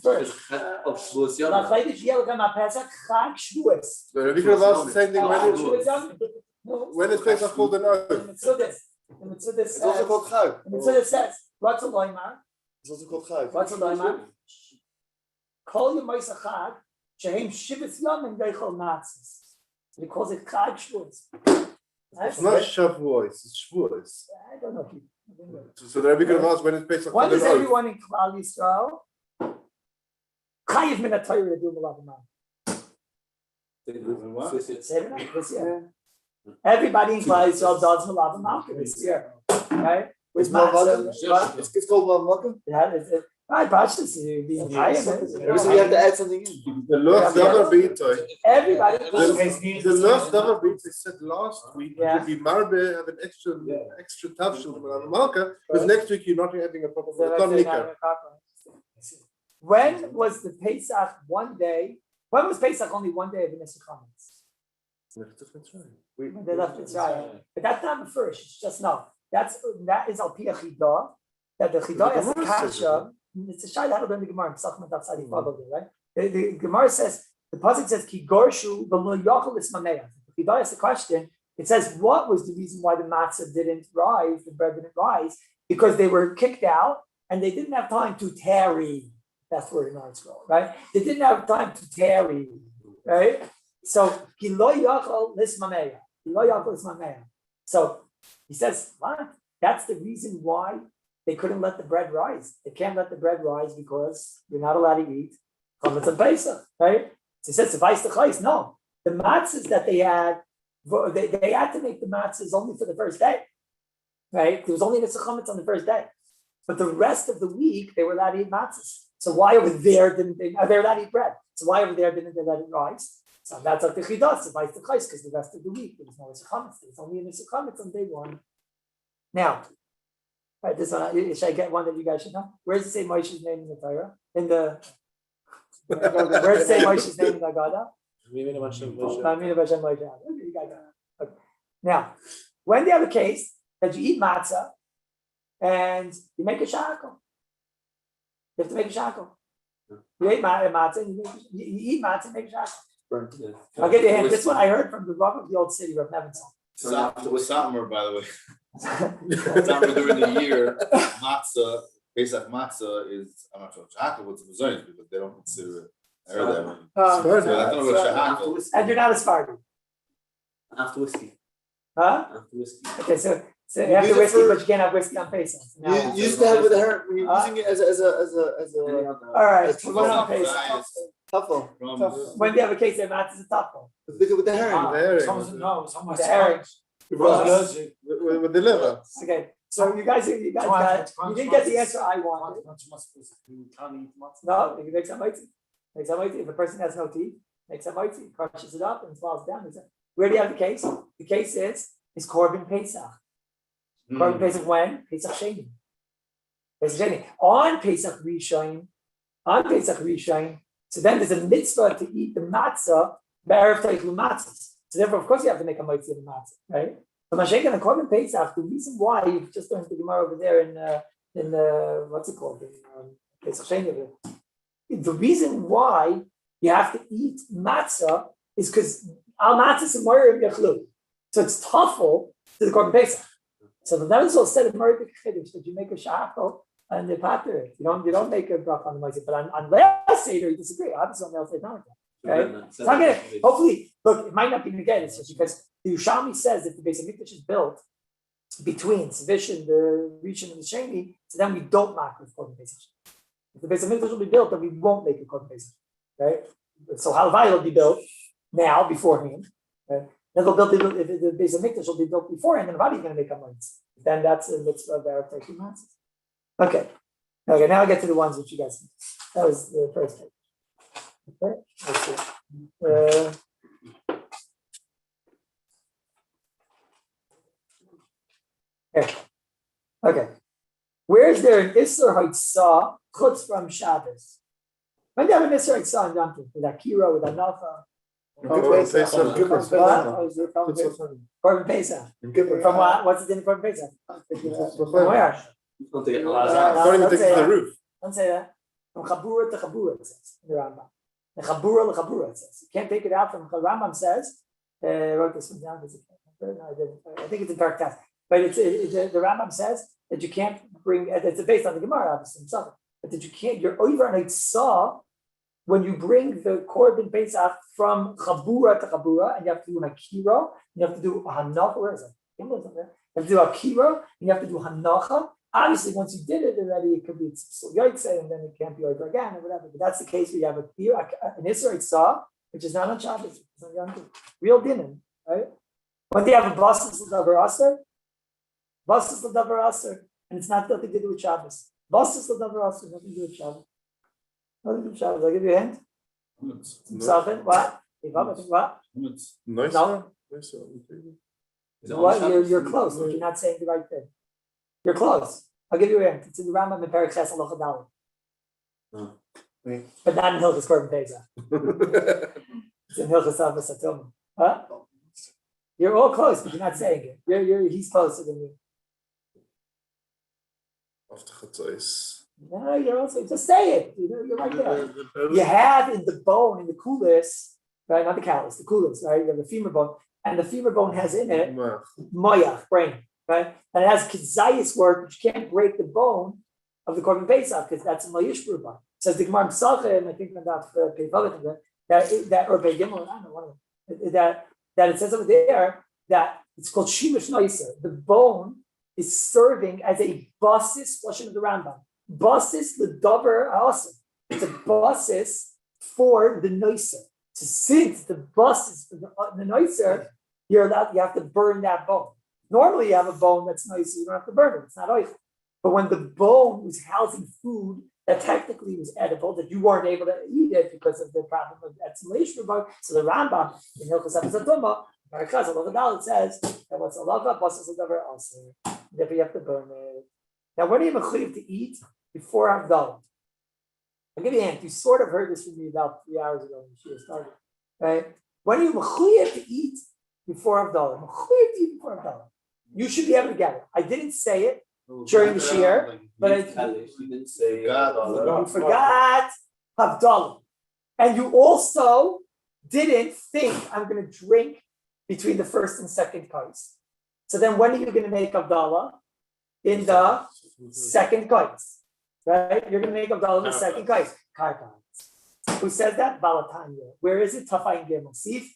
First, lachodesh yia lachem ha Pesach chag shvuos. So Rabbi could have asked the same thing when is Pesach called an oath? The Mitzvah It's also called Chag. says, what's a loymar? It's also called Chag. What's a loymar? Kol yomos chag shehem shivus yomim veichol matzos. He calls it chag shvuos. It's not Shavuos, it's Shavuos. I don't know. So the Rabbi could have asked when is Pesach When called an does oath? everyone in Klal Yisrael chayiv min haTorah to do malav malchus? This year. Everybody in Klal Yisrael does malav malchus this year, right? With matzah. It's called Malachim. Yeah, I watched this. Being chayiv. So you have to add something in. The Loch Davar B'Itoy. Everybody. The Loch Davar B'Itoy said last week you should be marbe have an extra tafshil on the marker, because next week you're not having a proper nikah. When was the Pesach one day? When was Pesach only one day of the Chametz? When they left Mitzrayim. But that's not the first. It's just no. That is al pi chidah. That the chidah is a kasha. It's a shayla how to learn the Gemara. Right? The Gemara says the pasuk says ki gorshu v'lo yachol ismameya. The chidah is the question. It says what was the reason why the matzah didn't rise, the bread didn't rise, because they were kicked out and they didn't have time to tarry. That's where in our scroll, right? They didn't have time to tarry, right? So ki lo yachol ismameya. Ki lo yachol ismameya. So he says, what? That's the reason why they couldn't let the bread rise. They can't let the bread rise because you're not allowed to eat chametz and Pesach, right? So he says, suffice the chayis. No, the matzahs that they had to make the matzahs only for the first day, right? There was only the chametz on the first day, but the rest of the week they were allowed to eat matzahs. So why over there didn't they? They were allowed to eat bread. So why over there didn't they let it rise? So that's like the chidah, suffice the chayis, because the rest of the week there was no chametz. There was only a chametz on day one. Now. Right, this one, should I get one that you guys should know? Where does it say Moshe's name in the Torah? Where does it say Moshe's name in the Haggadah? Okay. Now, when they have a case that you eat matzah and you make a shackle, you have to make a shackle. You eat matzah and you eat matzah and make a shackle. I'll give you a hint. This one I heard from the Rabbi of the old city, Rabbi Nevinson. Summer, by the way. Summer during the year, matzah, Pesach matzah is, I'm not sure, shahakal what's the Zonis because they don't consider it. I heard that one. So I don't know what shahakal. And you're not as far. After whiskey. Huh? After whiskey. Okay, so You you have use the it whiskey, for- but you can't have whiskey on Pesach. You used to have with the hair. We're using it as a All right, It's so we're on tough. Pesach. tuffle. When do you have a case of matzah, it's a tough one. With the herring. The herring. With the liver. Okay, so you guys got, you didn't get the answer I wanted. No, you can make some mighty. Make some mighty. If a person has no teeth, make some mighty, crushes it up and swallows it down. Where do you have the case? The case is Korban Pesach. Korban Pesach when? Pesach Sheni. Pesach Sheni. On Pesach Rishon, so then there's a mitzvah to eat the matzah, B'erev Teichlu matzahs. So therefore, of course, you have to make a mitzvah of the matzah, right? But Mashiach and Korban Pesach, the reason why you've just learned the Gemara over there in what's it called? In Pesach Sheni. The reason why you have to eat matzah is because al matzah and moyer yachlu. So it's tough to the Korban Pesach. So the Nebuchadnezzar said in Moyer B'Chiddush that you make a shachal and the pater. You don't make a brach on the mitzvah. But on last Seder, you disagree. Obviously, on the else, not like that. Right? It's not gonna. Hopefully, look, it might not be again. It's just because the Yerushalmi says that the Beis Hamikdash is built between Sedition, the Rishon, and the Sheni. So then we don't mark with Korban Pesach. If the Beis Hamikdash will be built, then we won't make a Korban Pesach. Right? So Halavai will be built now beforehand. Right? Then they'll build the Beis Hamikdash will be built beforehand, and nobody's going to make a mitzvah. Then that's a mitzvah of Erev Teichlu matzahs. Okay. Now I get to the ones which you guys. That was the first page. Okay. Let's see. Okay. Where is there an Isser Haitzah chutz from Shabbos? When do you have an Isser Haitzah in Yom Tov? With Akira, with Anacha? Korban Pesach. From what? What's the din of Korban Pesach? From where? Don't take it. According to the roof. Don't say that. From Chabura to Chabura, it says in the Rambam. The Chabura to Chabura, it says. You can't take it out from the Rambam says. I wrote this one down. I think it's in Tarkas. But the Rambam says that you can't bring. It's based on the Gemara, obviously, but that you can't. You're over on Eitzah when you bring the Korban Pesach from Chabura to Chabura, and you have to do an Akira. You have to do a Hanacha. Where is it? You have to do Akira, and you have to do Hanacha. Obviously, once you did it already, it could be Yoitze, and then it can't be over again, or whatever. But that's the case where you have an Isser Eitzah, which is not on Shabbos, it's on Yom Tov. Real dinim, right? When they have a Basas L'Davar Aser, and it's not nothing to do with Shabbos. Basas L'Davar Aser, nothing to do with Shabbos. Nothing to do with Shabbos. I'll give you a hint. Something. What? What? Nice. No. What? You're close, but you're not saying the right thing. You're close. I'll give you a hint. It's in the Rambam in Perek Ches Halacha Daled. But not in Hilchos Korban Pesach. It's in Hilchos Avos Hatomah. Huh? You're all close, but you're not saying it. He's closer than you. No, you're also just say it. You're right there. You have in the bone, in the Kallus, right? Not the Kallus, the Kallus, right? You have the femur bone, and the femur bone has in it moyach, brain, right? And it has kizayis work, but you can't break the bone of the Korban Pesach because that's a moyish bruba. Says the Gemara Pesachim, I think about that or Begimel, I don't know, one of them, that it says over there that it's called Shimush Noiser. The bone is serving as a basis, lashon of the Rambam. Basis l'davar ha'asr. It's a basis for the noiser. So since the basis for the noiser, you have to burn that bone. Normally, you have a bone that's nice, you don't have to burn it. It's not oil. But when the bone was housing food that technically was edible, that you weren't able to eat it because of the problem of assimilation, so the Rambam in Hilchos Avos Hatomah, it says that what's alaga basis l'davar ha'asr. Therefore, you have to burn it. Now, when are you mechuyev to eat? Before Havdalah. I'll give you a hint. You sort of heard this from me about 3 hours ago when the shir started. Right? When are you mechuyev to eat before Havdalah? Mechuyev to eat before Havdalah. You should be able to get it. I didn't say it during the shir, but you didn't say you forgot Havdalah. And you also didn't think I'm going to drink between the first and second kais. So then when are you going to make Abdallah? In the second kais, right? You're going to make Abdallah in the second kais. Who says that? Balatanya. Where is it? Tafayin Gimel. See?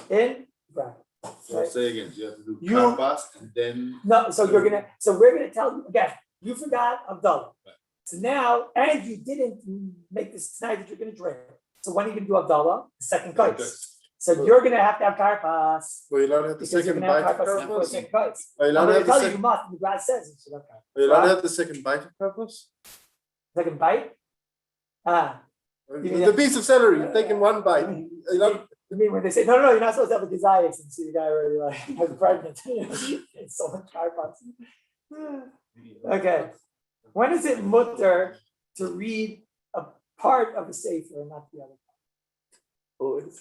In bracket. So Right? say again, you have to do You- karpas and then. No, so we're gonna tell you again, you forgot Abdullah. Right. So now, and you didn't make this tonight that you're gonna drink. So when are you gonna do Abdullah? The second kais. So you're gonna have karpas. Well, you're allowed to have the Because you're second gonna have bite of karpas before the karpas. second kais. Are you I'm allowed to gonna have the tell you, you second? must, the Brad says you should have karpas. Are you allowed to have the second bite of karpas? Second bite? mean- The piece of celery, you've taken one bite. Are you allowed- You mean when they say, no, you're not supposed to have a desire and see the guy already like has pregnant. It's so much karpas. Okay. When is it mutter to read a part of a sefer and not the other part?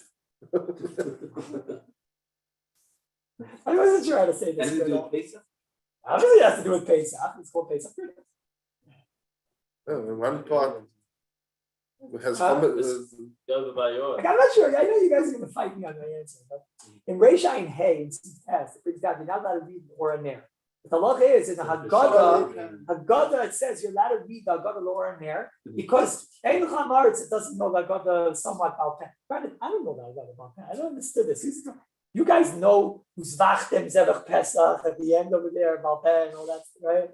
I wasn't sure how to say this. Anything to do but, with Pesach? obviously, it has to do with Pesach. It's called Pesach. Oh, one part has Huh? Like, I'm not sure. I know you guys are going to fight me on my answer, but in Reish Ayin Hey, in Test, it brings down you're not allowed to read or in there. But the law is in the Haggadah, it says you're allowed to read the Haggadah Lower in there because Ein Chamaritz, it doesn't know the Haggadah somewhat about that. Granted, I don't know the Haggadah about that. I don't understand this. You guys know who's Vachtem Zevach Pesach at the end over there, Malpeh and all that, right?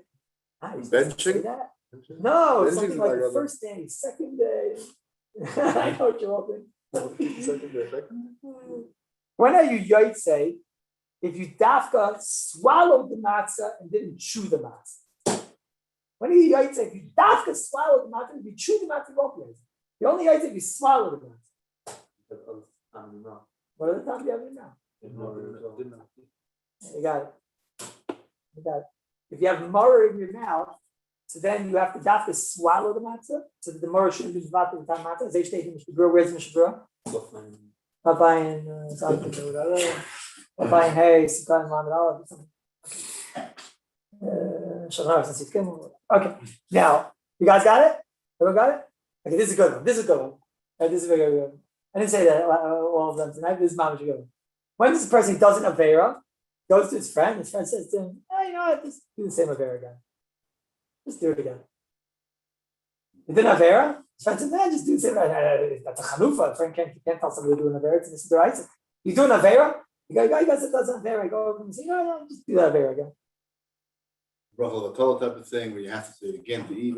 Ah, you supposed to say Benching? that? No, it's Benching something is like the Haggadah. first day, second day. I know what you're hoping. When are you yotzei if you dafka swallowed the matzah and didn't chew the matzah? When are you yotzei if you dafka swallowed the matzah and you chew the matzah, you won't be yotzei. You only yotzei if you swallow the matzah. What are the times you have in your mouth? You got it. You got it. If you have maror in your mouth, so then you have to dafka swallow the matzah, so that the maror shouldn't be zvat the time matzah. They stay in Mishnah. Where's Mishnah? Rabbi and something or whatever. Rabbi and Hey, Sikha and Lamed Aleph, something. Okay, now you guys got it? Everyone got it? Okay, this is a good one. This is a good one. This is a very good one. I didn't say that all of them tonight. This is mama's good one. When this person does an avera, goes to his friend says to him, "Hey, you know what? Just do the same avera again. Just do it again." He did an avera. His friend says, "Nah, just do the same. That's a chalufa. A friend can't tell somebody to do an avera. This is the right. You do an avera. You go, guy does an avera. You go over and say, no, just do that avera again." Bracha, the total type of thing where you have to say it again to eat.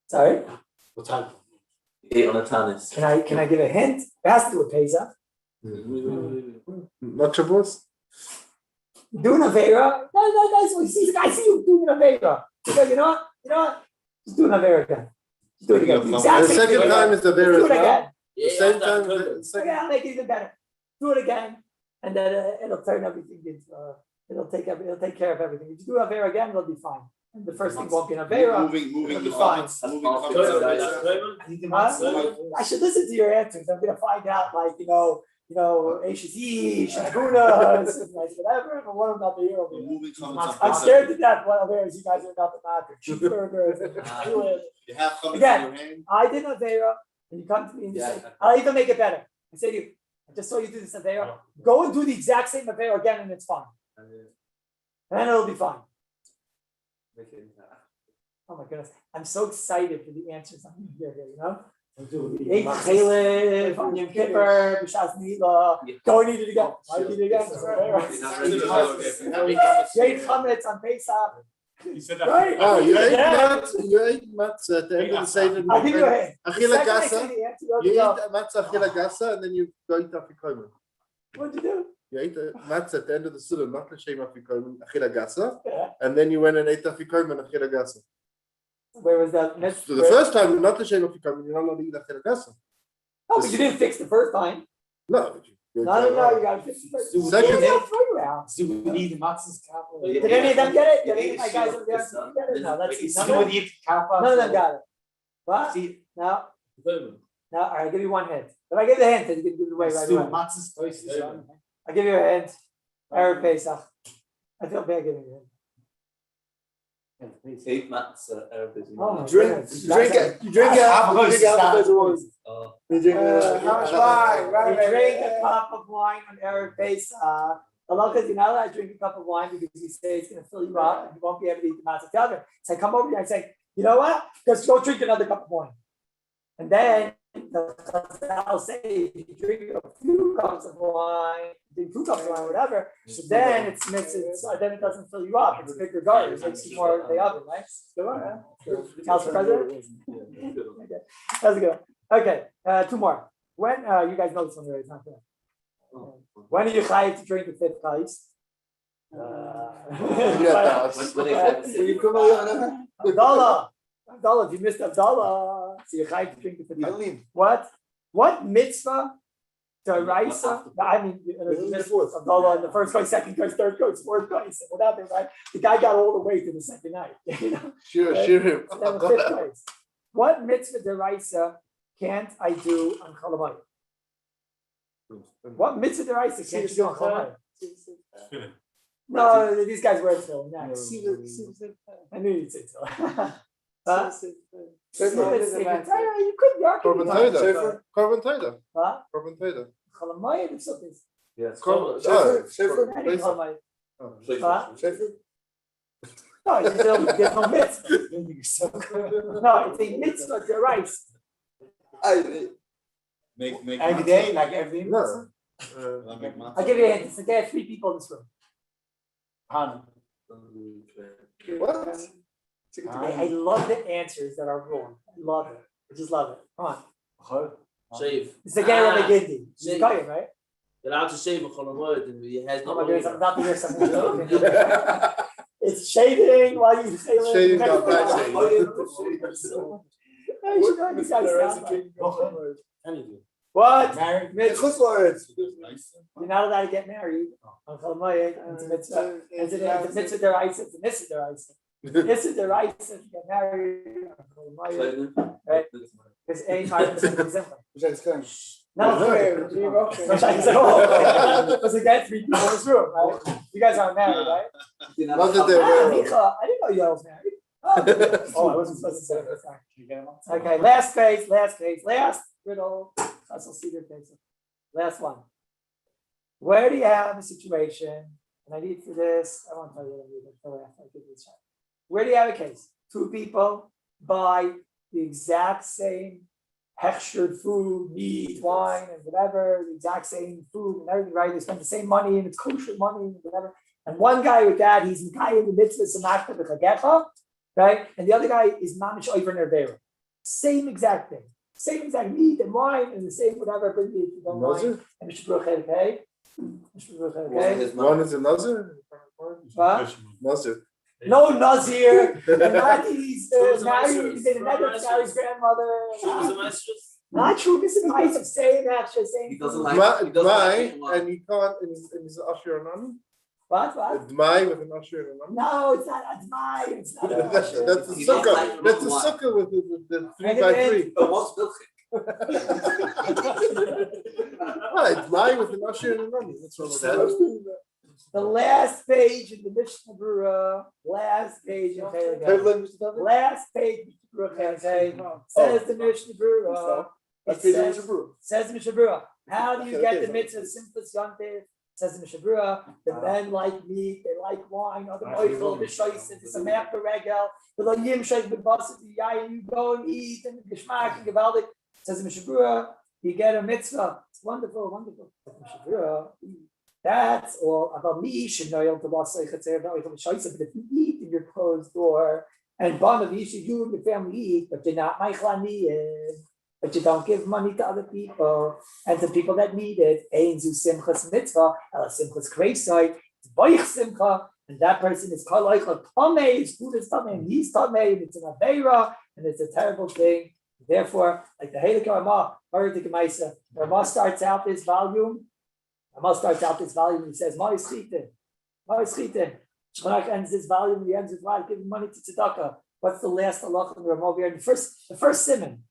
Sorry. What time? Eat on a tanis. Can I give a hint? It has to do with Pesach. Not Shabbos? Do an avera. No. So he sees I see you doing an avera. He goes, you know what? Just do an avera again. Just do it again. The The second time is the Do Vera it as well. again. The same time. The Okay, second. I'll make it even better. Do it again, and then it'll turn everything into. It'll take care of everything. If you do avera again, it'll be fine. And the first thing won't be an avera. Moving the Fine. comments. Moving the comments. I should listen to your answers. I'm gonna find out, like Ashes Shaguna, whatever. But one of them not the hero. Moving comments. I'm scared to death. What averas you guys are about to matter? Cheeseburgers. You have comments Again. in your hand. I did an avera, and you come to me and you say, "I'll even make it better." I say to you, "I just saw you do this avera. Go and do the exact same avera again, and it's fine. And then it'll be fine." Oh my goodness, I'm so excited for the answers I'm going to hear here, you know? Eight Caleb, on Yom Kippur, B'Shas Nila, go and eat it again. Why eat it again? Eight Chametz on Pesach. You said Right? Oh, you ate Yeah. matzah at the end of the Seder. I'll give you a hint. The Achila second I say gasa. the answer, You you eat go, matzah achila gasa, and then you go eat afikomen. what'd you do? You ate matzah at the end of the Seder, not l'shem afikomen, achila gasa, Yeah. and then you went and ate afikomen, achila gasa. Where was that? So the first time, not l'shem afikomen, you're not allowed to eat achila gasa. No, but you didn't fix the first time. No, but you No, you got to fix the first time. Second- They'll throw you out. Did any of them get it? Did any of my guys over there get it? No, let's see. None of them got it. What? No. No, all right, I'll give you one hint. If I give the hint, then you can give it away right away. I'll give you a hint. Erev Pesach. I feel bad giving you a hint. 8 months. Oh, Drink goodness. it. You drink it. Half of You drink it half of is the wine. You drink how much wine? You drink a cup of wine on Erev Pesach. Allah, because you're not allowed to drink a cup of wine because you say it's going to fill you up and you won't be able to eat the matzah together. So I come over here and say, you know what? Just go drink another cup of wine. And then I'll say, if you drink a few cups of wine, drink 2 cups of wine, whatever, so then it's then it doesn't fill you up. It's a bigger garden. It makes you more the oven, right? Council President? Okay. How's it going? Okay, 2 more. When you guys know this one already, it's not there. When are you chayav to drink the 5th kais? Abdallah, if you missed Abdallah, so you're chayav to drink the 5th kais. What mitzvah? Deraisa, I mean, Abdullah in the first kais, second kais, third kais, fourth kais, whatever, right? The guy got all the way to the second night, you know. Sure. Then the 5th kais. What mitzvah deraisa can't I do on Cholamayim? What mitzvah deraisa can't you do on Cholamayim? No, these guys wear tefillin. Next. I knew you'd say tefillin. Huh? You couldn't Korban Todah. Korban Todah. Huh? Korban Todah. Cholamayim is something. Yes. Cholamayim. No, there's no mitzvah. No, it's a mitzvah deraisa. Make Every day, like every day. No. I'll give you a hint. It's like there are 3 people in this room. What? I love the answers that are wrong. I love it. I just love it. Come on. Shave. It's the guy with the Gindi. He's Shave. Goyim, right? You're allowed to shave a Cholamoid and he has Oh no my goodness, I'm about to hear something. It's shaving while you say it. Shading down back shading. You should know these guys sound like. What? Married? You're not allowed to get married. On Cholamayim, it's a mitzvah. It's a mitzvah deraisa. It's a mitzvah deraisa. Mitzvah deraisa to get married on Cholamayim, right? Because A higher than simple. No, because again, 3 people in this room, right? You guys aren't married, right? Not that they were. I didn't know you all was married. Oh, I wasn't supposed to say that. Sorry. Okay, last riddle. Seder case. Last one. Where do you have a situation? And I need for this. I won't tell you what I need until after I give you a shot. Where do you have a case? 2 people buy the exact same hechshered food, meat, wine, and whatever, the exact same food and everything, right? They spend the same money and it's kosher money and whatever. And one guy with that, he's the guy in the mitzvah samachta b'chagecha, right? And the other guy is mamish over nervera. Same exact thing. Same exact meat and wine and the same whatever, bring meat, wine, and Mishpruch okay? One is a Nazir? What? Nazir. No Nazir. He's married. He's in another his grandmother. Not true. This is nice of saying that. He doesn't like and he can't in his Asher Anani? What? Dmai with an Asher Anani? No, it's not a Dmai. It's not a That's a sukkah. That's a sukkah with the 3x3. But what's milk? Right, Dmai with an Asher Anani. That's what it says. The last page in the Mishnah Berurah, last page in Perek, last page in Berurah says the Mishnah Berurah. Says the Mishnah Berurah. How do you get the mitzvah simplest yontif? Says the Mishnah Berurah. The men like meat, they like wine, other oil, b'shoyis, it's a map for regel. The lo yim shoyis b'basset, you go and eat and geshmak and gevaldik. Says the Mishnah Berurah. You get a mitzvah. It's wonderful, wonderful. Mishnah Berurah. That's all about me. But if you eat in your closed door, and you and your family eat, but you're not meichlaniyim, but you don't give money to other people and to people that need it. Ein zu simchas mitzvah, ela simchas kreisai, it's boich simcha, and that person is kaloicha tamei. His food is tamei, and he's tamei, and it's an aveira, and it's a terrible thing. Therefore, like the Heilige Ramah, the Ramah starts out this volume. Ramal starts out this volume and he says, Ma'is chite. Chinuch ends this volume, he ends with why giving money to tzedakah. What's the last halach in the Ramal here? The first simon.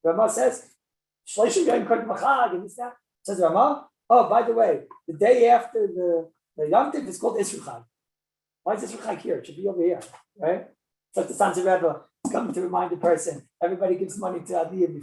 Ramal says, Shleishim Yom Kod Machag, and this now. Says Ramal, oh, by the way, the day after the Yom Tov is called Isru Chag. Why is Isru Chag here? It should be over here. right? It's like the Santa Rebbe is coming to remind the person. Everybody gives money to Aliyah